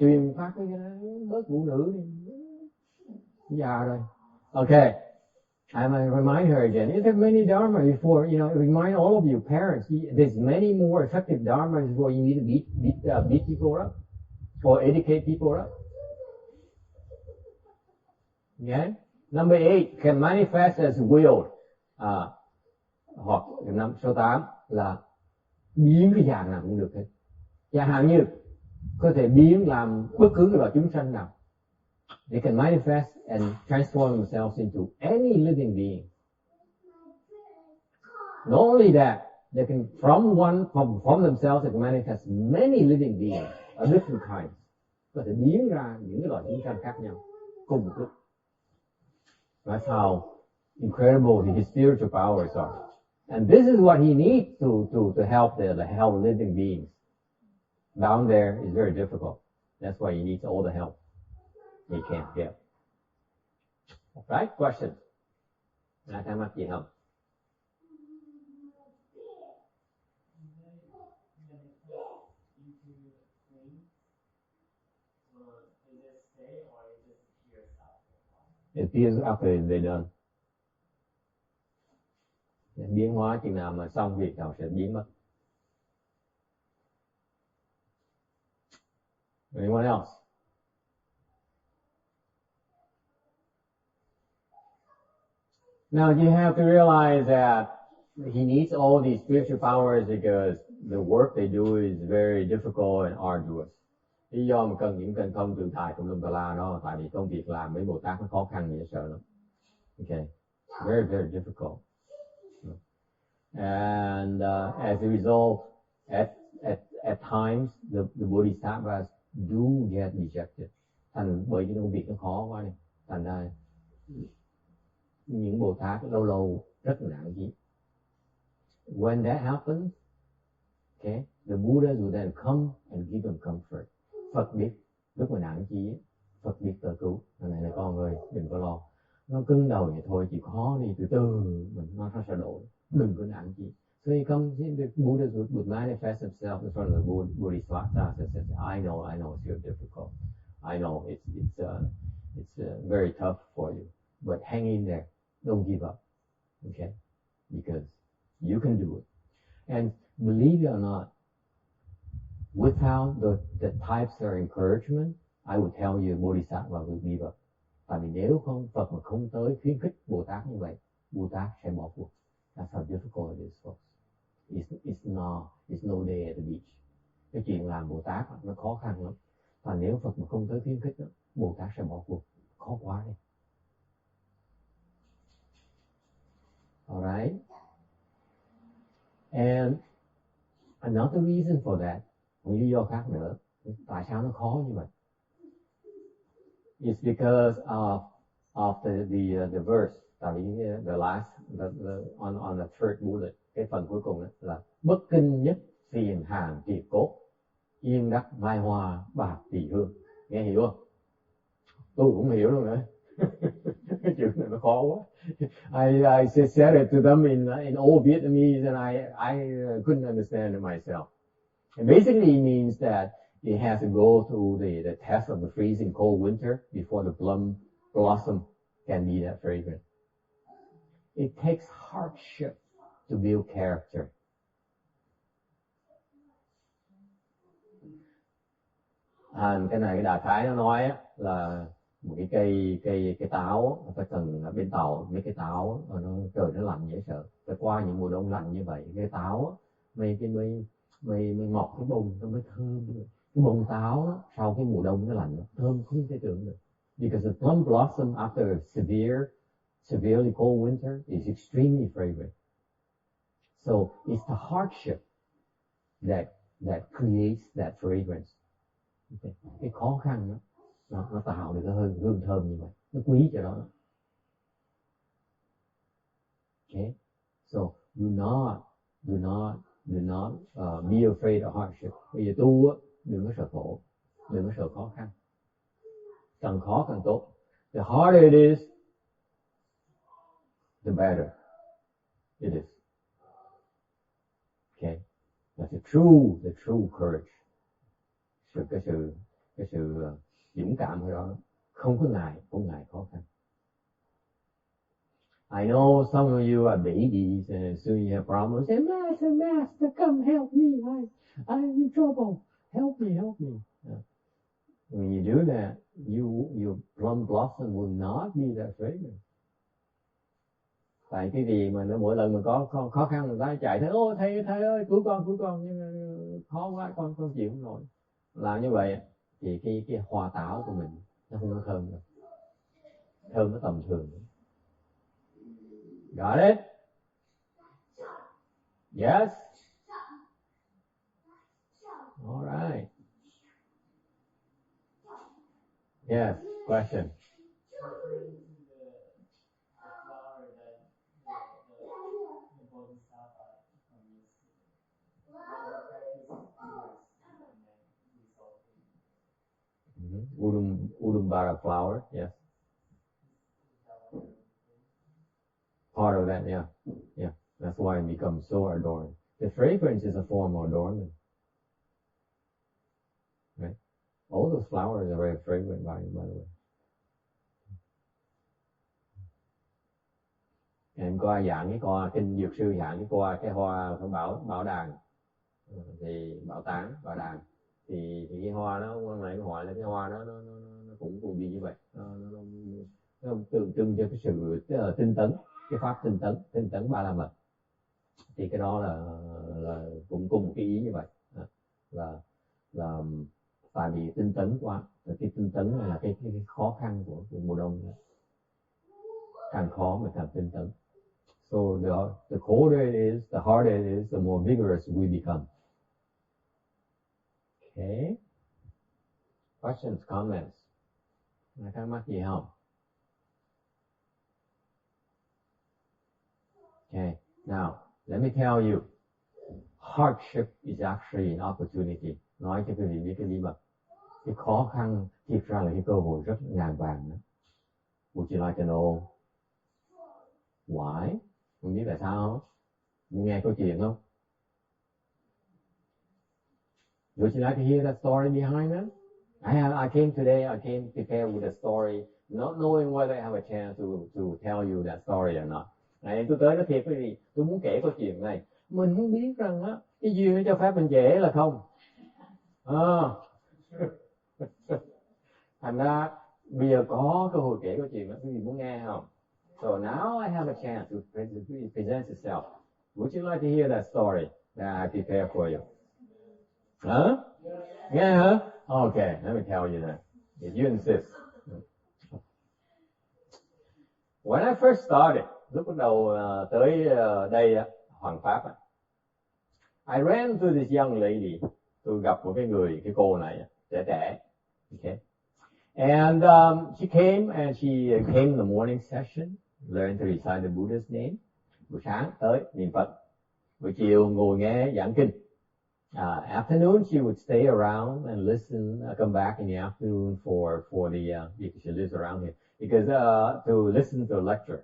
Truyền pháp cái bớt phụ nữ đi. Già rồi. Okay. I might remind her again. You have many dharma before, remind all of you parents. There's many more effective dharmas before you need to beat people up or educate people up. Okay? Number 8, can manifest as willed. Hoặc số 8 là biến cái dạng nào cũng được hết. Chẳng hạn như có thể biến làm bất cứ cái loại chúng sanh nào. They can manifest and transform themselves into any living being. Not only that, they can from themselves they can manifest many living beings of different kinds. Có thể biến ra những cái loại chúng sanh khác nhau cùng một lúc. That's how incredible his spiritual powers are. And this is what he needs to help help living beings. Down there is very difficult. That's why he needs all the help he can't get. Right? Questions? Ai thắc mắc gì không? It appears after they're done. Biến hóa chừng nào mà xong việc nào sẽ biến mất. Anyone else? Now you have to realize that he needs all these spiritual powers because the work they do is very difficult and arduous. Lý do mà cần những cần không từ tài tùm lum tà la đó, tại vì công việc làm với Bồ Tát nó khó khăn dễ sợ lắm. Okay, very very difficult. And as a result, at times the bodhisattvas do get dejected. Thành bởi vì công việc nó khó quá này, thành ra những Bồ Tát lâu lâu rất là nản chí. When that happens, okay, the Buddhas will then come and give them comfort. Phật biết lúc mà nản chí, Phật biết tự cứu. Này là con ơi, đừng có lo. Nó cứng đầu vậy thôi, chịu khó đi, từ từ nó sẽ đổi. Đừng có nản chí. So he comes in, the Buddhas would manifest himself in front of the Bodhisattvas and says, I know it's very difficult. I know it's very tough for you, but hang in there. Don't give up, okay? Because you can do it. And believe it or not, without the types of encouragement, I would tell you Bodhisattva will give up. Tại vì nếu không, Phật mà không tới khuyến khích Bồ Tát như vậy, Bồ Tát sẽ bỏ cuộc. That's how difficult it is, folks. It's no day at the beach. Cái chuyện làm Bồ Tát nó khó khăn lắm. Và nếu Phật mà không tới khuyến khích đó, Bồ Tát sẽ bỏ cuộc. Khó quá đi. Alright? And another reason for that, một lý do khác nữa, tại sao nó khó như vậy? It's because of the verse, tại vì the last, on the third bullet, cái phần cuối cùng đó là bất kinh nhất phiền hàn kiệt cốt, yên đắc mai hoa bạc tỷ hương. Nghe hiểu không? Tôi cũng hiểu luôn nữa. Cái chuyện này nó khó quá. I said it to them in old Vietnamese and I couldn't understand it myself. And basically it means that it has to go through the test of the freezing cold winter before the plum blossom can be that fragrant. It takes hardship to build character. Cái này cái đại khái nó nói á, là một cái cây táo phải cần ở bên Tàu, mấy cái táo trời nó lạnh dễ sợ, phải qua những mùa đông lạnh như vậy, cây táo mới mọc cái bông nó mới thơm. Cái bông táo đó, sau cái mùa đông nó lạnh thơm không thể tưởng được. Because the plum blossom after a severely cold winter is extremely fragrant. So it's the hardship that creates that fragrance. Okay. Cái khó khăn đó, nó tạo được cái hương thơm như vậy, nó quý cho đó. Okay, so do not be afraid of hardship. Bây giờ tu á, đừng có sợ khổ, đừng có sợ khó khăn. Càng khó càng tốt. The harder it is, the better it is. Okay, that's the true courage. Cái sự dũng cảm ở đó, không ngại khó khăn. I know some of you are babies and soon you have problems. Say, Master, come help me. I'm in trouble. Help me. When you do that, your plum blossom will not be that fragrant. Tại cái gì mà nó mỗi lần mà có khó khăn người ta chạy tới, ô thầy ơi cứu con, nhưng khó quá con chịu không nổi. Làm như vậy thì cái hoa táo của mình nó không có thơm đâu, thơm nó tầm thường. Got it? Yes? All right. Yes, question. Udumbara flower, yes. Part of that, yeah. That's why it becomes so adorned. The fragrance is a form of adornment, right? All those flowers are very fragrant, by the way. Em coi giảng cái coi kinh dược sư giảng cái coi cái hoa bảo đàn, thì bảo tán, bảo đàn, thì cái hoa đó, quan này gọi là cái hoa đó nó cũng bị như vậy, nó tượng trưng cho cái sự tinh tấn, cái pháp tinh tấn ba la mật. Thì cái đó là cũng cùng cái ý như vậy, là tại vì tinh tấn quá, cái tinh tấn này là cái khó khăn của mùa đông, càng khó mà càng tinh tấn. So the colder it is, the harder it is, the more vigorous we become. Okay. Questions, comments? Có thắc mắc gì không? Okay, now let me tell you, hardship is actually an opportunity. Nói cho quý vị biết cái bí mật. Cái khó khăn thiệt ra là cái cơ hội rất ngàn vàng đó. Would you like to know why? Không biết tại sao không? Muốn nghe câu chuyện không? Would you like to hear that story behind it? I came prepared with a story, not knowing whether I have a chance to tell you that story or not. Này, tôi tới nói thiệt quý vị, tôi muốn kể câu chuyện này. Mình không biết rằng á, cái duyên nó cho phép mình kể là không. Thành ra bây giờ có cơ hội kể câu chuyện đó, quý vị muốn nghe không? So now I have a chance to present itself. Would you like to hear that story that I prepared for you? Huh? Nghe hả? Okay, let me tell you that. If you insist. When I first started, lúc bắt đầu tới đây Hoàng Pháp, I ran to this young lady. Tôi gặp một cái cô này trẻ. Okay. And she came in the morning session, learned to recite the Buddha's name. Buổi sáng tới niệm Phật, buổi chiều ngồi nghe giảng kinh. Afternoon she would stay around and listen, come back in the afternoon for the because she lives around here, because to listen to a lecture.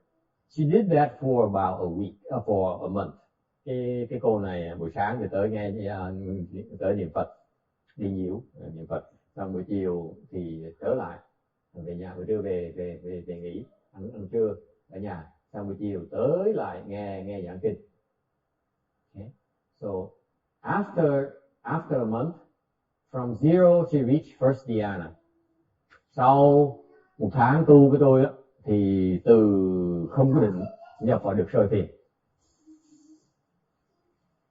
She did that for about a week, for a month. Cái cô này buổi sáng thì tới nghe tới niệm Phật, đi nhiễu niệm Phật, xong buổi chiều thì trở lại về nhà, buổi trưa về nghỉ ăn trưa ở nhà, xong buổi chiều tới lại nghe giảng kinh. Okay. So after a month, from zero she reached first dhyana. Sau một tháng tu với tôi á, thì từ không có định nhập vào được sơ thiền.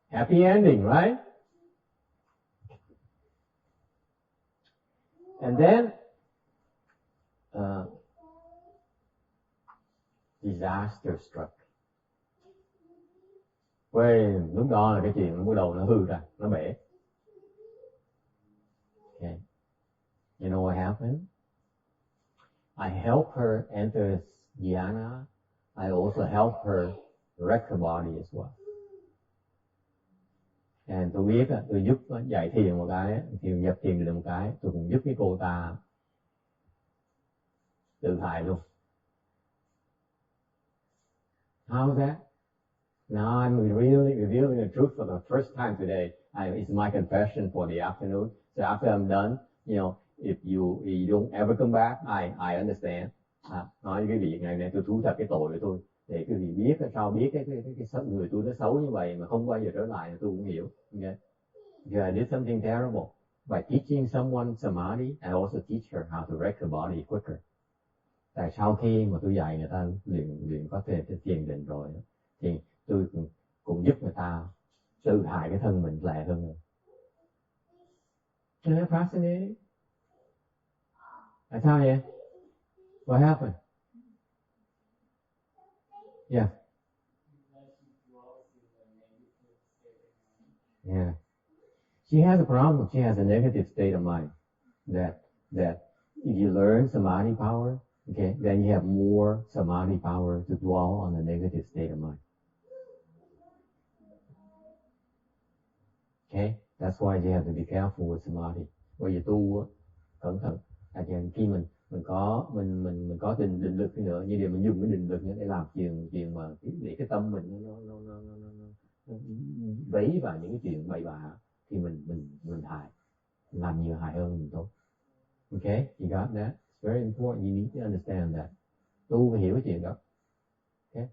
Happy ending, right? And then disaster struck. Lúc đó là cái chuyện nó bắt đầu nó hư ra, nó bể. Okay. You know what happened? I helped her enter dhyana. I also helped her wreck her body as well. And tôi biết, tôi giúp dạy thiền một cái, thì nhập thiền được một cái, tôi cũng giúp cái cô ta tự hại luôn. How's that? Now I'm really revealing the truth for the first time today. It's my confession for the afternoon. So after I'm done, you know, if you don't ever come back, I understand. Nói cái vị ngày nay tôi thú thật cái tội của tôi, để quý vị biết sao biết cái người tôi nó xấu như vậy mà không bao giờ trở lại, tôi cũng hiểu. Okay? Because I did something terrible. By teaching someone samadhi, I also teach her how to wreck her body quicker. Tại sau khi mà tôi dạy người ta luyện có thể thiền định rồi, thì tôi cũng giúp người ta tự hại cái thân mình lẹ hơn rồi. Isn't that fascinating? Tại sao vậy? What happened? Yeah. Yeah. She has a problem. She has a negative state of mind. That if you learn samadhi power, okay, then you have more samadhi power to dwell on the negative state of mind. Okay, that's why you have to be careful with samadhi. Bởi vì tu cẩn thận. Khi mình có định lực nữa, như vậy mình dùng cái định lực để làm chuyện mà để cái tâm mình nó vấy vào những cái chuyện bậy bạ, thì mình hại, làm nhiều hại hơn mình tốt. Okay, you got that? It's very important. You need to understand that. Tu phải hiểu cái chuyện đó. Okay.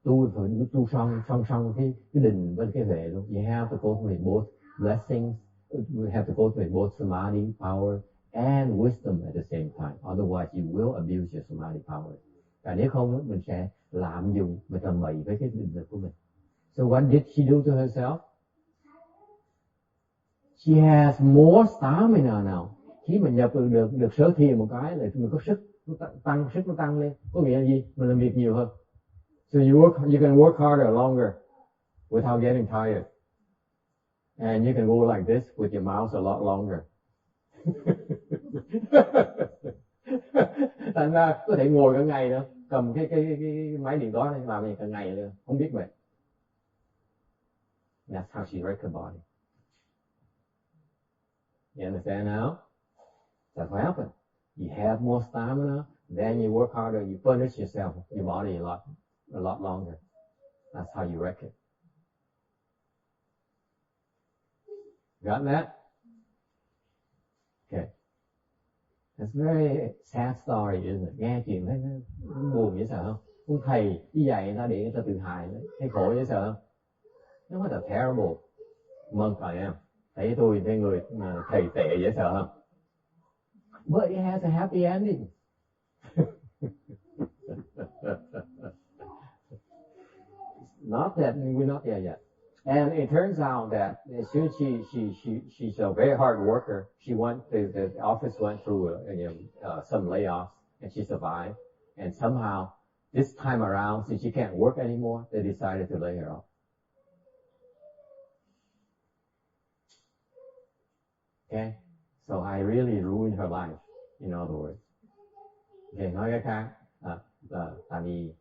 Tu phải tu song cái định với cái huệ luôn. You have to go through both blessings. You have to go through both samadhi power and wisdom at the same time. Otherwise, you will abuse your samadhi power. Và nếu không, mình sẽ lạm dụng, mình tầm bậy với cái định lực của mình. So what did she do to herself? She has more stamina now. Khi mình nhập được sở thiền một cái là mình có sức, nó tăng lên. Có nghĩa là gì? Mình làm việc nhiều hơn. So you can work harder longer without getting tired. And you can go like this with your mouth a lot longer. Thành ra có thể ngồi cả ngày nữa, cầm cái máy điện toán này làm cả ngày nữa, không biết mệt. That's how she wrecked her body. You understand now? That's what happened. You have more stamina, then you work harder, you punish yourself, your body a lot longer. That's how you wreck it. Got that? Okay. It's a very sad story, isn't it? Nghe chuyện thấy nó buồn dễ sợ không? Ông thầy đi dạy người ta để người ta tự hại, thấy khổ dễ sợ không? Nó rất là terrible monk I am. Thấy tôi thấy người thầy tệ dễ sợ không? But it has a happy ending. Not that we're not there yet. And it turns out that as soon as she's a very hard worker, she went to the office went through some layoffs and she survived. And somehow this time around, since she can't work anymore, they decided to lay her off. Okay, so I really ruined her life. In other words, okay, nói cái khác, tại vì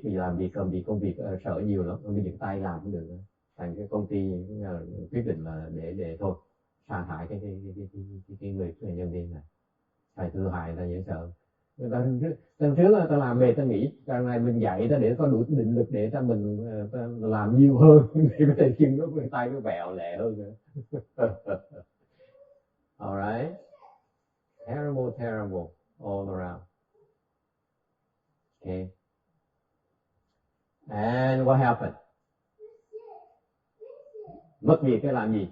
làm việc công việc ở sở nhiều lắm, không biết tay làm cũng được. Thành cái công ty quyết định là để thôi sa thải cái người nhân viên này. Thầy tự hại ta dễ sợ. Lần trước ta làm về ta nghĩ lần này mình dạy ta để có đủ định lực để ta làm nhiều hơn để có thể chân nó tay nó bẹo lẹ hơn nữa. Alright, terrible all around. Okay, and what happened? Mất việc cái làm gì?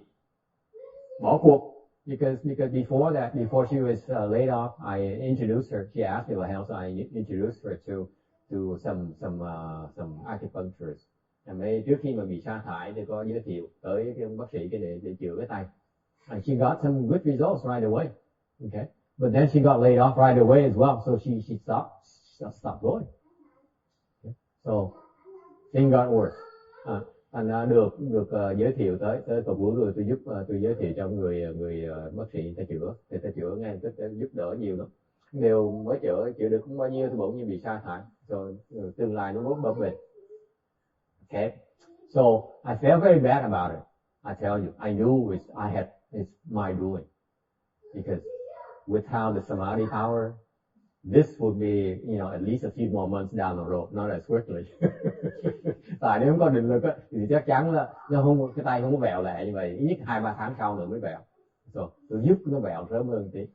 Bỏ cuộc. Because before that, before she was laid off, I introduced her. She asked me about health, so I introduced her to some acupuncturists. Trước khi mà bị sa thải thì có giới thiệu tới cái ông bác sĩ để chữa cái tay. And she got some good results right away. Okay, but then she got laid off right away as well, so she stopped going. Okay? So things got worse. Anh được giới thiệu tới cầu cứu rồi tôi giới thiệu cho người bác sĩ ta chữa ngay tức giúp đỡ nhiều lắm. Đều mới chữa được không bao nhiêu thì bỗng nhiên bị sa thải, rồi tương lai nó bấp bênh. Okay, so I felt very bad about it. I tell you, I knew it's my doing, because without the samadhi power, this would be, at least a few more months down the road, not as quickly. Tại nếu không có định lực á, thì chắc chắn là cái tay không có vẹo lẹ như vậy, ít nhất 2-3 tháng sau nữa mới vẹo. So, tôi giúp nó vẹo sớm hơn tí.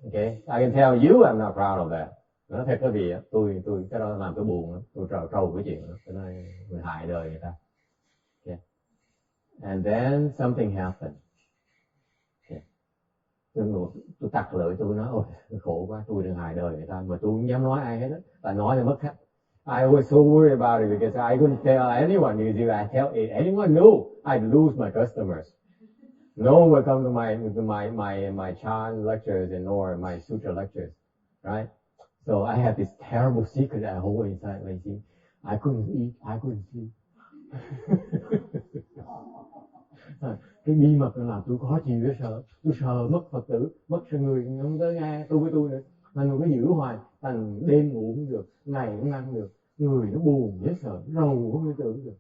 Okay, I can tell you I'm not proud of that. Nói thật cái gì á, tôi cái đó làm tôi buồn lắm, tôi trâu cái chuyện đó, cho nên mình hại đời người ta. Okay. And then something happened. Tôi tặc lưỡi tôi nói ôi khổ quá, tôi đừng hại đời người ta, mà tôi không dám nói ai hết á, tại nói là mất khách. I was so worried about it because I couldn't tell anyone, because if I tell anyone knew, I'd lose my customers. No one would come to my Child lectures and nor my Sutra lectures, right? So I had this terrible secret I hold inside my seat. I couldn't eat, I couldn't sleep. Cái bí mật là tôi khó chịu dễ sợ, tôi sợ mất Phật tử, mất sự người không tới nghe tôi với tôi nữa, thành nó giữ hoài, thành đêm ngủ không được, ngày không ăn được, người nó buồn dễ sợ, rầu không thể tưởng được.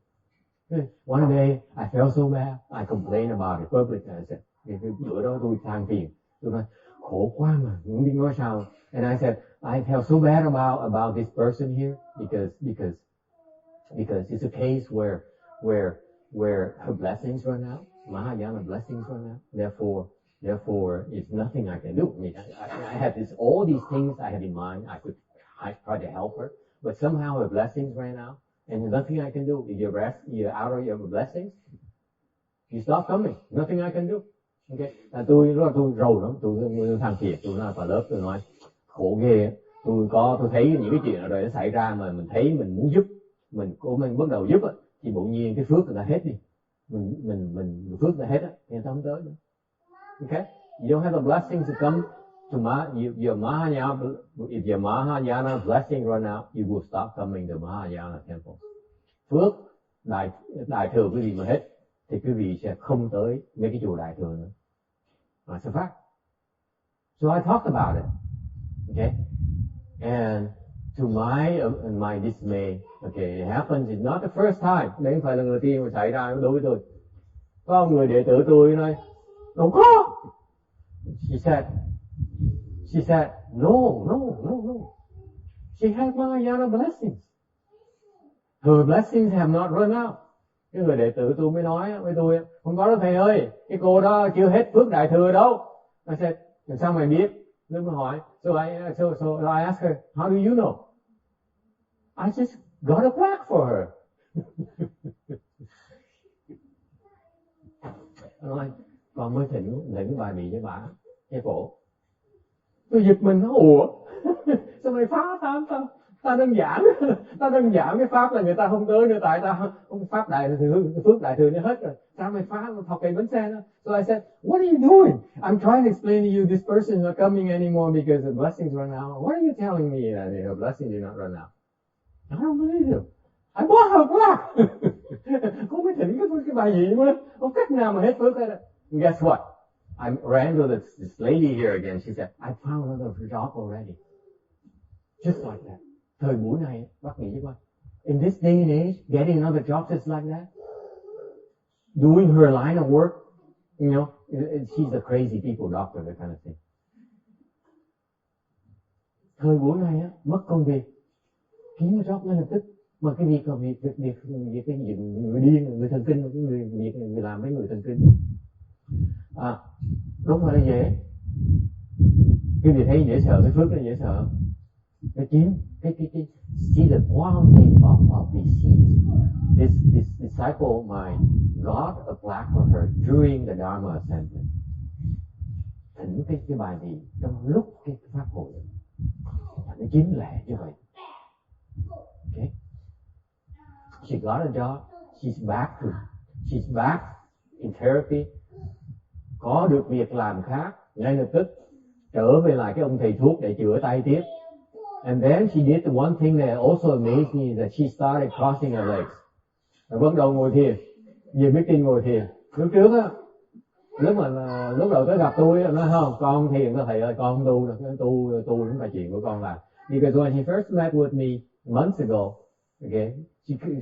One day I felt so bad, I complained about it publicly. I said, cái bữa đó tôi than phiền, tôi nói khổ quá mà không biết nói sao. And I said I felt so bad about this person here because it's a case where her blessings run out. Mahayana blessings run out. Therefore, it's nothing I can do. I mean, I had all these things I had in mind. I tried to help her, but somehow her blessings ran out, and there's nothing I can do. If you're out of your blessings, you stop coming. Nothing I can do. Okay? Tôi rầu lắm. Tôi thằng Kiệt, tôi nói vào lớp tôi nói khổ ghê. Tôi thấy những cái chuyện rồi nó xảy ra mà mình thấy mình muốn giúp, mình bắt đầu giúp á, thì bỗng nhiên cái phước người ta hết đi. Mình phước là hết á, thì người ta không tới nữa. Okay? You don't have the blessings to come to your Mahayana. If your Mahayana blessing run out, you will stop coming to Mahayana temple. Phước đại thừa quý vị mà hết, thì quý vị sẽ không tới mấy cái chùa đại thừa nữa. That's a fact. So I talked about it. Okay? And to my dismay, okay, it happens, it's not the first time. Đấy không phải là người tiên mà xảy ra đối với tôi. Có một người đệ tử tôi nói, đâu có. She said, no. She has Mahayana blessings. Her blessings have not run out. Cái người đệ tử tôi mới nói với tôi, không có đâu thầy ơi, cái cô đó chưa hết phước đại thừa đâu. I said, làm sao mày biết? Tôi mới hỏi, so I asked her, how do you know? I just got a plaque for her. Nói, con mới thỉnh cái bài bị với bà, cái cổ. Tôi giật mình, ủa? Sao mày phá ta đơn giản cái pháp là người ta không tới nữa, tại ta không pháp đại thừa, phước đại thừa nó hết rồi. Sao mày phá thọc cây bánh xe đó? So I said, what are you doing? I'm trying to explain to you this person is not coming anymore because the blessings run out. What are you telling me that her blessings do not run out? I don't believe you. I bought her black. Con mới thỉnh cái bài gì mà không cách nào mà hết phước hết. Guess what? I ran to this lady here again. She said, I found another job already. Just like that. Thời buổi này, bác nghĩ chứ con. In this day and age, getting another job just like that, doing her line of work, you know, she's a crazy people doctor, that kind of thing. Thời buổi này á, mất công việc, kiếm một job ngay lập tức. Mà cái việc cái gì người điên, người thần kinh, cái người làm mấy người thần kinh. Đúng phải là dễ. Cái việc thấy dễ sợ, cái phước nó dễ sợ. Cái see the quality of the seeds. This disciple of mine got a plaque for her during the Dharma assembly. Thỉnh cái bài gì trong lúc cái pháp hội, nó chính lẽ như vậy. Okay. She got a job. She's back in therapy. Có được việc làm khác ngay lập tức, trở về lại cái ông thầy thuốc để chữa tay tiếp. And then she did the one thing that also amazed me is that she started crossing her legs. Rồi bắt đầu ngồi thiền, về meeting ngồi thiền. Lúc trước á, lúc đầu tới gặp tôi nói không, con thiền đó thầy ơi, con không tu được, tu không phải chuyện của con làm. Because when she first met with me months ago, okay,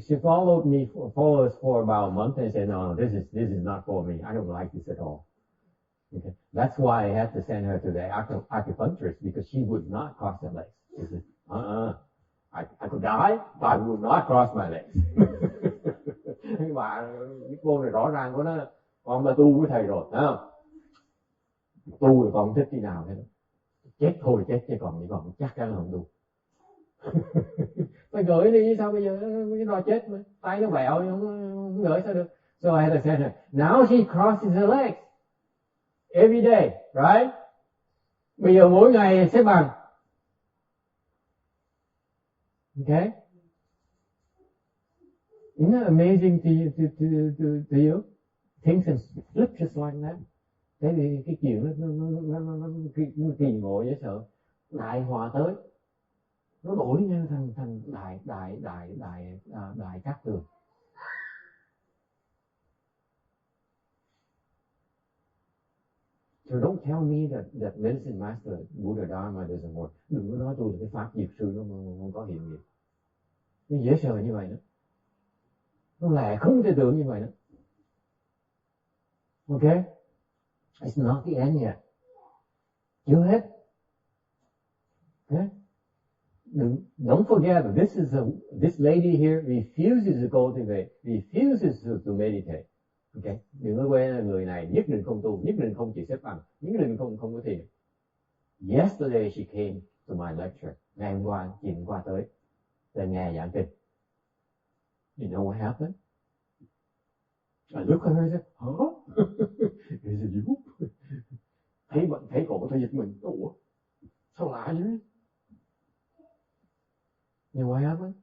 she followed us for about a month and said, no, this is not for me. I don't like this at all. Okay, that's why I had to send her to the acupuncturist because she would not cross her legs. She said, I could die, but I would not cross my legs. Nhưng mà cái cô này rõ ràng của nó, con đã tu với thầy rồi, thấy không? Tu rồi con không thích khi nào hết. Chết thôi chết chứ còn chắc chắn là không tu. Phải gửi đi sao bây giờ cái đòi chết mà, tay nó bẹo không gửi sao được. So I had to send her. Now she crosses her legs every day, right? Bây giờ mỗi ngày xếp bằng. Okay? Isn't that amazing to you? Things can flip just like that. Thế thì cái chuyện nó kỳ ngộ dễ sợ. Đại hòa tới, nó đổi ngang thành đại cát tường. So don't tell me that medicine master Buddha Dharma doesn't work. Đừng có nói tôi là cái pháp diệt sư nó không có hiện diện. Nó dễ sợ như vậy đó. Nó lạ không thể tưởng như vậy đó. Okay? It's not the end yet. Chưa hết. Okay? Don't forget that this lady here refuses to cultivate, refuses to meditate. Okay? Đừng có quên là người này nhất định không tu, nhất định không chịu xếp bằng, nhất định không có thiền. Yesterday she came to my lecture. Ngày hôm qua, chị qua tới nghe giảng kinh. You know what happened? I look at her and said, huh? Is it you? Thấy cổ tôi giật mình. Ủa? Sao lạ vậy? You know what happened?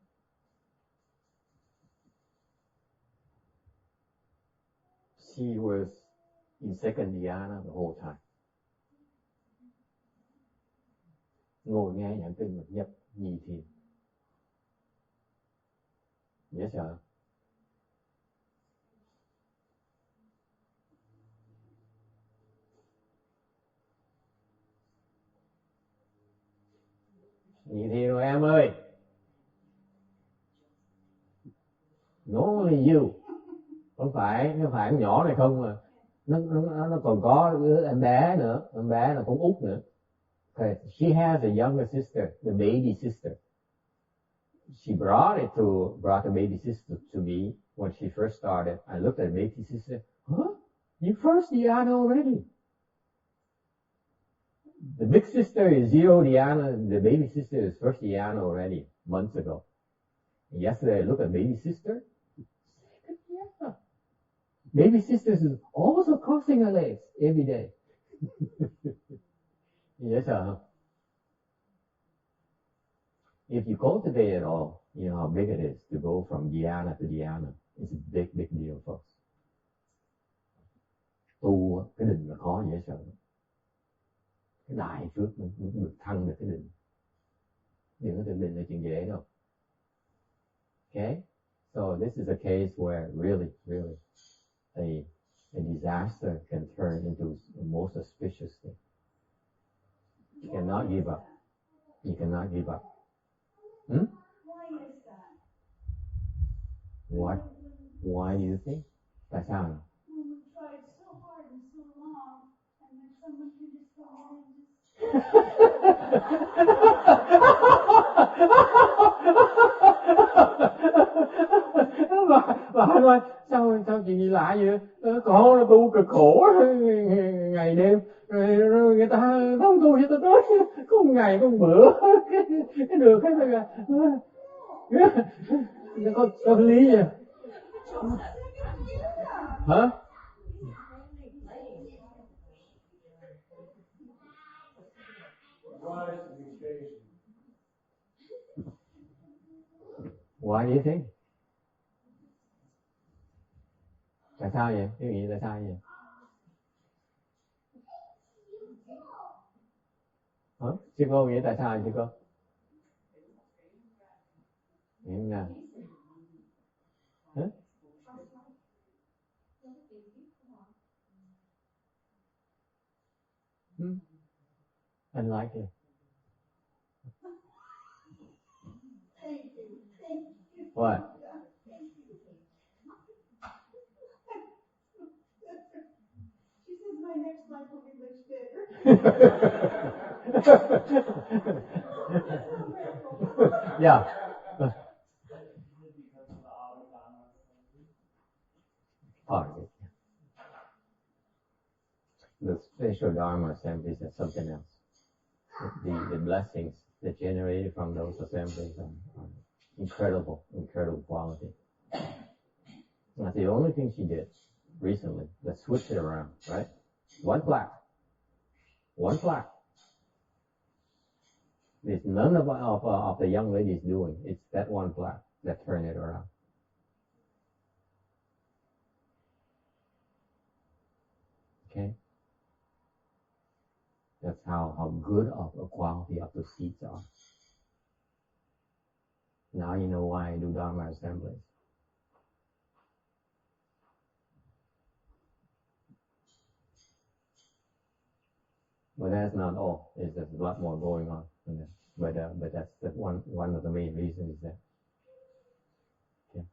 She was in second dhyana the whole time. Ngồi nghe giảng kinh mình nhập nhì thiền. Dễ sợ. Nhị thiền rồi em ơi. Not only you. Không phải con nhỏ này không mà. Nó còn có em bé nữa. Em bé là con út nữa. Okay. She has a younger sister, the baby sister. She brought the baby sister to me when she first started. I looked at the baby sister. Huh? You first dhyana already? The big sister is 0 dhyana. The baby sister is first dhyana already months ago. And yesterday I looked at baby sister. Second dhyana. Baby sister is also crossing her legs every day. Yes, sir. If you cultivate it all, you know how big it is to go from dhyana to dhyana. It's a big, big deal, folks. Tu cái định là khó dễ sợ. Cái đại phước mình được thăng được cái định. Đừng có tưởng định là chuyện dễ đâu. Okay? So this is a case where really a disaster can turn into the most auspicious thing. You cannot give up. You cannot give up. Hmm? Why is that? What? Why do you think? Tại sao? When we tried so hard and so long, and then someone can just come in and Bà nói sao chuyện gì lạ vậy? Con là tu cực khổ ngày đêm rồi người ta không tu cho ta tới có một ngày có một bữa cái được cái có lý gì? Hả? Why do you think? Tại sao vậy? Cái nghĩ tại sao vậy? Hả? Sư cô nghĩ tại sao sư cô? Nghĩ nào? Hả? Unlikely. What? she says my next life will be much better. Yeah. Part of it. The special Dharma assemblies are something else. The blessings that generated from those assemblies are incredible quality. That's the only thing she did recently. Let's switch it around, right? One plaque. There's none of the young ladies doing. It's that one plaque that turned it around. Okay? That's how good of a quality of the seats are. Now you know why I do Dharma assemblies. But that's not all. There's a lot more going on in that. But that's the one of the main reasons is that. Okay.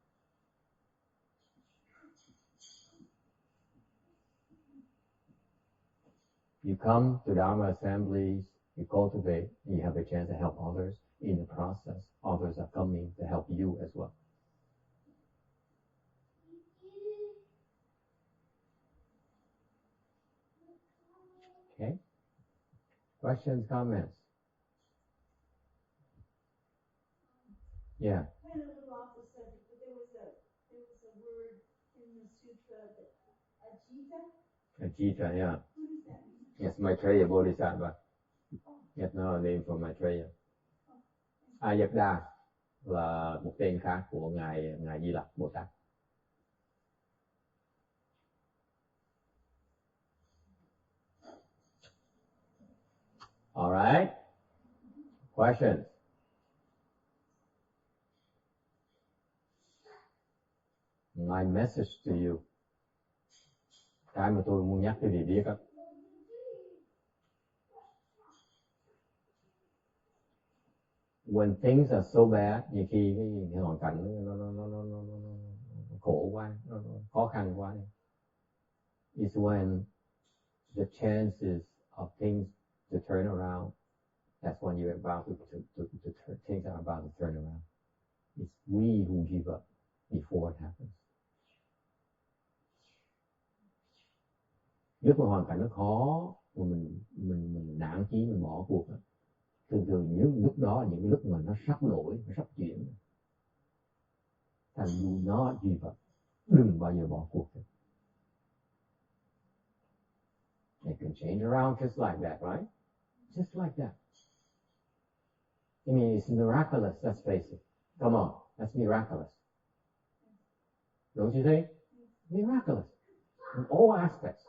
You come to Dharma assemblies, you cultivate, you have a chance to help others. In the process, others are coming to help you as well. Okay? Questions, comments? Yeah. Kind of a little off the subject, but there was a word in the sutra that Ajita. Ajita, yeah. What does that mean? Yes, Maitreya Bodhisattva. Yes, no name for Maitreya. Ayakda là một tên khác của ngài Di Lặc Bồ Tát. All right. Questions? My message to you. Cái mà tôi muốn nhắc quý vị biết đó. when things are so bad, nhiều khi cái hoàn cảnh nó khổ quá, nó khó khăn quá, is when the chances of things to turn around, that's when you're about to turn, things are about to turn around. It's we who give up before it happens. Lúc mà hoàn cảnh nó khó, mà mình nản chí, mình bỏ cuộc, thường những lúc đó, những lúc mà nó sắp đổi, nó sắp chuyển, and do not give up. Đừng bao giờ bỏ cuộc. It can change around just like that, right? Just like that. I mean, it's miraculous, let's face it. Come on, that's miraculous. Don't you think? Miraculous. In all aspects.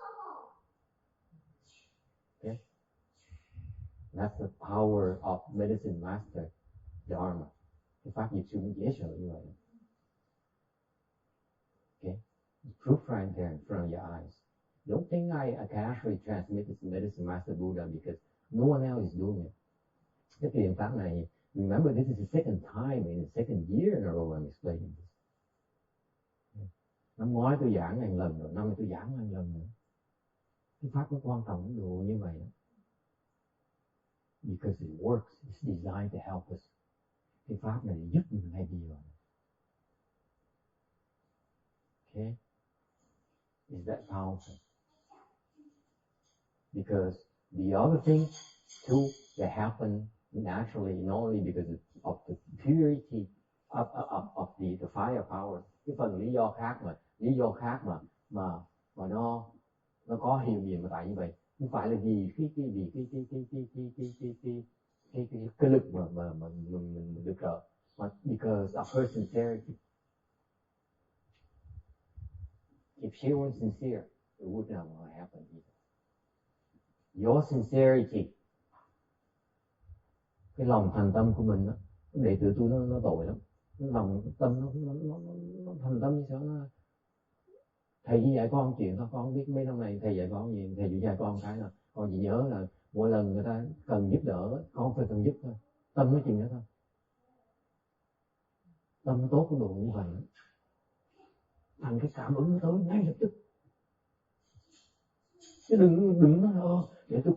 Okay? That's the power of medicine master, Dharma. Cái pháp diệt sư dễ sợ như vậy. Okay? Proof right there in front of your eyes. Don't think I can actually transmit this medicine master Buddha because no one else is doing it. Cái truyền pháp này, remember this is the second time in the second year in a row I'm explaining this. Năm ngoái tôi giảng 1.000 lần rồi, năm nay tôi giảng 1.000 lần nữa. Cái pháp nó quan trọng đến độ như vậy đó. Because it works, it's designed to help us. Cái pháp này giúp mình ngay bây giờ. Okay? Is that powerful? Because the other things too that happen naturally, not only because of the purity of the firepower. Cái phần lý do khác mà nó có hiệu gì mà tại như vậy, không phải là vì cái lực mà mình được trợ, but because of her sincerity. If she was sincere, it would not happen either. Your sincerity, cái lòng thành tâm của mình đó, đệ tử tôi nó tội lắm. Cái lòng tâm nó thành tâm như sao nó. Thầy chỉ dạy con chuyện thôi, con biết mấy năm này thầy dạy con gì, thầy chỉ dạy con cái là con chỉ nhớ là mỗi lần người ta cần giúp đỡ, con phải cần giúp thôi. Tâm nói chuyện đó thôi. Tâm nó tốt cái độ như vậy. Thành cái cảm ứng nó tới ngay lập tức. Chứ đừng nói để tôi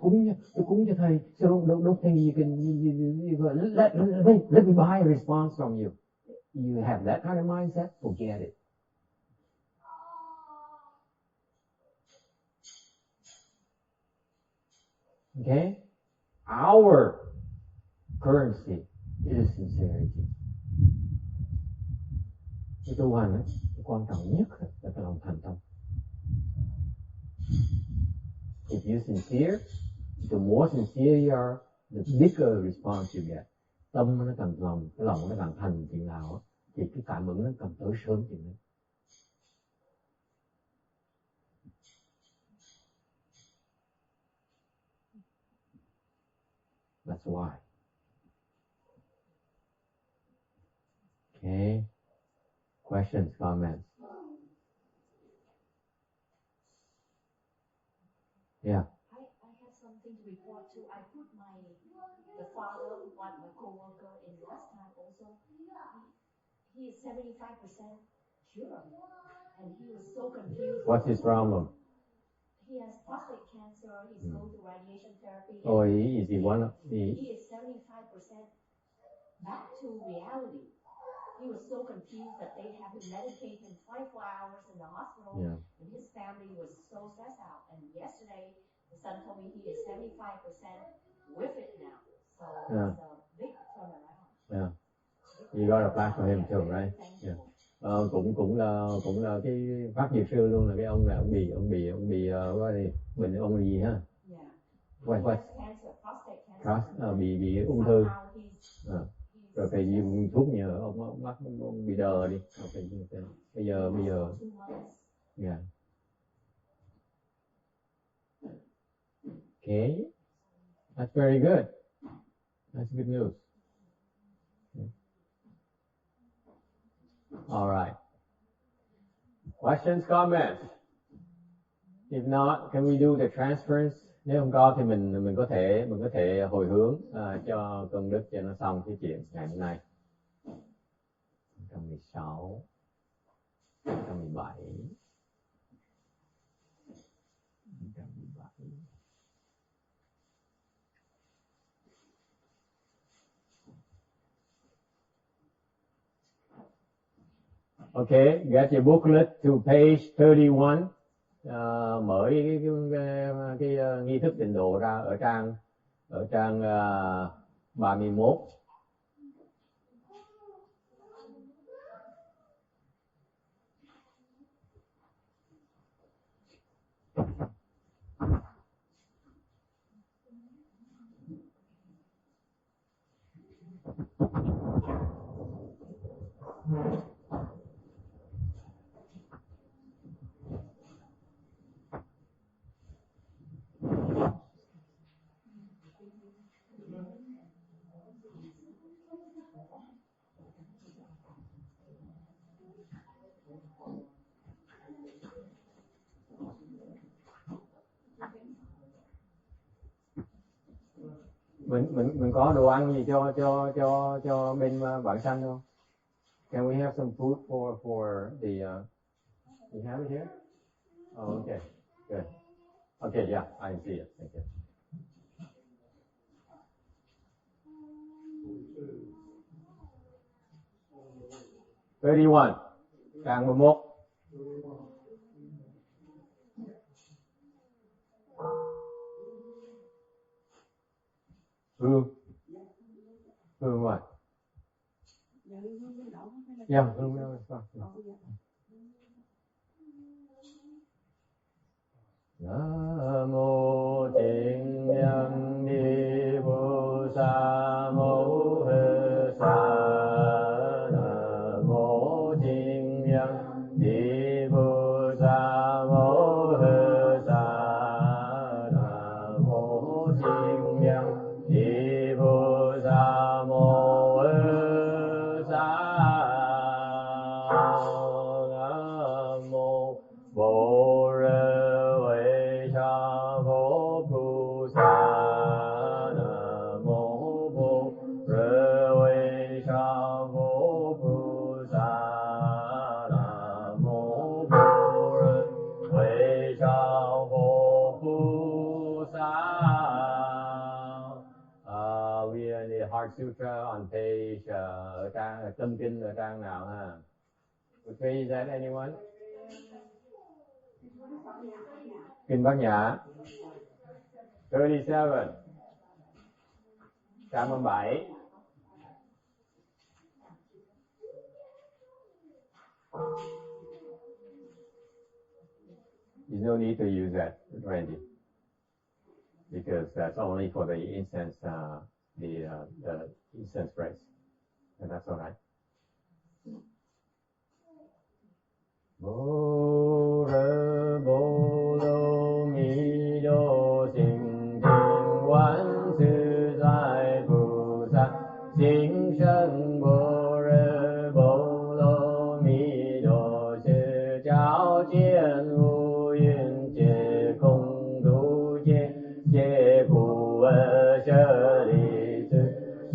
cúng cho thầy. So don't think you can let me buy a response from you. You have that kind of mindset, forget it. Okay? Our currency is sincerity. Cái tu hành ấy, cái quan trọng nhất là cái lòng thành tâm. If you're sincere, the more sincere you are, the bigger response you get. Tâm nó càng lòng, cái lòng nó càng thành chuyện nào thì cái cảm ứng nó càng tới sớm chuyện đấy. That's why. Okay. Questions, comments? Yeah. I have something to report too. I put the father of my co-worker in last time also. He is 75% cured, and he was so confused. What's his problem? He has prostate cancer. He's going to radiation therapy. Oh, is he one of the? He is 75% back to reality. He was so confused that they had to meditate him 24 hours in the hospital, and his family was so stressed out. And yesterday, the son told me he is 75% with it now. So it's a big turnaround. Yeah. You got a plan for him too, right? Yeah. Cũng là cái pháp diệt sư luôn, là cái ông này ông bị bệnh ông là gì ha? What? Bị ung thư. Rồi phải dùng thuốc nhờ ông bắt ông bị đờ đi. Bây giờ. Yeah. Okay. That's very good. That's good news. Okay. All right. Questions, comments? If not, can we do the transference Nếu không có thì mình có thể hồi hướng cho công đức cho nó xong cái chuyện ngày hôm nay. 116, 117, 117. Okay, get your booklet to page 31. Mở cái nghi thức tịnh độ ra ở trang 31. Mình có đồ ăn gì cho bên bản sanh không? Can we have some food for the you have it here? Oh, okay, good. Okay, yeah, I see it. Thank you. 31, trang 11. Hương what? Yeah, hương is fine. Nam mô Tịnh Nhân Ni Bồ Sa Mô Hơ Sa. Nam mô Tịnh Nhân Ni Bồ Sa Mô Hơ Sa. Nam mô Tịnh Nhân Ni Bồ Sa Mô Hơ Sa. Nam mô Bồ Rê Sa Vô Bồ Sa. Nam mô Bồ Rê Sa Vô Bồ Sa. Nam mô Bồ Rê Sa Vô Bồ Sa. We are in the Heart Sutra on page ở trang tâm kinh ở trang nào ha? Which page is that, anyone? Kinh Bát Nhã 37, trang 37. You no need to use that, Randy, because that's only for the incense, the incense phrase, and that's all right. Bồ Rê Bồ Lô Mi Đô Sinh Thiên Quán Sư Giải Bồ Sát Sinh Sân Bồ Rê Bồ Lô Mi Đô Sư Cháo Chiên Ú Yên Chế Không Đu Chế Chế Bù Sơ Lý Sư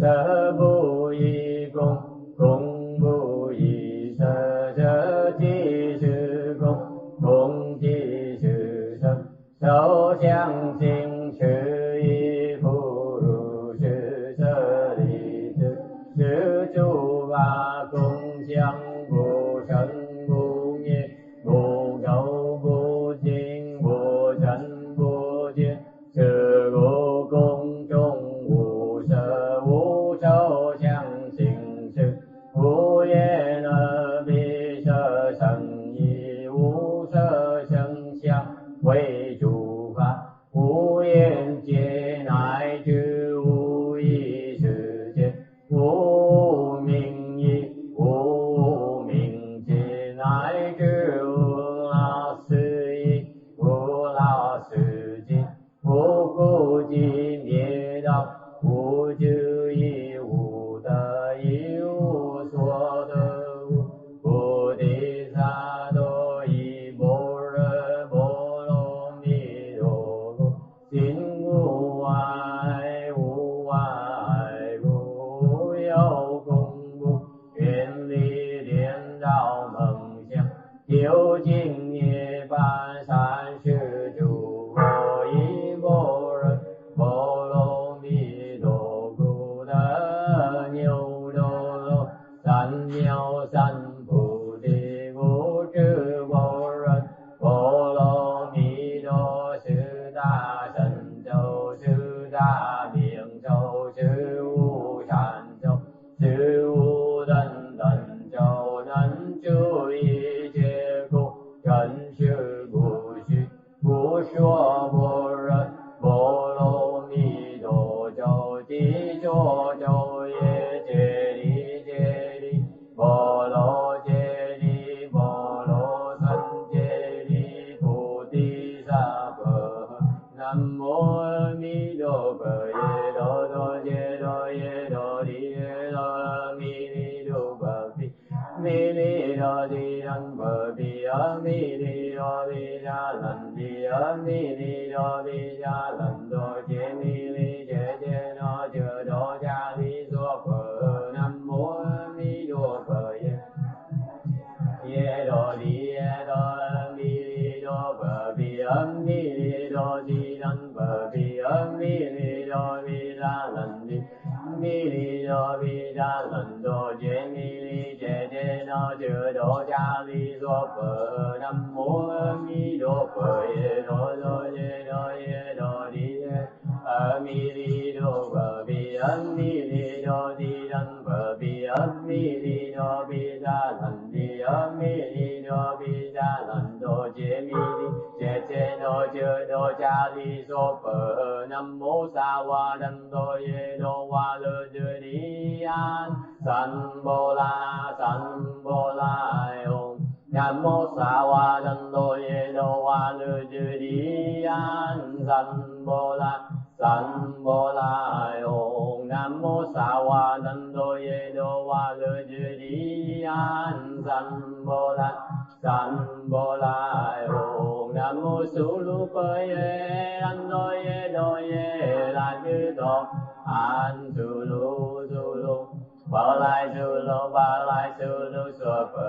Sơ Bù Y Công Công Bù Y Sơ Sơ Chi Công chi sự sân sáu相信sự y phụ rù sự sơ lý sự chu ba công相不生不灭不垢不净不尘不见是故公众无色无受相信是无言而必舍生意无色生相为诸法无经一般三世诸佛一般若波罗蜜多故得牛多罗三藐三菩提无智般若波罗蜜多四大神咒四大明咒四无禅咒四无等等咒能住一切苦真实不虚不说般若波罗蜜多咒地咒咒耶揭谛揭谛波罗揭谛波罗僧揭谛菩提萨婆南无阿弥陀佛耶多多揭多耶多利耶多阿弥利多婆毗弥利多地藏婆毗阿弥利多毗迦兰毗阿弥利多毗迦兰多揭弥利揭揭那揭多迦利娑婆南无阿弥陀佛耶耶多利耶多阿弥利多婆毗阿弥利多地藏婆毗阿弥利多毗迦兰毗弥利多毗迦兰多揭弥利揭揭那揭多迦利娑婆南无阿弥陀佛耶多多揭多耶多利耶阿弥利多婆毗阿弥利多地藏婆毗阿弥利多毗迦兰毗阿弥利多毗迦兰多揭弥利揭揭那揭多迦利娑婆南无萨瓦旦多耶多瓦勒觉利安三波拉唵南无萨瓦旦多耶多瓦勒觉利安三波拉唵南无萨瓦旦多耶多瓦勒觉利安三波拉唵南无苏鲁婆耶南多耶多耶那俱多安苏鲁波来苏鲁娑婆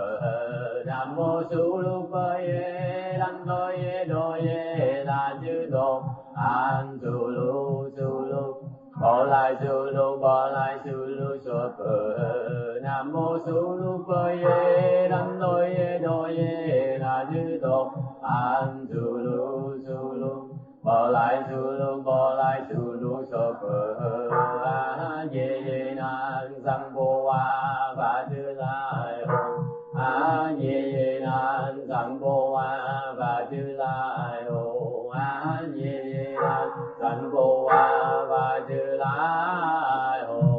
南无苏鲁婆耶南多耶多耶那俱多安苏鲁波来苏鲁娑婆南无苏鲁婆耶南多耶多耶那俱多安苏鲁波来苏鲁娑婆啊耶耶南三波哇法俱来吽啊耶耶南三波哇法俱来吽啊耶耶南三波哇法俱来吽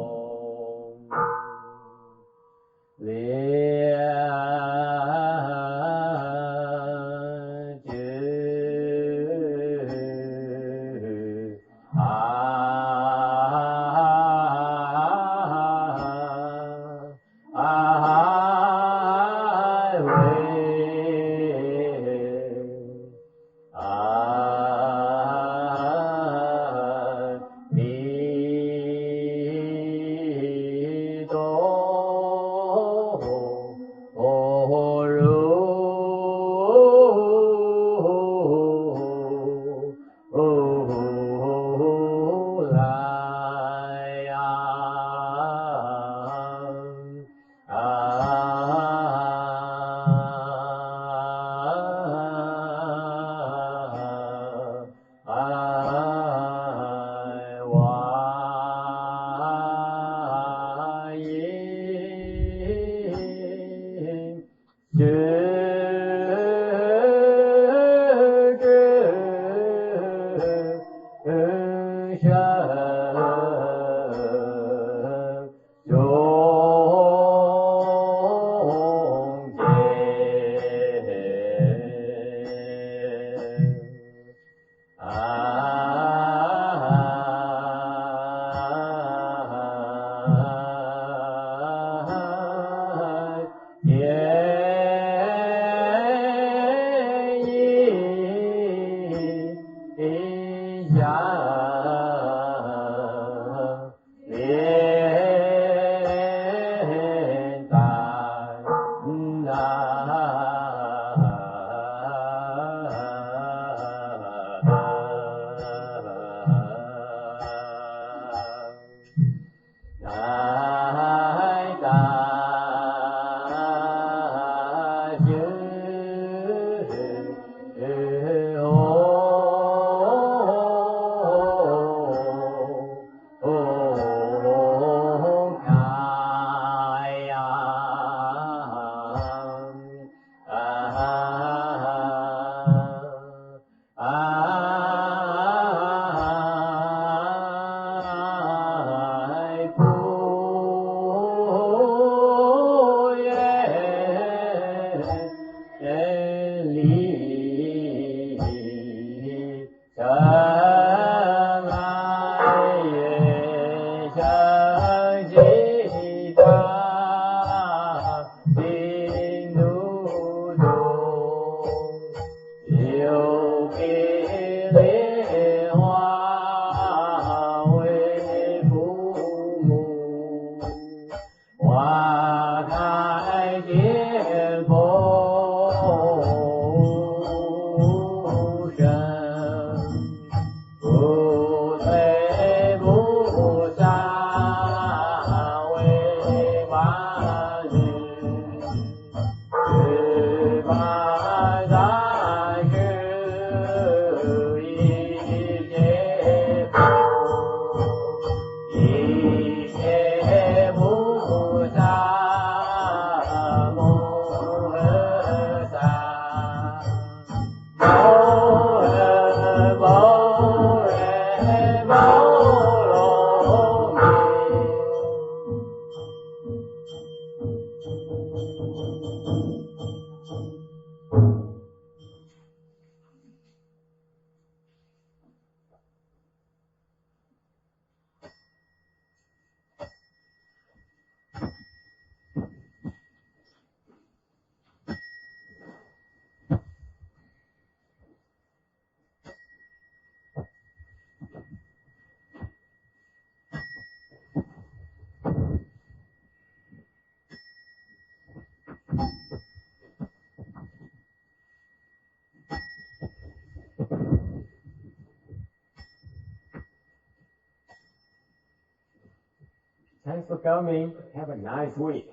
Thanks for coming. Have a nice week.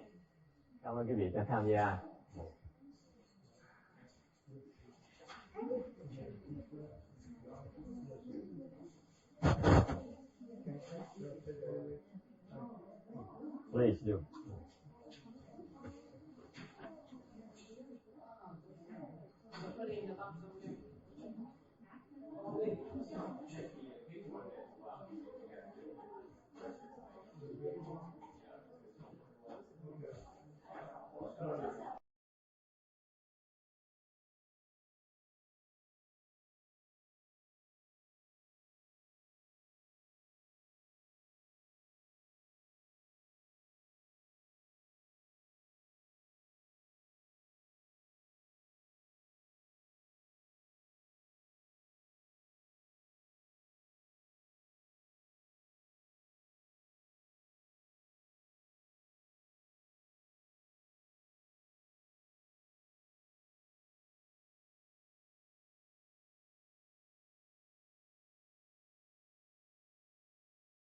Cảm ơn quý vị đã tham gia. Please do. Putting the box over there.